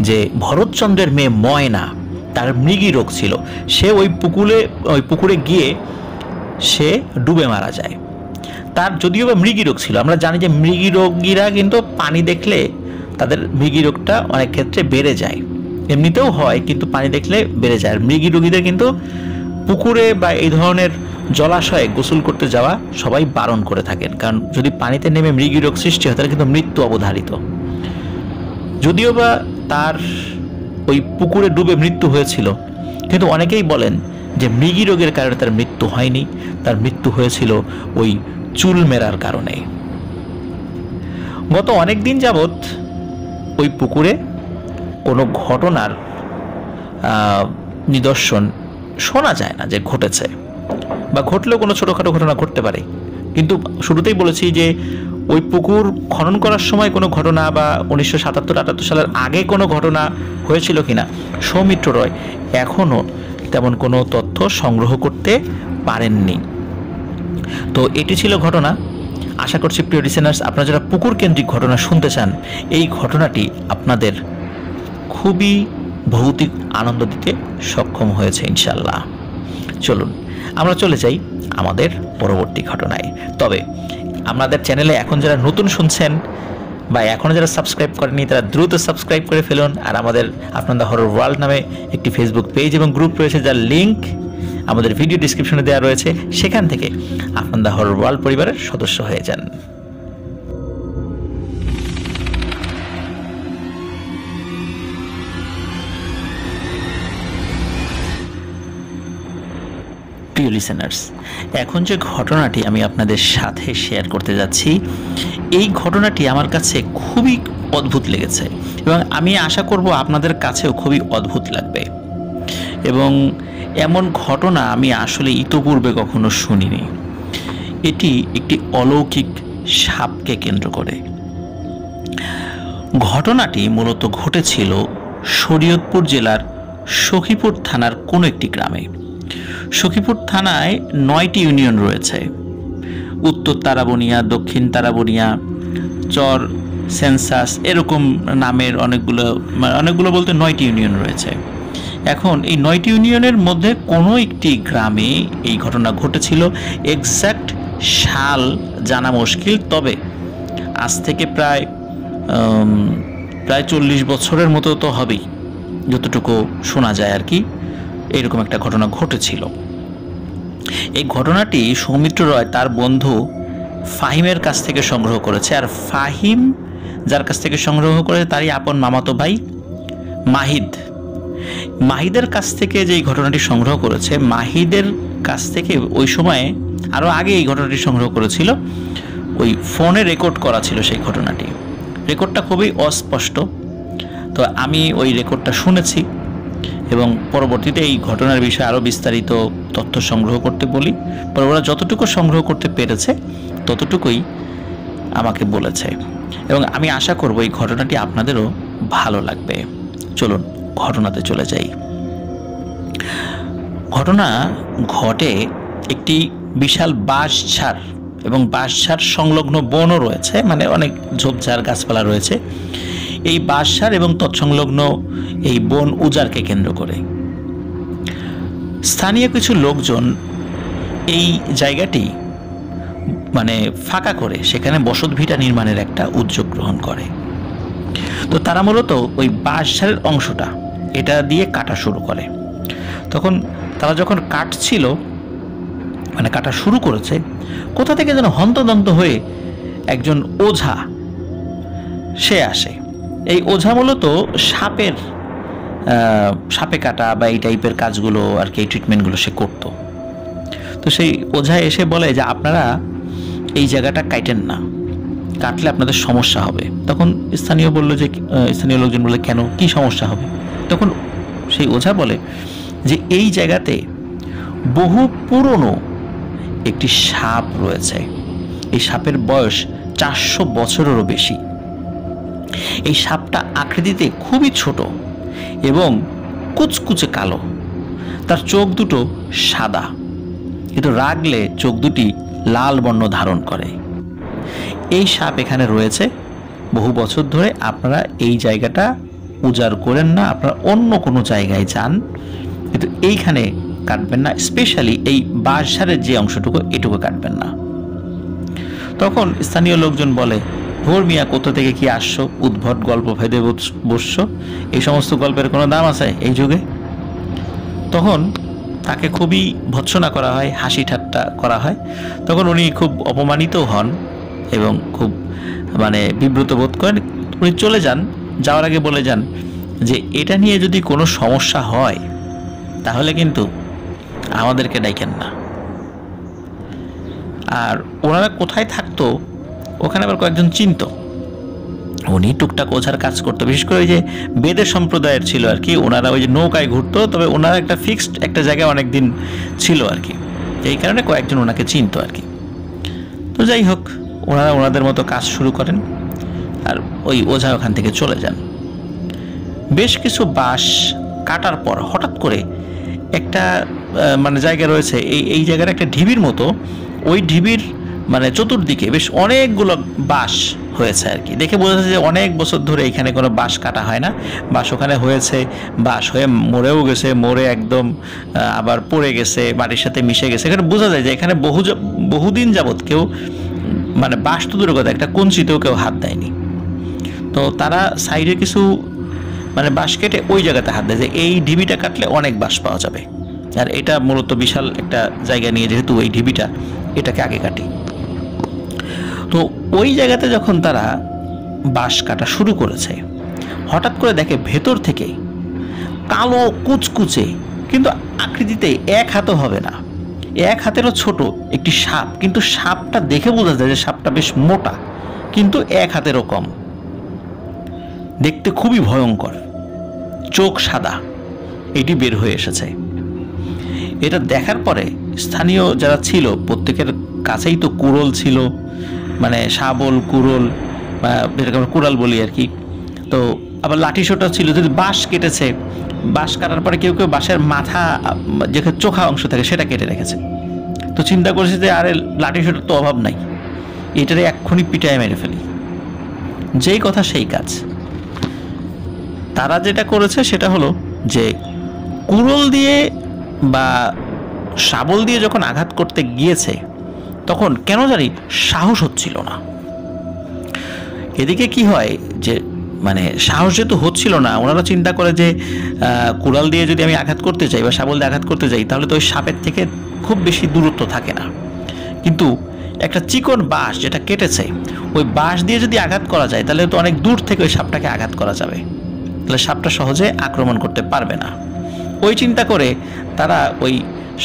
যে ভরতচন্দ্রের মেয়ে ময়না, তার মৃগী রোগ ছিল, সে ওই পুকুরে গিয়ে সে ডুবে মারা যায়। তার যদিও বা মৃগী রোগ ছিল, আমরা জানি যে মৃগী রোগীরা কিন্তু পানি দেখলে তাদের মৃগী রোগটা অনেক ক্ষেত্রে বেড়ে যায়, এমনিতেও হয় কিন্তু পানি দেখলে বেড়ে যায়। আর মৃগী রোগীদের কিন্তু পুকুরে বা এই ধরনের জলাশয়ে গোসল করতে যাওয়া সবাই বারণ করে থাকেন, কারণ যদি পানিতে নেমে মৃগী রোগ সৃষ্টি হয় তাহলে কিন্তু মৃত্যু অবধারিত। যদিও বা তার ওই পুকুরে ডুবে মৃত্যু হয়েছিল, কিন্তু অনেকেই বলেন যে মৃগী রোগের কারণে তার মৃত্যু হয়নি, তার মৃত্যু হয়েছিল ওই চুল মেরার কারণে। গত অনেক দিন যাবৎ ওই পুকুরে কোনো ঘটনার নিদর্শন শোনা যায় না যে ঘটেছে, বা ঘটলেও কোনো ছোটোখাটো ঘটনা ঘটতে পারে। কিন্তু শুরুতেই বলেছি যে ওই পুকুর খনন করার সময় কোনো ঘটনা বা 1977-78 সালের আগে কোনো ঘটনা হয়েছিল কিনা সৌমিত্র রয় এখনও তেমন কোনো তথ্য সংগ্রহ করতে পারেননি। তো এটি ছিল ঘটনা। আশা করছি প্রিয় লিসেনার্স, আপনারা যারা পুকুর কেন্দ্রিক ঘটনা শুনতে চান, এই ঘটনাটি আপনাদের খুবই ভৌতিক আনন্দ দিতে সক্ষম হয়েছে ইনশাল্লাহ। চলুন আমরা চলে যাই আমাদের পরবর্তী ঘটনায়। তবে আমাদের চ্যানেলে এখন যারা নতুন শুনছেন বা এখনও যারা সাবস্ক্রাইব করেনি তারা দ্রুত সাবস্ক্রাইব করে ফেলুন। আর আমাদের আপনার দ্য হরর ওয়ার্ল্ড নামে একটি ফেসবুক পেজ এবং গ্রুপ রয়েছে, যার লিঙ্ক আমাদের ভিডিও ডিসক্রিপশনে দেওয়া রয়েছে, সেখান থেকে আপনার দ্য হরর ওয়ার্ল্ড পরিবারের সদস্য হয়ে যান। প্রিয় লিসেনার্স, এখন যে ঘটনাটি আমি আপনাদের সাথে শেয়ার করতে যাচ্ছি, এই ঘটনাটি আমার কাছে খুবই অদ্ভুত লেগেছে এবং আমি আশা করব আপনাদের কাছেও খুবই অদ্ভুত লাগবে। এবং এমন ঘটনা আমি আসলে ইতোপূর্বে কখনো শুনিনি। এটি একটি অলৌকিক সাপকে কেন্দ্র করে। ঘটনাটি মূলত ঘটেছিল শরীয়তপুর জেলার সখীপুর থানার কোনো একটি গ্রামে। সখীপুর থানায় 9টি ইউনিয়ন রয়েছে। উত্তর তারাবনিয়া, দক্ষিণ তারাবনিয়া, চর, সেন্সাস, এরকম নামের অনেকগুলো বলতে 9টি ইউনিয়ন রয়েছে। এখন এই 9টি ইউনিয়নের মধ্যে কোনো একটি গ্রামে এই ঘটনা ঘটেছিল। এক্স্যাক্ট সাল জানা মুশকিল, তবে আজ থেকে প্রায় 40 বছরের মতো তো হবেই, যতটুকু শোনা যায় আর কি। এরকম একটা ঘটনা ঘটেছিল। এই ঘটনাটি সৌমিত্র রয় তার বন্ধু ফাহিমের কাছ থেকে সংগ্রহ করেছে। আর ফাহিম যার কাছ থেকে সংগ্রহ করেছে তারই আপন মামাতো ভাই মাহিদের কাছ থেকে যে এই ঘটনাটি সংগ্রহ করেছে, মাহিদের কাছ থেকে ওই সময়ে আরও আগে এই ঘটনাটি সংগ্রহ করেছিল। ওই ফোনে রেকর্ড করা ছিল সেই ঘটনাটি। রেকর্ডটা খুবই অস্পষ্ট, তো আমি ওই রেকর্ডটা শুনেছি এবং পরবর্তীতে এই ঘটনার বিষয়ে আরও বিস্তারিত তথ্য সংগ্রহ করতে বলি। পরে ওরা যতটুকু সংগ্রহ করতে পেরেছে ততটুকুই আমাকে বলেছে এবং আমি আশা করব এই ঘটনাটি আপনাদেরও ভালো লাগবে। চলুন ঘটনাতে চলে যাই। ঘটনা ঘটে একটি বিশাল বাঁশঝাড় এবং বাঁশঝাড় সংলগ্ন বনও রয়েছে, মানে অনেক ঝোপঝাড় গাছপালা রয়েছে। এই বাঁশঝাড় এবং তৎসংলগ্ন এই বন উজাড়কে কেন্দ্র করে স্থানীয় কিছু লোকজন এই জায়গাটি মানে ফাঁকা করে সেখানে বসতভিটা নির্মাণের একটা উদ্যোগ গ্রহণ করে। তো তারা মূলত ওই বাঁশঝাড়ের অংশটা এটা দিয়ে কাটা শুরু করে। তখন তারা যখন কাটছিল, মানে কাটা শুরু করেছে, কোথা থেকে যেন হন্তদন্ত হয়ে একজন ওঝা সে আসে। এই ওঝা মূলত সাপে কাটা বা এই টাইপের কাজগুলো আর কি, এই ট্রিটমেন্টগুলো সে করতো। তো সেই ওঝা এসে বলে যে আপনারা এই জায়গাটা কাটেন না, কাটলে আপনাদের সমস্যা হবে। তখন স্থানীয় লোকজন বললে কেন, কি সমস্যা হবে? তখন সেই ওঝা বলে যে এই জায়গাতে বহু পুরনো একটি সাপ রয়েছে। এই সাপের বয়স 400 বছরেরও বেশি। এই সাপটা আকৃতিতে খুবই ছোট এবং কুচকুচে কালো। তার চোখ দুটো সাদা, কিন্তু রাগলে চোখ দুটি লাল বর্ণ ধারণ করে। এই সাপ এখানে রয়েছে বহু বছর ধরে। আপনারা এই জায়গাটা উজাড় করেন না, আপনারা অন্য কোনো জায়গায় যান, কিন্তু এইখানে কাটবেন না। স্পেশালি এই বাঁশঝাড়ের যে অংশটুকু, এটুকু কাটবেন না। তখন স্থানীয় লোকজন বলে, ভোর মিয়া, কোথা থেকে কি আসছো? উদ্ভট গল্প ভেদে বসছো, এই সমস্ত গল্পের কোনো দাম আছে এই যুগে? তখন তাকে খুবই ভৎসনা করা হয়, হাসি ঠাট্টা করা হয়। তখন উনি খুব অপমানিত হন এবং খুব বিব্রত বোধ করেন। উনি চলে যান। যাওয়ার আগে বলে যান যে এটা নিয়ে যদি কোনো সমস্যা হয় তাহলে কিন্তু আমাদেরকে ডাইকেন না। আর ওনারা কোথায় থাকতো, ওখানে আবার কয়েকজন চিনত। উনি টুকটাক ওঝার কাজ করতো, বিশেষ করে ওই যে বেদে সম্প্রদায়ের ছিল আর কি। ওনারা ওই যে নৌকায় ঘুরতো, তবে ওনারা একটা ফিক্সড একটা জায়গায় অনেকদিন ছিল আর কি। এই কারণে কয়েকজন ওনাকে চিনতো আর কি। তো যাই হোক, ওনারা ওনাদের মতো কাজ শুরু করেন আর ওই ওঝা ওখান থেকে চলে যান। বেশ কিছু বাঁশ কাটার পর হঠাৎ করে একটা জায়গা রয়েছে, এই জায়গার একটা ঢিবির মতো। ওই ঢিবির চতুর্দিকে বেশ অনেকগুলো বাঁশ হয়েছে আর কি। দেখে বোঝা যাচ্ছে যে অনেক বছর ধরে এখানে কোনো বাঁশ কাটা হয় না। বাঁশ ওখানে হয়েছে, বাঁশ হয়ে মরেও গেছে, মরে একদম আবার পড়ে গেছে, মাটির সাথে মিশে গেছে। এখানে বোঝা যায় যে এখানে বহুদিন যাবৎ কেউ বাঁশ তো দূরের কথা, একটা কঞ্চিতেও কেউ হাত দেয়নি। তো তারা সাইডে কিছু বাঁশ কেটে ওই জায়গাতে হাত দেয় যে এই ঢিবিটা কাটলে অনেক বাঁশ পাওয়া যাবে। আর এটা মূলত বিশাল একটা জায়গা নিয়ে, যেহেতু ওই ঢিবিটা, এটাকে আগে কাটি। তো ওই জায়গাতে যখন তারা বাঁশ কাটা শুরু করেছে, হঠাৎ করে দেখে ভেতর থেকে কালো কুচকুচে, কিন্তু আকৃতিতে এক হাতও হবে না, এক হাতেরও ছোট একটি সাপ। কিন্তু সাপটা দেখে বোঝা যায় যে সাপটা বেশ মোটা, কিন্তু এক হাতেরও কম। দেখতে খুবই ভয়ঙ্কর, চোখ সাদা, এটি বের হয়ে এসেছে। এটা দেখার পরে স্থানীয় যারা ছিল প্রত্যেকের কাছেই তো কুড়োল ছিল, শাবল, কুড়োল বা যেটাকে আমরা কুড়াল বলি আর কি। তো আবার লাঠি সোটা ছিল, যদি বাঁশ কেটেছে, বাঁশ কাটার পরে কেউ কেউ বাঁশের মাথা যেখানে চোখা অংশ থাকে সেটা কেটে রেখেছে। তো চিন্তা করেছে যে আরে লাঠি সোটার তো অভাব নাই, এটারে এক্ষুনি পিটায় মেরে ফেলি। যেই কথা সেই কাজ। তারা যেটা করেছে সেটা হলো যে কুড়োল দিয়ে বা শাবল দিয়ে যখন আঘাত করতে গিয়েছে তখন কেন জানি সাহস হচ্ছিল না। এদিকে কি হয় যে মানে সাহস যেহেতু হচ্ছিল না, ওনারা চিন্তা করে যে কুড়াল দিয়ে যদি আমি আঘাত করতে চাই বা শাবল দিয়ে আঘাত করতে যাই তাহলে তো ওই সাপের থেকে খুব বেশি দূরত্ব থাকে না। কিন্তু একটা চিকন বাঁশ যেটা কেটেছে, ওই বাঁশ দিয়ে যদি আঘাত করা যায় তাহলে তো অনেক দূর থেকে ওই সাপটাকে আঘাত করা যাবে, তাহলে সাপটা সহজে আক্রমণ করতে পারবে না। ওই চিন্তা করে তারা ওই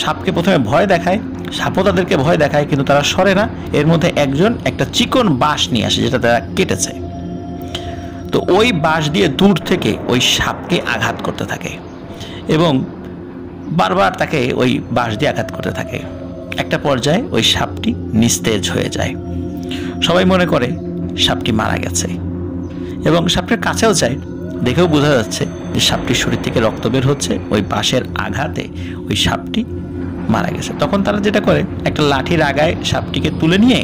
সাপকে প্রথমে ভয় দেখায়, সাপও তাদেরকে ভয় দেখায়, কিন্তু তারা সরে না। এর মধ্যে একজন একটা চিকন বাঁশ নিয়ে আসে যেটা তারা কেটেছে। তো ওই বাঁশ দিয়ে দূর থেকে ওই সাপকে আঘাত করতে থাকে এবং বারবার তাকে ওই বাঁশ দিয়ে আঘাত করতে থাকে। একটা পর্যায়ে ওই সাপটি নিস্তেজ হয়ে যায়। সবাই মনে করে সাপটি মারা গেছে এবং সাপটির কাছেও যায়, দেখেও বোঝা যাচ্ছে যে সাপটির শরীর থেকে রক্ত বের হচ্ছে, ওই বাঁশের আঘাতে ওই সাপটি মারা গেছে। তখন তারা যেটা করে একটা লাঠির আগায় সাপটিকে তুলে নিয়ে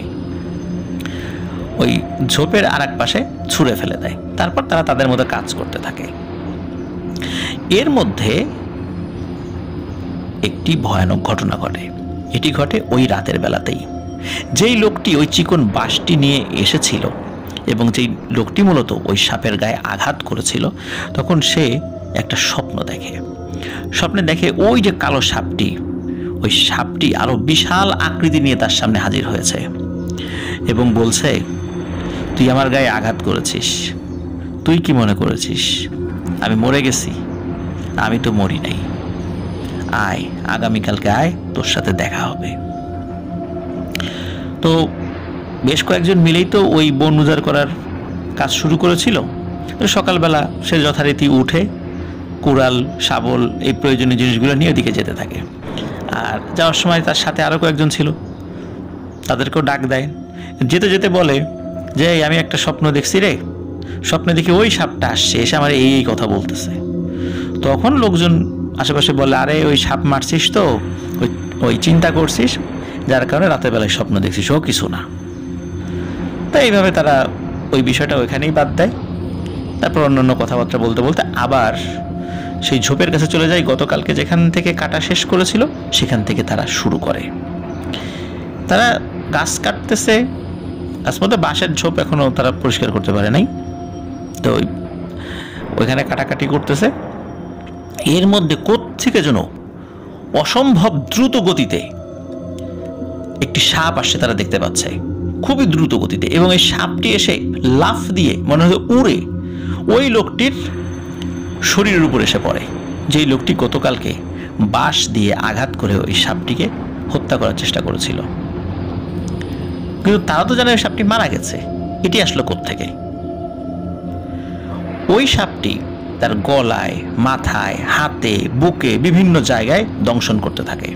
ওই ঝোপের আর এক পাশে ছুঁড়ে ফেলে দেয়। তারপর তারা তাদের মধ্যে কাজ করতে থাকে। এর মধ্যে একটি ভয়ানক ঘটনা ঘটে। এটি ঘটে ওই রাতের বেলাতেই। যেই লোকটি ওই চিকন বাঁশটি নিয়ে এসেছিল এবং যেই লোকটি মূলত ওই সাপের গায়ে আঘাত করেছিল, তখন সে একটা স্বপ্ন দেখে। স্বপ্নে দেখে ওই যে কালো সাপটি, ওই সাপটি আরো বিশাল আকৃতি নিয়ে তার সামনে হাজির হয়েছে এবং বলছে, তুই আমার গায়ে আঘাত করেছিস, তুই কি মনে করেছিস আমি মরে গেছি? আমি তো মরি নাই, আয় আগামীকালকে আয়, তোর সাথে দেখা হবে। তো বেশ কয়েকজন মিলেই তো ওই বন উজাড় করার কাজ শুরু করেছিল। সকালবেলা সে যথারীতি উঠে কুড়াল, শাবল, এই প্রয়োজনীয় জিনিসগুলো নিয়ে ওদিকে যেতে থাকে। আর যাওয়ার সময় তার সাথে আরও কয়েকজন ছিল, তাদেরকেও ডাক দেয়। যেতে যেতে বলে যে আমি একটা স্বপ্ন দেখছি রে, স্বপ্নে দেখি ওই সাপটা আসছে, এসে আমার এই এই কথা বলতেছে। তখন লোকজন আশেপাশে বলে, আরে ওই সাপ মারছিস তো, ওই চিন্তা করছিস, যার কারণে রাতের বেলায় স্বপ্ন দেখছিস, ও কিছু না। তাই এইভাবে তারা ওই বিষয়টা ওইখানেই বাদ দেয়। তারপর অন্যান্য কথাবার্তা বলতে বলতে আবার সেই ঝোপের কাছে চলে যায়। গতকালকে যেখান থেকে কাটা শেষ করেছিল সেখান থেকে তারা শুরু করে। তারা গাছ কাটতেছে, গাছ মধ্যে বাঁশের ঝোপ এখনো তারা পরিষ্কার করতে পারে নাই, তো ওইখানে কাটাকাটি করতেছে। এর মধ্যে কোত্থেকে যেন অসম্ভব দ্রুত গতিতে একটি সাপ আসছে, তারা দেখতে পাচ্ছে খুবই দ্রুত গতিতে, এবং এই সাপটি এসে লাফ দিয়ে মনে হয় উড়ে ওই লোকটির শরীরের উপর এসে পড়ে, যেই লোকটি গতকালকে বাঁশ দিয়ে আঘাত করে ওই সাপটিকে হত্যা করার চেষ্টা করেছিল। কিন্তু তারা তো জানে ওই সাপটি মারা গেছে, এটি আসলো কোত্থেকে? ওই সাপটি তার গলায়, মাথায়, হাতে, বুকে বিভিন্ন জায়গায় দংশন করতে থাকে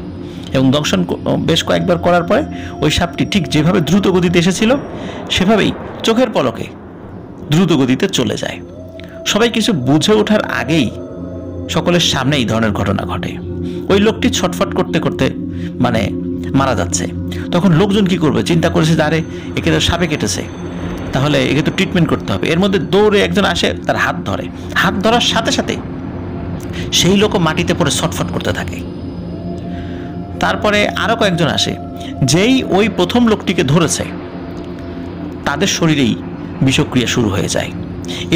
এবং দংশন বেশ কয়েকবার করার পরে ওই সাপটি ঠিক যেভাবে দ্রুত গতিতে এসেছিল সেভাবেই চোখের পলকে দ্রুত গতিতে চলে যায়। সবাই কিছু বুঝে ওঠার আগেই সকলের সামনে এই ধরনের ঘটনা ঘটে। ওই লোকটি ছটফট করতে করতে মানে মারা যাচ্ছে। তখন লোকজন কি করবে চিন্তা করেছে, আরে একে তো সাপে কেটেছে, তাহলে একে তো ট্রিটমেন্ট করতে হবে। এর মধ্যে দৌড়ে একজন আসে, তার হাত ধরে। হাত ধরার সাথে সাথে সেই লোকও মাটিতে পড়ে ছটফট করতে থাকে। তারপরে আরো কয়েকজন আসে, যেই ওই প্রথম লোকটিকে ধরেছে তাদের শরীরেই বিষক্রিয়া শুরু হয়ে যায়।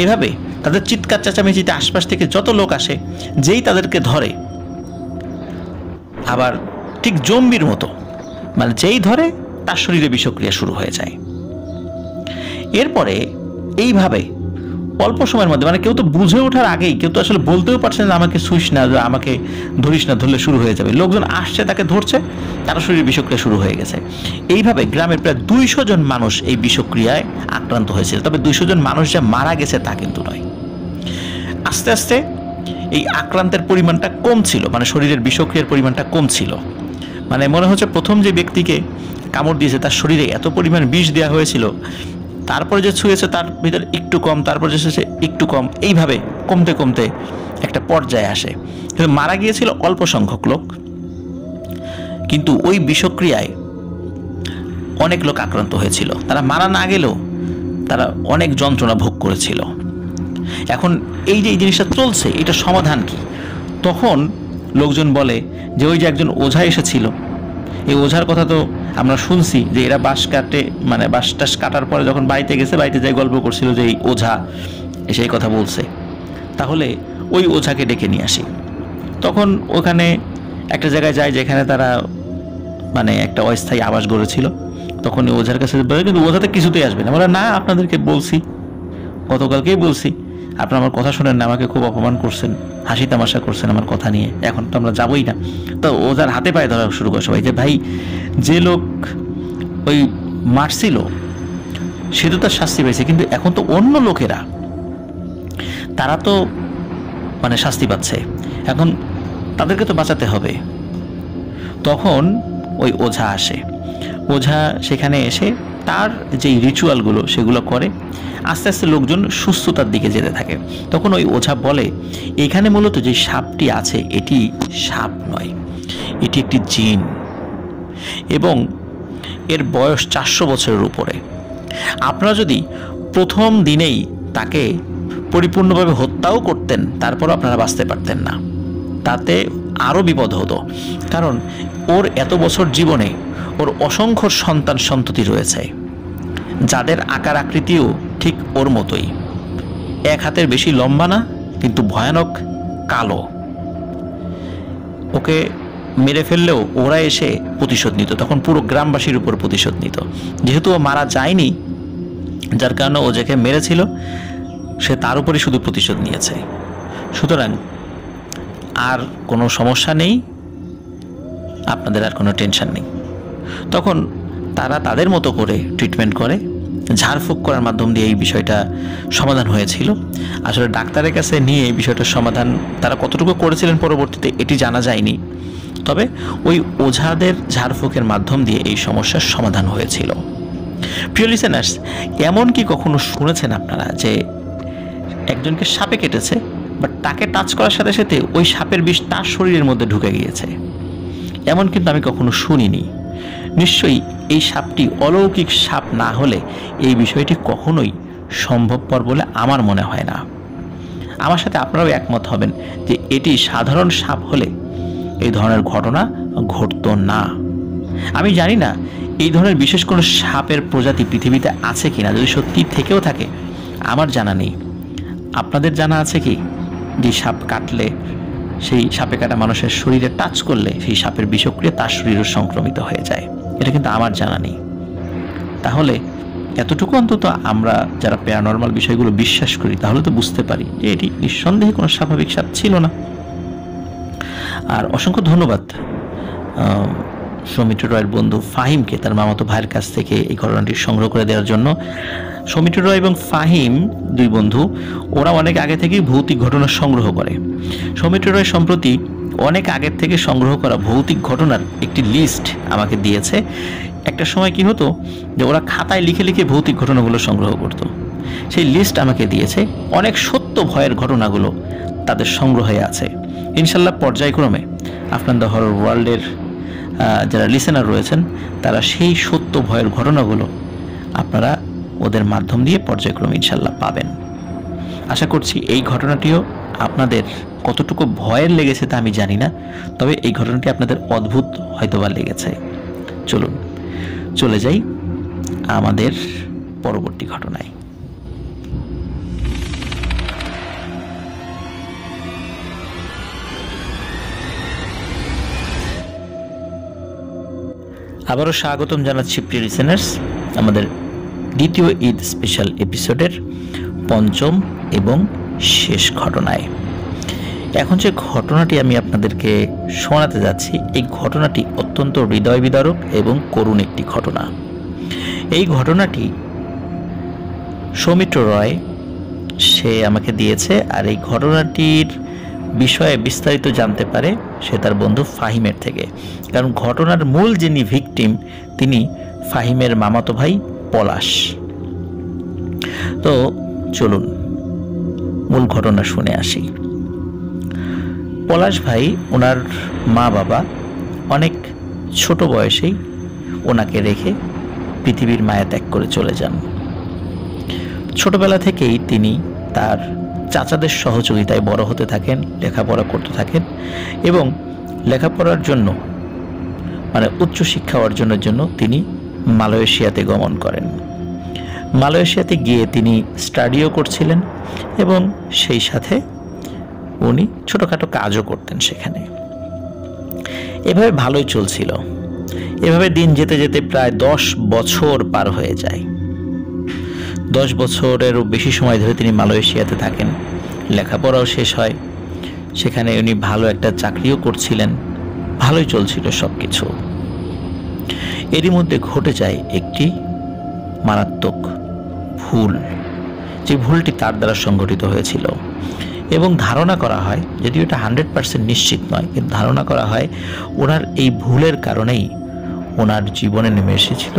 এভাবে তাদের চিৎকার চেঁচামেচিতে আশপাশ থেকে যত লোক আসে, যেই তাদেরকে ধরে আবার ঠিক জম্বির মতো, মানে যেই ধরে তার শরীরে বিষক্রিয়া শুরু হয়ে যায়। এরপরে এইভাবে অল্প সময়ের মধ্যে, মানে কেউ তো বুঝে ওঠার আগেই, কেউ তো আসলে বলতেও পারছে না আমাকে ছুঁইস না, আমাকে ধরিস না, ধরলে শুরু হয়ে যাবে। লোকজন আসছে, তাকে ধরছে, তার শরীরে বিষক্রিয়া শুরু হয়ে গেছে। এইভাবে গ্রামের প্রায় 200 জন মানুষ এই বিষক্রিয়ায় আক্রান্ত হয়েছিল। তবে 200 জন মানুষ যে মারা গেছে তা কিন্তু নয়। আস্তে আস্তে এই আক্রান্তের পরিমাণটা কম ছিল, মানে শরীরের বিষক্রিয়ার পরিমাণটা কম ছিল। মানে মনে হচ্ছে প্রথম যে ব্যক্তিকে কামড় দিয়েছে তার শরীরে এত পরিমাণ বিষ দেওয়া হয়েছিল তারপরে যে ছুঁয়েছে তার ভিতরে একটু কম, তারপর যে ছুঁয়েছে একটু কম, এইভাবে কমতে কমতে একটা পর্যায়ে আসে। কিন্তু মারা গিয়েছিল অল্প সংখ্যক লোক, কিন্তু ওই বিষক্রিয়ায় অনেক লোক আক্রান্ত হয়েছিল। তারা মারা না গেলেও তারা অনেক যন্ত্রণা ভোগ করেছিল। এখন এই যে এই জিনিসটা চলছে, এটা সমাধান কি? তখন লোকজন বলে যে ওই যে একজন ওঝা এসেছিল, এই ওঝার কথা তো আমরা শুনছি যে এরা বাঁশ কাটে, মানে বাঁশ টাস কাটার পরে যখন বাড়িতে গেছে, বাড়িতে যাই গল্প করছিল যে এই ওঝা এসে এই কথা বলছে, তাহলে ওই ওঝাকে ডেকে নিয়ে আসি। তখন ওখানে একটা জায়গায় যায় যেখানে তারা মানে একটা অস্থায়ী আবাস গড়েছিল। তখন ওই ওঝার কাছে বলে, কিন্তু ওঝাতে কিছুতেই আসবে না। বলে না, আপনাদেরকে বলছি, গতকালকেই বলছি, আপনারা আমার কথা শোনেন না, আমাকে খুব অপমান করছেন, হাসি তামাশা করছেন আমার কথা নিয়ে, এখন তো আমরা যাবোই না। তো ওঝার হাতে পায়ে ধরা শুরু করে সবাই, যে ভাই যে লোক ওই মারছিল সে তো তার শাস্তি পেয়েছে, কিন্তু এখন তো অন্য লোকেরা তারা তো মানে শাস্তি পাচ্ছে, এখন তাদেরকে তো বাঁচাতে হবে। তখন ওই ওঝা আসে। ওঝা সেখানে এসে তার যেই রিচুয়ালগুলো সেগুলো করে, আস্তে আস্তে লোকজন সুস্থতার দিকে যেতে থাকে। তখন ওই ওঝা বলে, এখানে মূলত যে সাপটি আছে এটি সাপ নয়, এটি একটি জিন, এবং এর বয়স 400 বছরের উপরে। আপনারা যদি প্রথম দিনেই তাকে পরিপূর্ণভাবে হত্যাও করতেন, তারপরও আপনারা বাঁচতে পারতেন না, তাতে আরও বিপদ হতো। কারণ ওর এত বছর জীবনে ওর অসংখ্য সন্তান সন্ততি রয়েছে, যাদের আকার আকৃতিও ঠিক ওর মতোই, এক হাতের বেশি লম্বা না, কিন্তু ভয়ানক কালো। ওকে মেরে ফেললেও ওরা এসে প্রতিশোধ নিত, তখন পুরো গ্রামবাসীর উপর প্রতিশোধ নিত। যেহেতু ও মারা যায়নি, যার কারণে ও যাকে মেরেছিল সে তার উপরই শুধু প্রতিশোধ নিয়েছে। সুতরাং আর কোনো সমস্যা নেই, আপনাদের আর কোনো টেনশন নেই। তখন তারা তাদের মতো করে ট্রিটমেন্ট করে, ঝাড়ফুঁক করার মাধ্যম দিয়ে এই বিষয়টা সমাধান হয়েছিল। আসলে ডাক্তারের কাছে নিয়ে এই বিষয়টার সমাধান তারা কতটুকু করেছিলেন পরবর্তীতে এটি জানা যায়নি, তবে ওই ওঝাদের ঝাড়ফুঁকের মাধ্যম দিয়ে এই সমস্যার সমাধান হয়েছিল। প্রিয় লিসেনার্স, এমন কি কখনো শুনেছেন আপনারা যে একজনকে সাপে কেটেছে, বাট তাকে টাচ করার সাথে সাথে ওই সাপের বিষ তার শরীরের মধ্যে ঢুকে গিয়েছে? এমন কিন্তু আমি কখনো শুনিনি। নিশ্চয়ই এই সাপটি অলৌকিক সাপ না হলে এই বিষয়টি কখনোই সম্ভবপর বলে আমার মনে হয় না। আমার সাথে আপনারাও একমত হবেন যে এটি সাধারণ সাপ হলে এই ধরনের ঘটনা ঘটতো না। আমি জানি না এই ধরনের বিশেষ কোনো সাপের প্রজাতি পৃথিবীতে আছে কিনা, যদি সত্যি থেকেও থাকে আমার জানা নেই। আপনাদের জানা আছে কি যে সাপ কাটলে, সেই সাপে কাটা মানুষের শরীরে টাচ করলে সেই সাপের বিষক্রিয়া তার শরীরে সংক্রমিত হয়ে যায়? এটা কিন্তু আমার জানা নেই। তাহলে এতটুকু অন্তত আমরা যারা প্যারানরমাল বিষয়গুলো বিশ্বাস করি তাহলে তো বুঝতে পারি যে এটি নিঃসন্দেহে কোনো স্বাভাবিক সাপ ছিল না। আর অসংখ্য ধন্যবাদ সৌমিত্র রয়ের বন্ধু ফাহিমকে তার মামাতো ভাইয়ের কাছ থেকে এই ঘটনাটি সংগ্রহ করে দেওয়ার জন্য। সৌমিত্র রয় এবং ফাহিম দুই বন্ধু, ওরা অনেক আগে থেকেই ভৌতিক ঘটনা সংগ্রহ করে। সৌমিত্র রয় সম্প্রতি অনেক আগের থেকে সংগ্রহ করা ভৌতিক ঘটনার একটি লিস্ট আমাকে দিয়েছে। একটা সময় কি হতো যে ওরা খাতায় লিখে লিখে ভৌতিক ঘটনাগুলো সংগ্রহ করত, সেই লিস্ট আমাকে দিয়েছে। অনেক সত্য ভয়ের ঘটনাগুলো তাদের সংগ্রহে আছে। ইনশাল্লাহ পর্যায়ক্রমে আফটার দ্য হরর ওয়ার্ল্ডের যারা লিসেনার রয়েছেন তারা সেই সত্য ভয়ের ঘটনাগুলো আপনারা ওদের মাধ্যম দিয়ে পর্যায়ক্রমে ইনশাল্লাহ পাবেন। আশা করছি এই ঘটনাটিও আপনাদের কতটুকু ভয়ের লেগেছে তা আমি জানি না, তবে এই ঘটনাটি আপনাদের অদ্ভুত হয়তোবা লেগেছে। চলুন চলে যাই আমাদের পরবর্তী ঘটনায়। আবারও স্বাগতম জানাচ্ছি প্রিয় লিসেনার্স আমাদের দ্বিতীয় ঈদ স্পেশাল এপিসোডের পঞ্চম এবং শেষ ঘটনায়। এখন যে ঘটনাটি আমি আপনাদেরকে শোনাতে যাচ্ছি, এই ঘটনাটি অত্যন্ত হৃদয় বিদারক এবং করুণ একটি ঘটনা। এই ঘটনাটি সৌমিত্র রয় সে আমাকে দিয়েছে, আর এই ঘটনাটির বিষয়ে বিস্তারিত জানতে পারে সে তার বন্ধু ফাহিমের থেকে। কারণ ঘটনার মূল যিনি ভিকটিম তিনি ফাহিমের মামাতো ভাই পলাশ। তো চলুন মূল ঘটনা শুনে আসি। পলাশ ভাই ওনার মা বাবা অনেক ছোট বয়সেই ওনাকে রেখে পৃথিবীর মায়া ত্যাগ করে চলে যান। ছোটবেলা থেকেই তিনি তার চাচাদের সহযোগিতায় বড় হতে থাকেন, লেখাপড়া করতে থাকেন এবং লেখাপড়ার জন্য মানে উচ্চশিক্ষা অর্জনের জন্য তিনি মালয়েশিয়াতে গমন করেন। মালয়েশিয়াতে গিয়ে তিনি স্টাডিও করছিলেন এবং সেই সাথে উনি ছোটোখাটো কাজও করতেন সেখানে। এভাবে ভালোই চলছিল। এভাবে দিন যেতে যেতে প্রায় 10 বছর পার হয়ে যায়। 10 বছরেরও বেশি সময় ধরে তিনি মালয়েশিয়াতে থাকেন, লেখাপড়াও শেষ হয়, সেখানে উনি ভালো একটা চাকরিও করছিলেন, ভালোই চলছিল সব কিছু। এরই মধ্যে ঘটে যায় একটি মারাত্মক ভুল, যে ভুলটি তার দ্বারা সংঘটিত হয়েছিল এবং ধারণা করা হয়, যদিও এটা 100% নিশ্চিত নয়, কিন্তু ধারণা করা হয় ওনার এই ভুলের কারণেই ওনার জীবনে নেমে এসেছিল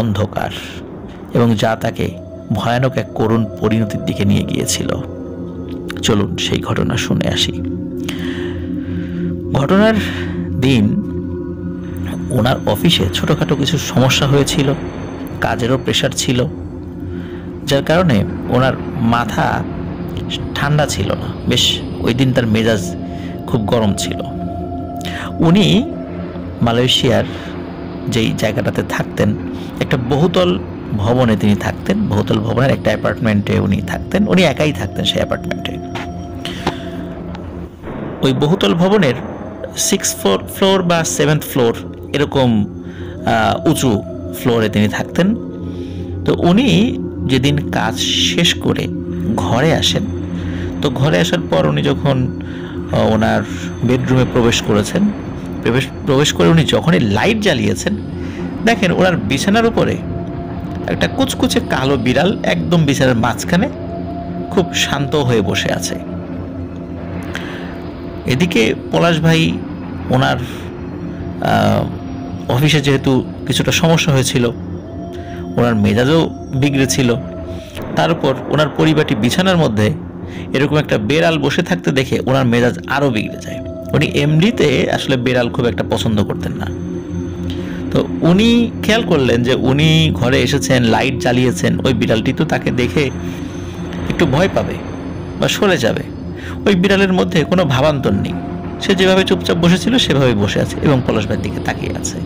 অন্ধকার এবং যা তাকে ভয়ানক এক করুণ পরিণতির দিকে নিয়ে গিয়েছিল। চলুন সেই ঘটনা শুনে আসি। ঘটনার দিন ওনার অফিসে ছোটোখাটো কিছু সমস্যা হয়েছিল, কাজেরও প্রেশার ছিল, যার কারণে ওনার মাথা ঠান্ডা ছিল না, বেশ ওই দিন তার মেজাজ খুব গরম ছিল। উনি মালয়েশিয়ার যেই জায়গাটাতে থাকতেন, একটা বহুতল ভবনে তিনি থাকতেন, বহুতল ভবনের একটা অ্যাপার্টমেন্টে উনি থাকতেন, উনি একাই থাকতেন সেই অ্যাপার্টমেন্টে। ওই বহুতল ভবনের 6th ফ্লোর বা 7th ফ্লোর এরকম উঁচু ফ্লোরে তিনি থাকতেন। তো উনি যেদিন কাজ শেষ করে ঘরে আসেন, তো ঘরে আসার পর উনি যখন ওনার বেডরুমে প্রবেশ করেছেন, প্রবেশ করে উনি যখনই লাইট জ্বালিয়েছেন, দেখেন ওনার বিছানার উপরে একটা কুচকুচে কালো বিড়াল একদম বিছানার মাঝখানে খুব শান্ত হয়ে বসে আছে। এদিকে পলাশ ভাই ওনার অফিসে যেহেতু কিছুটা সমস্যা হয়েছিল, ওনার মেজাজও বিগড়েছিল, তার উপর ওনার পরিবারটি বিছানার মধ্যে এরকম একটা বেড়াল বসে থাকতে দেখে ওনার মেজাজ আরও বিগড়ে যায়। উনি এমনিতে আসলে বেড়াল খুব একটা পছন্দ করতেন না। তো উনি খেয়াল করলেন যে উনি ঘরে এসেছেন, লাইট জ্বালিয়েছেন, ওই বিড়ালটি তো তাকে দেখে একটু ভয় পাবে বা সরে যাবে। ওই বিড়ালের মধ্যে কোনো ভাবান্তর নেই, সে যেভাবে চুপচাপ বসেছিল সেভাবে বসে আছে এবং পলাশ ভাইয়ের দিকে তাকিয়ে আছে।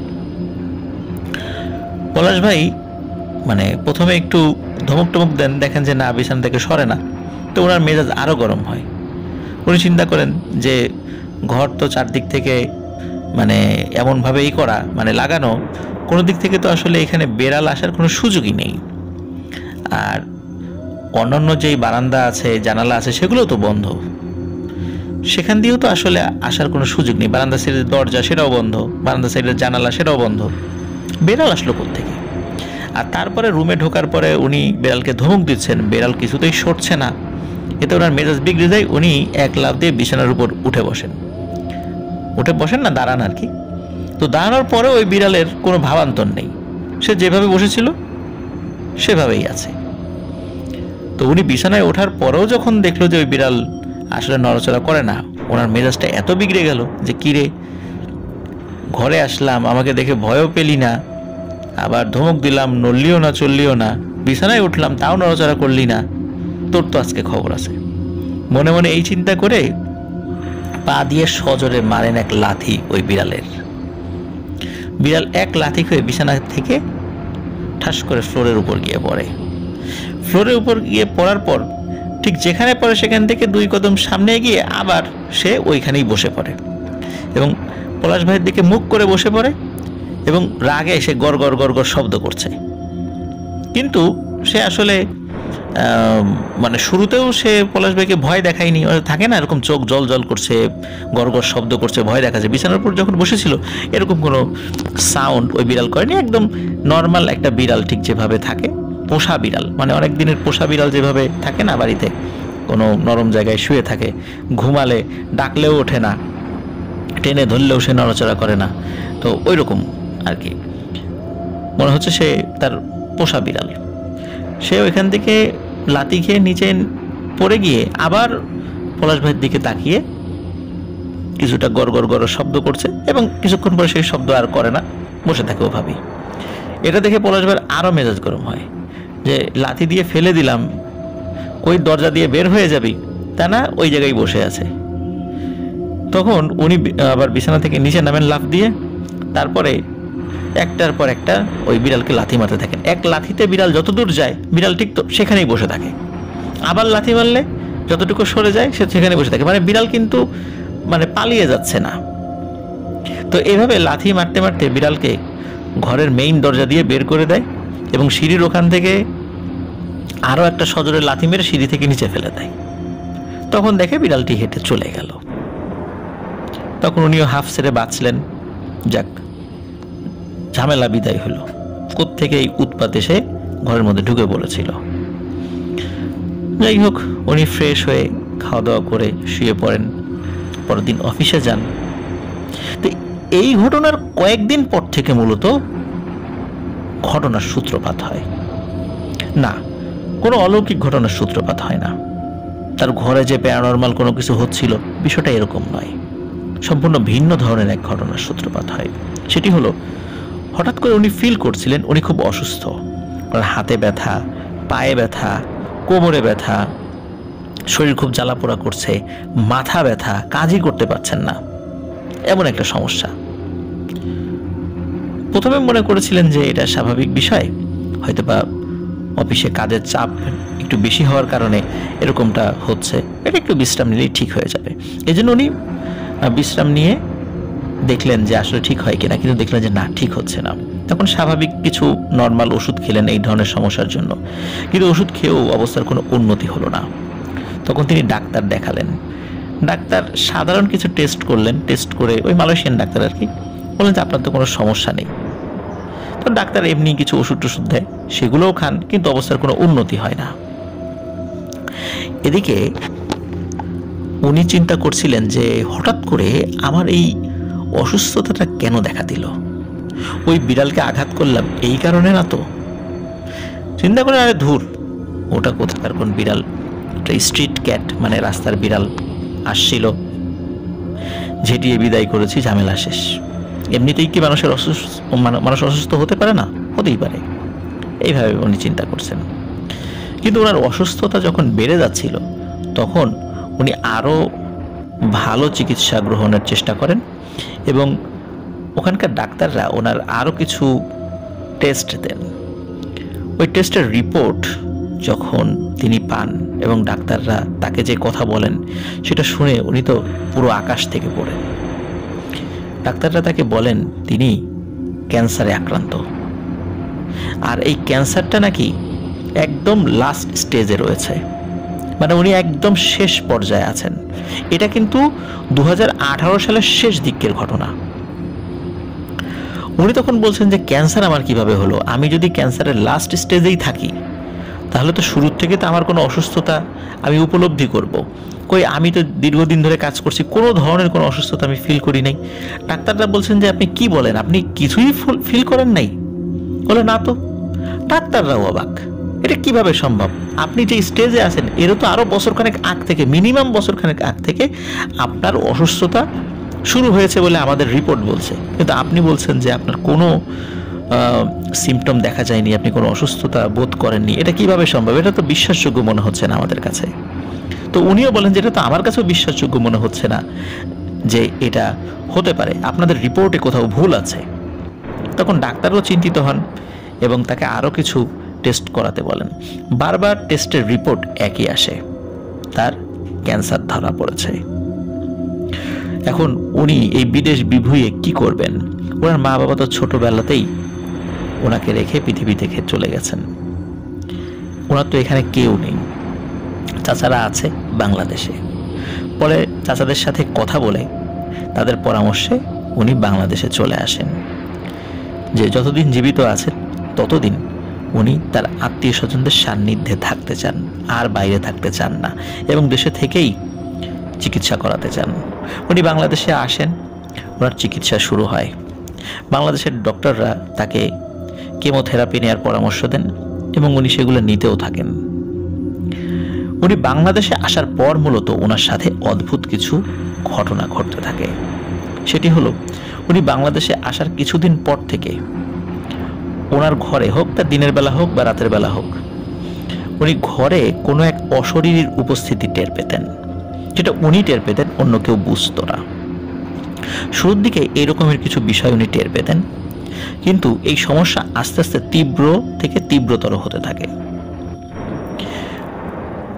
পলাশ ভাই মানে প্রথমে একটু ধমক টমক দেন, দেখেন যে না, বিছানা থেকে সরে না, তো ওনার মেজাজ আরও গরম হয়। উনি চিন্তা করেন যে ঘর তো চারদিক থেকে মানে এমনভাবেই করা, মানে লাগানো, কোনো দিক থেকে তো আসলে এখানে বেড়াল আসার কোনো সুযোগই নেই। আর অন্যান্য যেই বারান্দা আছে, জানালা আছে, সেগুলো তো বন্ধ, সেখান দিয়েও তো আসলে আসার কোনো সুযোগ নেই। বারান্দা সাইডের দরজা সেটাও বন্ধ, বারান্দা সাইডের জানালা সেটাও বন্ধ, বেড়াল আসলো কোত্থেকে? আর তারপরে রুমে ঢোকার পরে উনি বেড়ালকে ধমক দিচ্ছেন, বেড়াল কিছুতেই সরছে না, এতে ওনার মেজাজ বিগড়ে যায়। উনি এক লাফ দিয়ে বিছানার উপর উঠে বসেন না, দাঁড়ান আর কি। তো দাঁড়ানোর পরে ওই বিড়ালের কোনো ভাবান্তর নেই, সে যেভাবে বসেছিল সেভাবেই আছে। তো উনি বিছানায় ওঠার পরেও যখন দেখলো যে ওই বিড়াল আসলে নড়াচড়া করে না, ওনার মেজাজটা এত বিগড়ে গেল যে কিরে, ঘরে আসলাম, আমাকে দেখে ভয়ও পেলি না, আবার ধমক দিলাম, নড়লিও না, চললিও না, বিছানায় উঠলাম তাও নড়াচড়া করলি না, তোর তো আজকে খবর আছে। মনে মনে এই চিন্তা করে পা দিয়ে সজোরে মারেন এক লাথি ওই বিড়ালের। বিড়াল এক লাথি খেয়ে বিছানা থেকে ঠাস করে ফ্লোরের উপর গিয়ে পড়ে। ফ্লোরের উপর গিয়ে পড়ার পর ঠিক যেখানে পড়ে সেখান থেকে 2 কদম সামনে এগিয়ে আবার সে ওইখানেই বসে পড়ে এবং পলাশ ভাইয়ের দিকে মুখ করে বসে পড়ে এবং রাগে সে গড় গড় গড় গড় শব্দ করছে। কিন্তু সে আসলে মানে শুরুতেও সে পলাশ ভাইকে ভয় দেখায়নি, থাকে না এরকম চোখ জল জল করছে, গড় গড় শব্দ করছে, ভয় দেখাচ্ছে। বিছানার উপর যখন বসেছিল এরকম কোনো সাউন্ড ওই বিড়াল করেনি, একদম নর্মাল একটা বিড়াল, ঠিক যেভাবে থাকে পোষা বিড়াল, মানে অনেক দিনের পোষা বিড়াল যেভাবে থাকে না, বাড়িতে কোনো নরম জায়গায় শুয়ে থাকে, ঘুমালে ডাকলেও ওঠে না, টেনে ধরলেও সে নড়াচড়া করে না, তো ওই রকম আর কি মনে হচ্ছে সে তার পোষা বিড়াল। সে ওইখান থেকে লাথি খেয়ে নিচে পড়ে গিয়ে আবার পলাশ ভাইয়ের দিকে তাকিয়ে কিছুটা গড় গড় গড় শব্দ করছে এবং কিছুক্ষণ পরে সেই শব্দ আর করে না, বসে থাকে ওভাবেই। এটা দেখে পলাশ ভাইয়ের আরও মেজাজ গরম হয় যে লাথি দিয়ে ফেলে দিলাম, ওই দরজা দিয়ে বের হয়ে যাবি তা না, ওই জায়গায় বসে আছে। তখন উনি আবার বিছানা থেকে নিচে নামেন লাফ দিয়ে, তারপরে একটার পর একটা ওই বিড়ালকে লাথি মারতে থাকেন। এক লাথিতে বিড়াল যত দূর যায় বিড়াল ঠিক তো সেখানেই বসে থাকে, আবার লাথি মারলে যতটুকু সরে যায় সে সেখানে বসে থাকে, মানে বিড়াল কিন্তু মানে পালিয়ে যাচ্ছে না। তো এইভাবে লাথি মারতে মারতে বিড়ালকে ঘরের মেইন দরজা দিয়ে বের করে দেয় এবং সিঁড়ির ওখান থেকে আরও একটা সজোরে লাথি মেরে সিঁড়ি থেকে নিচে ফেলে দেয়। তখন দেখে বিড়ালটি হেঁটে চলে গেল। তখন উনিও হাফ ছেড়ে বাঁচলেন, যাক ঝামেলা বিদায় হলো। কোত্থেকে এই উৎপাত এসে ঘরের মধ্যে ঢুকে পড়েছিল। যাই হোক, উনি ফ্রেশ হয়ে খাওয়া দাওয়া করে শুয়ে পড়েন, পরের দিন অফিসে যান। তো এই ঘটনার কয়েকদিন পর থেকে মূলত ঘটনার সূত্রপাত হয় না, কোনো অলৌকিক ঘটনার সূত্রপাত হয় না। তার ঘরে যে প্যারানরমাল কোনো কিছু হচ্ছিল বিষয়টা এরকম নয়, সম্পূর্ণ ভিন্ন ধরনের এক ঘটনার সূত্রপাত হয়। সেটি হলো, হঠাৎ করে উনি ফিল করছিলেন উনি খুব অসুস্থ, ওনার হাতে ব্যথা, পায়ে ব্যথা, কোমরে ব্যথা, শরীর খুব জ্বালাপোড়া করছে, মাথা ব্যথা, কাজই করতে পারছেন না, এমন একটা সমস্যা। প্রথমে মনে করেছিলেন যে এটা স্বাভাবিক বিষয়, হয়তোবা অফিসে কাজের চাপ একটু বেশি হওয়ার কারণে এরকমটা হচ্ছে, এটা একটু বিশ্রাম নিলেই ঠিক হয়ে যাবে। এই জন্য উনি বিশ্রাম নিয়ে দেখলেন যে আসলে ঠিক হয় কিনা, কিন্তু দেখলেন যে না, ঠিক হচ্ছে না। তখন স্বাভাবিক কিছু নর্মাল ওষুধ খেলেন এই ধরনের সমস্যার জন্য, কিন্তু ওষুধ খেয়েও অবস্থার কোনো উন্নতি হলো না। তখন তিনি ডাক্তার দেখালেন। ডাক্তার সাধারণ কিছু টেস্ট করলেন, টেস্ট করে ওই মালয়েশিয়ান ডাক্তার আর কি, বললেন যে আপনার তো কোনো সমস্যা নেই। তো ডাক্তার এমনি কিছু ওষুধ টষুধ দেয়, সেগুলোও খান, কিন্তু অবস্থার কোনো উন্নতি হয় না। এদিকে উনি চিন্তা করছিলেন যে হঠাৎ করে আমার এই অসুস্থতাটা কেন দেখা দিল, ওই বিড়ালকে আঘাত করলাম এই কারণে না তো। চিন্তা করে, আরে ধুর, ওটা কোথাকার কোন বিড়াল, ওটা স্ট্রিট ক্যাট, মানে রাস্তার বিড়াল আসছিল, ঝেঁটিয়ে বিদায় করেছি, ঝামেলা শেষ। এমনিতেই কি মানুষ অসুস্থ হতে পারে না? হতেই পারে, এইভাবে উনি চিন্তা করছেন। কিন্তু ওনার অসুস্থতা যখন বেড়ে যাচ্ছিল তখন উনি আরও ভালো চিকিৎসা গ্রহণের চেষ্টা করেন এবং ওখানকার ডাক্তাররা ওনার আরও কিছু টেস্ট দেন। ওই টেস্টের রিপোর্ট যখন তিনি পান এবং ডাক্তাররা তাকে যে কথা বলেন সেটা শুনে উনি তো পুরো আকাশ থেকে পড়েন। ডাক্তাররা তাকে বলেন তিনি ক্যান্সারে আক্রান্ত, আর এই ক্যান্সারটা নাকি একদম লাস্ট স্টেজে রয়েছে, মানে উনি একদম শেষ পর্যায়ে আছেন। এটা কিন্তু 2018 সালের শেষ দিকের ঘটনা। উনি তখন বলছেন যে ক্যান্সার আমার কিভাবে হলো, আমি যদি ক্যান্সারের লাস্ট স্টেজেই থাকি তাহলে তো শুরুর থেকে তো আমার কোনো অসুস্থতা আমি উপলব্ধি করব। কই, আমি তো দীর্ঘদিন ধরে কাজ করছি, কোনো ধরনের কোনো অসুস্থতা আমি ফিল করি নাই। ডাক্তাররা বলছেন যে আপনি কি বলেন, আপনি কিছুই ফিল করেন নাই? বলে না তো। ডাক্তাররাও অবাক, এটা কিভাবে সম্ভব? আপনি যে স্টেজে আছেন এরও তো আরও বছরখানেক আগ থেকে, মিনিমাম বছরখানেক আগ থেকে আপনার অসুস্থতা শুরু হয়েছে বলে আমাদের রিপোর্ট বলছে, কিন্তু আপনি বলছেন যে আপনার কোনো সিমটম দেখা যায়নি, আপনি কোনো অসুস্থতা বোধ করেননি। এটা কিভাবে সম্ভব? এটা তো বিশ্বাসযোগ্য মনে হচ্ছে না আমাদের কাছে। তো উনিও বলেন যে এটা তো আমার কাছেও বিশ্বাসযোগ্য মনে হচ্ছে না যে এটা হতে পারে, আপনাদের রিপোর্টে কোথাও ভুল আছে। তখন ডাক্তারও চিন্তিত হন এবং তাকে আরও কিছু টেস্ট করাতে বলেন। বারবার টেস্টের রিপোর্ট একই আসে, তার ক্যান্সার ধরা পড়েছে। এখন উনি এই বিদেশ বিভুঁইয়ে কি করবেন? ওনার মা বাবা তো ছোটবেলাতেই ওনাকে রেখে পৃথিবী থেকে চলে গেছেন, ওনার তো এখানে কেউ নেই। চাচারা আছে বাংলাদেশে। পরে চাচাদের সাথে কথা বলে তাদের পরামর্শে উনি বাংলাদেশে চলে আসেন, যে যতদিন জীবিত আছেন ততদিন উনি তার আত্মীয় স্বজনদের সান্নিধ্যে থাকতে চান, আর বাইরে থাকতে চান না, এবং দেশে থেকেই চিকিৎসা করাতে চান। উনি বাংলাদেশে আসেন, ওনার চিকিৎসা শুরু হয়। বাংলাদেশের ডক্টররা তাকে কেমোথেরাপি নেওয়ার পরামর্শ দেন এবং উনি সেগুলো নিতেও থাকেন। উনি বাংলাদেশে আসার পর মূলত ওনার সাথে অদ্ভুত কিছু ঘটনা ঘটতে থাকে। সেটি হলো, উনি বাংলাদেশে আসার কিছুদিন পর থেকে ওনার ঘরে হোক, তা দিনের বেলা হোক বা রাতের বেলা হোক, উনি ঘরে কোনো এক অশরীরীর উপস্থিতি টের পেতেন, যেটা উনি টের পেতেন, অন্য কেউ বুঝতো না। শুরুর দিকে এরকমের কিছু বিষয় উনি টের পেতেন, কিন্তু এই সমস্যা আস্তে আস্তে তীব্র থেকে তীব্রতর হতে থাকে।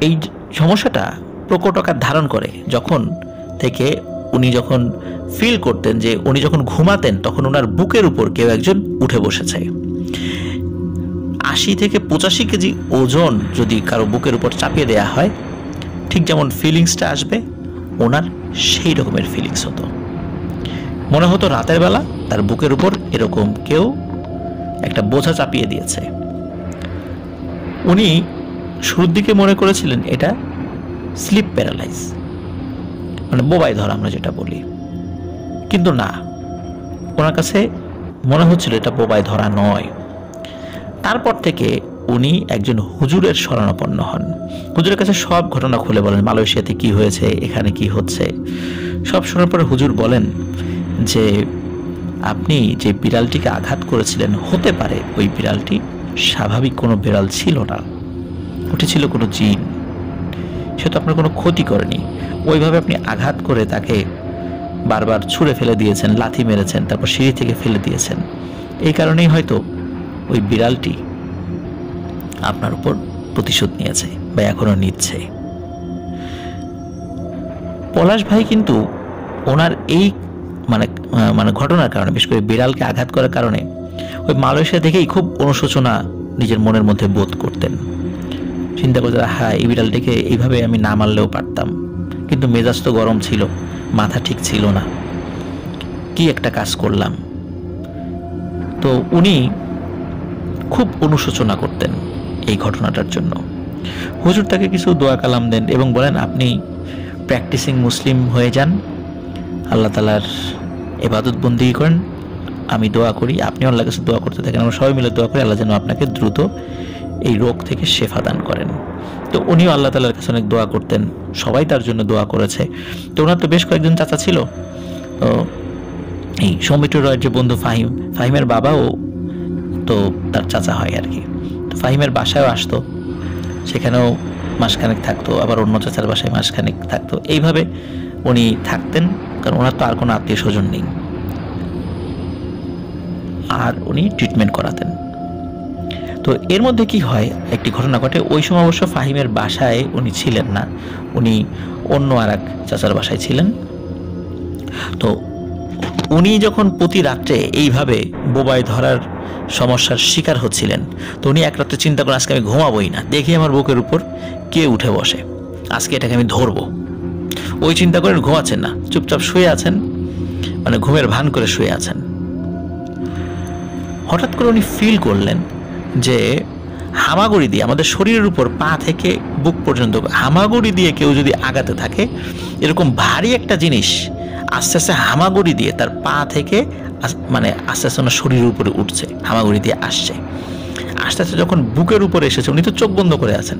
এই সমস্যাটা প্রকট আকার ধারণ করে যখন থেকে উনি যখন ফিল করতেন যে উনি যখন ঘুমাতেন তখন ওনার বুকের উপর কেউ একজন উঠে বসেছে। 80 থেকে 85 কেজি ওজন যদি কারো বুকের উপর চাপিয়ে দেয়া হয়, ঠিক যেমন ফিলিংসটা আসবে, ওনার সেই রকমের ফিলিংস হতো। মনে হতো রাতের বেলা তার বুকের উপর এরকম কেউ একটা বোঝা চাপিয়ে দিয়েছে। উনি শুরুর দিকে মনে করেছিলেন এটা স্লিপ প্যারালাইজ, মানে বোবাই ধরা আমরা যেটা বলি, কিন্তু না, ওনার কাছে মনে হচ্ছিল এটা বোবাই ধরা নয়। তারপর থেকে উনি একজন হুজুরের শরণাপন্ন হন। হুজুরের কাছে সব ঘটনা খুলে বলেন, মালয়েশিয়াতে কি হয়েছে, এখানে কি হচ্ছে, সব শোনার পরে হুজুর বলেন যে আপনি যে বিড়ালটিকে আঘাত করেছিলেন, হতে পারে ওই বিড়ালটি স্বাভাবিক কোনো বিড়াল ছিল না, ওটি ছিল কোনো জিন। সে তো আপনার কোনো ক্ষতি করেনি, ওইভাবে আপনি আঘাত করে তাকে বারবার ছুঁড়ে ফেলে দিয়েছেন, লাথি মেরেছেন, তারপর সিঁড়ি থেকে ফেলে দিয়েছেন। এই কারণেই হয়তো ওই বিড়ালটি আপনার উপর প্রতিশোধ নিয়েছে বা এখনো নিচ্ছে। পলাশ ভাই কিন্তু ওনার এই মানে ঘটনার কারণে, বিশেষ করে বিড়ালকে আঘাত করার কারণে, ওই মালয়েশিয়া থেকেই খুব অনুশোচনা নিজের মনের মধ্যে বোধ করতেন। চিন্তা করতেন, হ্যাঁ, এই বিড়ালটিকে এইভাবে আমি না মারলেও পারতাম, কিন্তু মেজাজ তো গরম ছিল, মাথা ঠিক ছিল না, কি একটা কাজ করলাম। তো উনি খুব অনুশোচনা করতেন এই ঘটনাটার জন্য। হুজুর তাকে কিছু দোয়া কালাম দেন এবং বলেন, আপনি প্র্যাকটিসিং মুসলিম হয়ে যান, আল্লাহ তাআলার ইবাদত বন্দেগী করেন, আমি দোয়া করি, আপনি আল্লাহর কাছে দোয়া করতে থাকেন, আমরা সবাই মিলে দোয়া করি আল্লাহ যেন আপনাকে দ্রুত এই রোগ থেকে শেফা দান করেন। তো উনিও আল্লাহ তাআলার কাছে অনেক দোয়া করতেন, সবাই তার জন্য দোয়া করেছে। তো ওনার তো বেশ কয়েকজন চাচা ছিল। তো এই সৌমিত্র রয়ের যে বন্ধু ফাহিমের বাবাও তো তার চাচা হয় আর কি। তো ফাহিমের বাসায়ও আসতো, সেখানেও মাসখানেক থাকতো, আবার অন্য চাচার বাসায় মাসখানেক থাকতো। এইভাবে উনি থাকতেন, কারণ ওনার তো আর কোনো আত্মীয় স্বজন নেই, আর উনি ট্রিটমেন্ট করাতেন। তো এর মধ্যে কি হয়, একটি ঘটনা ঘটে। ওই সময় অবশ্য ফাহিমের বাসায় উনি ছিলেন না, উনি অন্য আর এক চাচার বাসায় ছিলেন। তো উনি যখন প্রতি রাত্রে এইভাবে বোবাই ধরার সমস্যার শিকার হচ্ছিলেন, তো উনি এক রাত্রে চিন্তা করেন, আজকে আমি ঘুমাবোই না, দেখি আমার বুকের উপর কে উঠে বসে, আজকে এটাকে আমি ধরবো। ওই চিন্তা করেন, ঘুমাচ্ছেন না, চুপচাপ শুয়ে আছেন, মানে ঘুমের ভান করে শুয়ে আছেন। হঠাৎ করে উনি ফিল করলেন যে হামাগুড়ি দিয়ে আমাদের শরীরের উপর পা থেকে বুক পর্যন্ত হামাগুড়ি দিয়ে কেউ যদি আগাতে থাকে, এরকম ভারী একটা জিনিস আস্তে আস্তে হামাগুড়ি দিয়ে তার পা থেকে মানে আস্তে আস্তে ওনার শরীরের উপরে উঠছে, হামাগুড়ি দিয়ে আসছে। আস্তে আস্তে যখন বুকের উপরে এসেছে, উনি তো চোখ বন্ধ করে আছেন,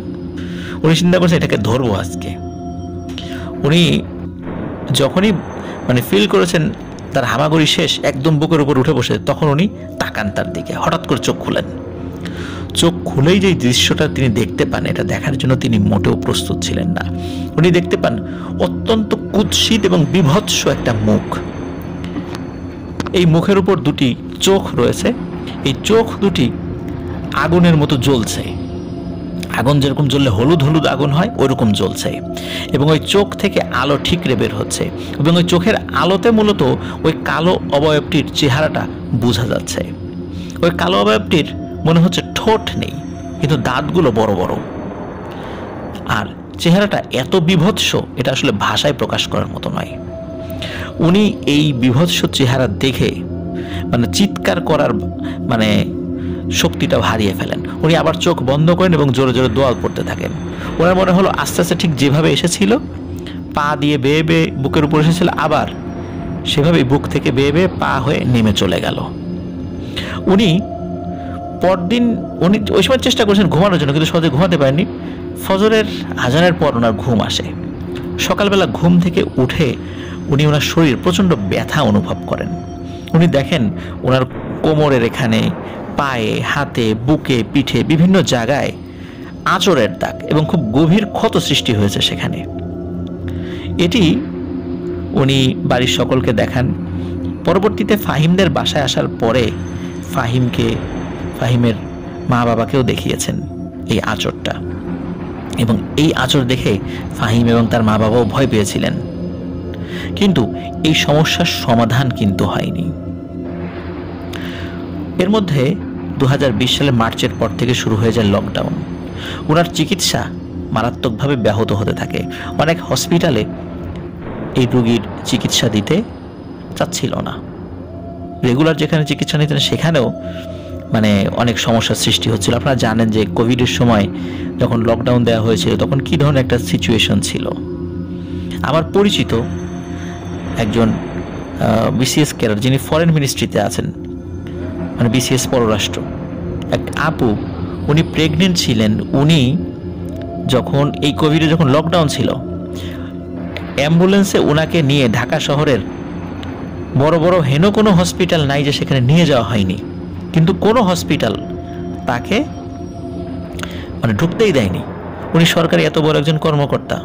উনি চিন্তা করছেন এটাকে ধরবো আজকে। উনি যখনই মানে ফিল করেছেন তার হামাগুড়ি শেষ, একদম বুকের উপর উঠে বসে, তখন উনি তাকান তার দিকে, হঠাৎ করে চোখ খুলেন। চোখ খুলেই যে দৃশ্যটা তিনি দেখতে পান, এটা দেখার জন্য তিনি মোটেও প্রস্তুত ছিলেন না। উনি দেখতে পান অত্যন্ত কুৎসিত এবং বিভৎস একটা মুখ। এই মুখের উপর দুটি চোখ রয়েছে, এই চোখ দুটি আগুনের মতো জ্বলছে, আগুন যেরকম জ্বললে হলুদ হলুদ আগুন হয় ওইরকম জ্বলছে, এবং ওই চোখ থেকে আলো ঠিকরে বের হচ্ছে, এবং ওই চোখের আলোতে মূলত ওই কালো অবয়বটির চেহারাটা বোঝা যাচ্ছে। ওই কালো অবয়বটির মনে হচ্ছে ঠোঁট নেই, কিন্তু দাঁতগুলো বড় বড়, আর চেহারাটা এত বিভৎস, এটা আসলে ভাষায় প্রকাশ করার মতো নয়। উনি এই বিভৎস চেহারা দেখে মানে চিৎকার করার মানে শক্তিটাও হারিয়ে ফেলেন। উনি আবার চোখ বন্ধ করেন এবং জোরে জোরে দোয়া পড়তে থাকেন। ওনার মনে হলো আস্তে আস্তে ঠিক যেভাবে এসেছিল, পা দিয়ে বেয়ে বেয়ে বুকের উপর এসেছিল, আবার সেভাবেই বুক থেকে বেয়ে বেয়ে পা হয়ে নেমে চলে গেল। উনি পরদিন উনি ওই সময় চেষ্টা করেছেন ঘুমানোর জন্য, কিন্তু সহজে ঘুমাতে পারেননি। ফজরের আজানের পর ওনার ঘুম আসে। সকালবেলা ঘুম থেকে উঠে উনি ওনার শরীর প্রচণ্ড ব্যথা অনুভব করেন। উনি দেখেন ওনার কোমরের এখানে, পায়ে, হাতে, বুকে, পিঠে বিভিন্ন জায়গায় আঁচড়ের দাগ এবং খুব গভীর ক্ষত সৃষ্টি হয়েছে সেখানে। এটি উনি বাড়ির সকলকে দেখান। পরবর্তীতে ফাহিমদের বাসায় আসার পরে ফাহিমের মা বাবাকেও দেখিয়েছেন এই আঁচড়টা, এবং এই আঁচড় দেখে ফাহিম এবং তার মা বাবাও ভয় পেয়েছিলেন। কিন্তু এই সমস্যার সমাধান কিন্তু হয়নি। এর মধ্যে 2020 সালের মার্চের পর থেকে শুরু হয়ে যায় লকডাউন। ওনার চিকিৎসা মারাত্মকভাবে ব্যাহত হতে থাকে। অনেক হসপিটালে এই রোগীর চিকিৎসা দিতে চাচ্ছিল না। রেগুলার যেখানে চিকিৎসা নিতেন সেখানেও অনেক সমস্যার সৃষ্টি হচ্ছিল। আপনারা জানেন যে কোভিডের সময় যখন লকডাউন দেওয়া হয়েছিল তখন কী ধরনের একটা সিচুয়েশন ছিল। আমার পরিচিত একজন বিসিএস ক্যাডার, যিনি ফরেন মিনিস্ট্রিতে আছেন, বিসিএস পররাষ্ট্র, এক আপু, উনি প্রেগনেন্ট ছিলেন। উনি যখন এই কোভিডে যখন লকডাউন ছিল, অ্যাম্বুলেন্সে ওনাকে নিয়ে ঢাকা শহরের বড় বড় হেন কোনো হসপিটাল নাই যে সেখানে নিয়ে যাওয়া হয়নি, কিন্তু কোনো হসপিটাল তাকে ঢুকতেই দেয়নি। উনি সরকারি এত বড় একজন কর্মকর্তা,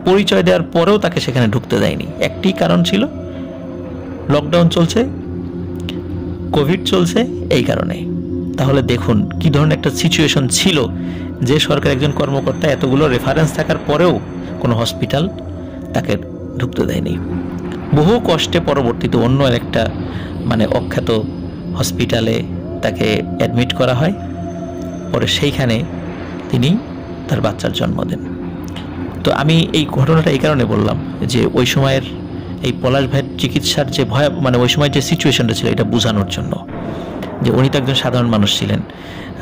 পরিচয় দেওয়ার পরেও তাকে সেখানে ঢুকতে দেয়নি। একটি কারণ ছিল লকডাউন চলছে, কোভিড চলছে, এই কারণে। তাহলে দেখুন কি ধরনের একটা সিচুয়েশন ছিল যে সরকার একজন কর্মকর্তা এতগুলো রেফারেন্স থাকার পরেও কোনো হসপিটাল তাকে ঢুকতে দেয়নি। বহু কষ্টে পরবর্তীতে অন্য একটা অখ্যাত হসপিটালে তাকে অ্যাডমিট করা হয়। পরে সেইখানে তিনি তার বাচ্চার জন্ম দেন। তো আমি এই ঘটনাটা এই কারণে বললাম যে ওই সময়ের এই পলাশ ভাইয়ের চিকিৎসার যে ভয়, ওই সময় যে সিচুয়েশনটা ছিল, এটা বোঝানোর জন্য যে উনি তো একজন সাধারণ মানুষ ছিলেন,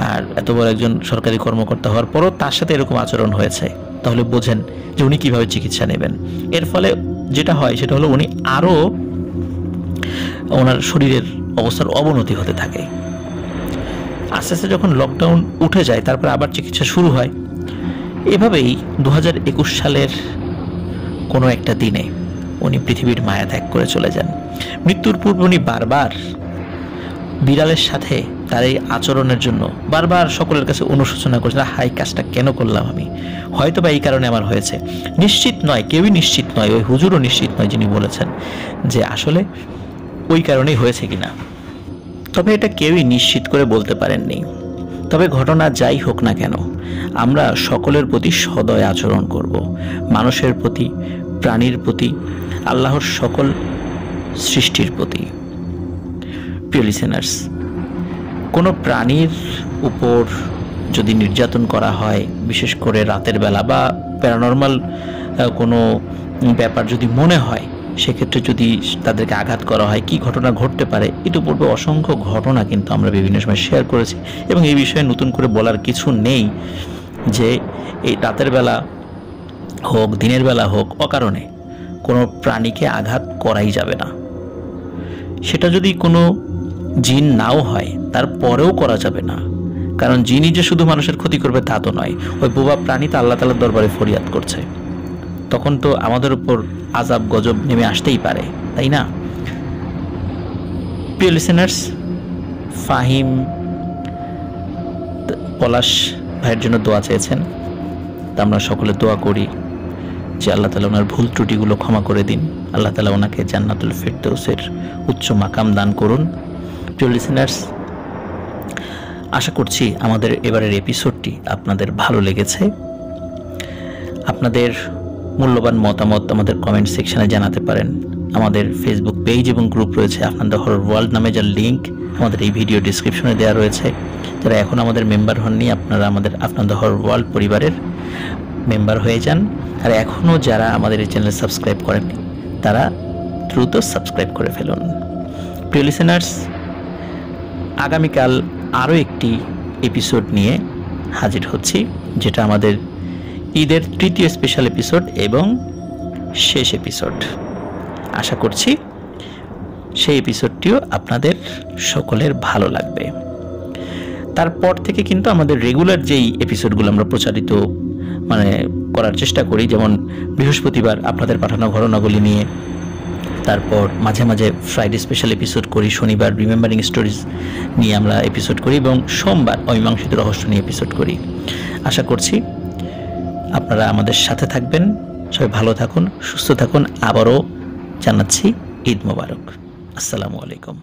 আর এত বড় একজন সরকারি কর্মকর্তা হওয়ার পরও তার সাথে এরকম আচরণ হয়েছে। তাহলে বোঝেন যে উনি কীভাবে চিকিৎসা নেবেন। এর ফলে যেটা হয় সেটা হলো উনি আরও ওনার শরীরের অবস্থার অবনতি হতে থাকে। আস্তে আস্তে যখন লকডাউন উঠে যায় তারপর আবার চিকিৎসা শুরু হয়। এভাবেই 2021 সালের কোনো একটা দিনে উনি পৃথিবীর মায়া ত্যাগ করে চলে যান। মৃত্যুর পূর্বে উনি বারবার বিড়ালের সাথে তার এই আচরণের জন্য বারবার সকলের কাছে অনুশোচনা করেছেন, হাই কাজটা কেন করলাম আমি, হয়তো বা এই কারণে আমার হয়েছে। নিশ্চিত নয়, কেউই নিশ্চিত নয়, ওই হুজুরও নিশ্চিত নয় যিনি বলেছেন যে আসলে ওই কারণেই হয়েছে কিনা। তবে এটা কেউই নিশ্চিত করে বলতে পারেননি। তবে ঘটনা যাই হোক না কেন, আমরা সকলের প্রতি সদয় আচরণ করব, মানুষের প্রতি, প্রাণীর প্রতি, আল্লাহর সকল সৃষ্টির প্রতি। প্রিয় লিসেনার্স, কোনো প্রাণীর উপর যদি নির্যাতন করা হয়, বিশেষ করে রাতের বেলা বা প্যারানর্মাল কোনো ব্যাপার যদি মনে হয়, সেক্ষেত্রে যদি তাদেরকে আঘাত করা হয়, কি ঘটনা ঘটতে পারে, ইতিপূর্বে অসংখ্য ঘটনা কিন্তু আমরা বিভিন্ন সময় শেয়ার করেছি, এবং এই বিষয়ে নতুন করে বলার কিছু নেই যে এই রাতের বেলা হোক, দিনের বেলা হোক, অকারণে কোনো প্রাণীকে আঘাত করাই যাবে না। সেটা যদি কোনো জিন নাও হয় তারপরেও করা যাবে না, কারণ জিনই যে শুধু মানুষের ক্ষতি করবে তা তো নয়। ওই বোবা প্রাণী তো আল্লাহ তাআলার দরবারে ফরিয়াদ করছে, তখন তো আমাদের উপর আযাব গজব নেমে আসতেই পারে, তাই না? প্রিয় লিসেনার্স, ফাহিম পলাশ ভাইয়ের জন্য দোয়া চেয়েছেন, তা আমরা সকলে দোয়া করি যে আল্লাহ তাআলা ওনার ভুল ত্রুটিগুলো ক্ষমা করে দিন, আল্লাহ তাআলা ওনাকে জান্নাতুল ফিরদৌসের উচ্চ মাকাম দান করুন। প্রিয় লিসেনার্স, আশা করছি আমাদের এবারের এপিসোডটি আপনাদের ভালো লেগেছে। আপনাদের মূল্যবান মতামত আমাদের কমেন্ট সেকশনে জানাতে পারেন। আমাদের ফেসবুক পেজ এবং গ্রুপ রয়েছে আফনান দ্য হরর ওয়ার্ল্ড নামে, যার লিঙ্ক আমাদের এই ভিডিও ডিসক্রিপশনে দেওয়া রয়েছে। যারা এখন আমাদের মেম্বার হননি, আপনারা আমাদের আফনান দ্য হরর ওয়ার্ল্ড পরিবারের মেম্বার হয়ে যান। আর এখনও যারা আমাদের এই চ্যানেল সাবস্ক্রাইব করেননি, তারা দ্রুত সাবস্ক্রাইব করে ফেলুন। প্রিয় লিসেনার্স, আগামীকাল আরও একটি এপিসোড নিয়ে হাজির হচ্ছি, যেটা আমাদের ঈদের তৃতীয় স্পেশাল এপিসোড এবং শেষ এপিসোড। আশা করছি সেই এপিসোডটিও আপনাদের সকলের ভালো লাগবে। তারপর থেকে কিন্তু আমাদের রেগুলার যেই এপিসোডগুলো আমরা প্রচারিত করার চেষ্টা করি, যেমন বৃহস্পতিবার আপনাদের পাঠানো ঘটনাগুলি নিয়ে, তারপর মাঝে মাঝে ফ্রাইডে স্পেশাল এপিসোড করি, শনিবার রিমেম্বারিং স্টোরিজ নিয়ে আমরা এপিসোড করি এবং সোমবার অমীমাংসিত রহস্য নিয়ে এপিসোড করি। আশা করছি আপনারা আমাদের সাথে থাকবেন। সবাই ভালো থাকুন, সুস্থ থাকুন। আবারও জানাচ্ছি ঈদ মোবারক। আসসালামু আলাইকুম।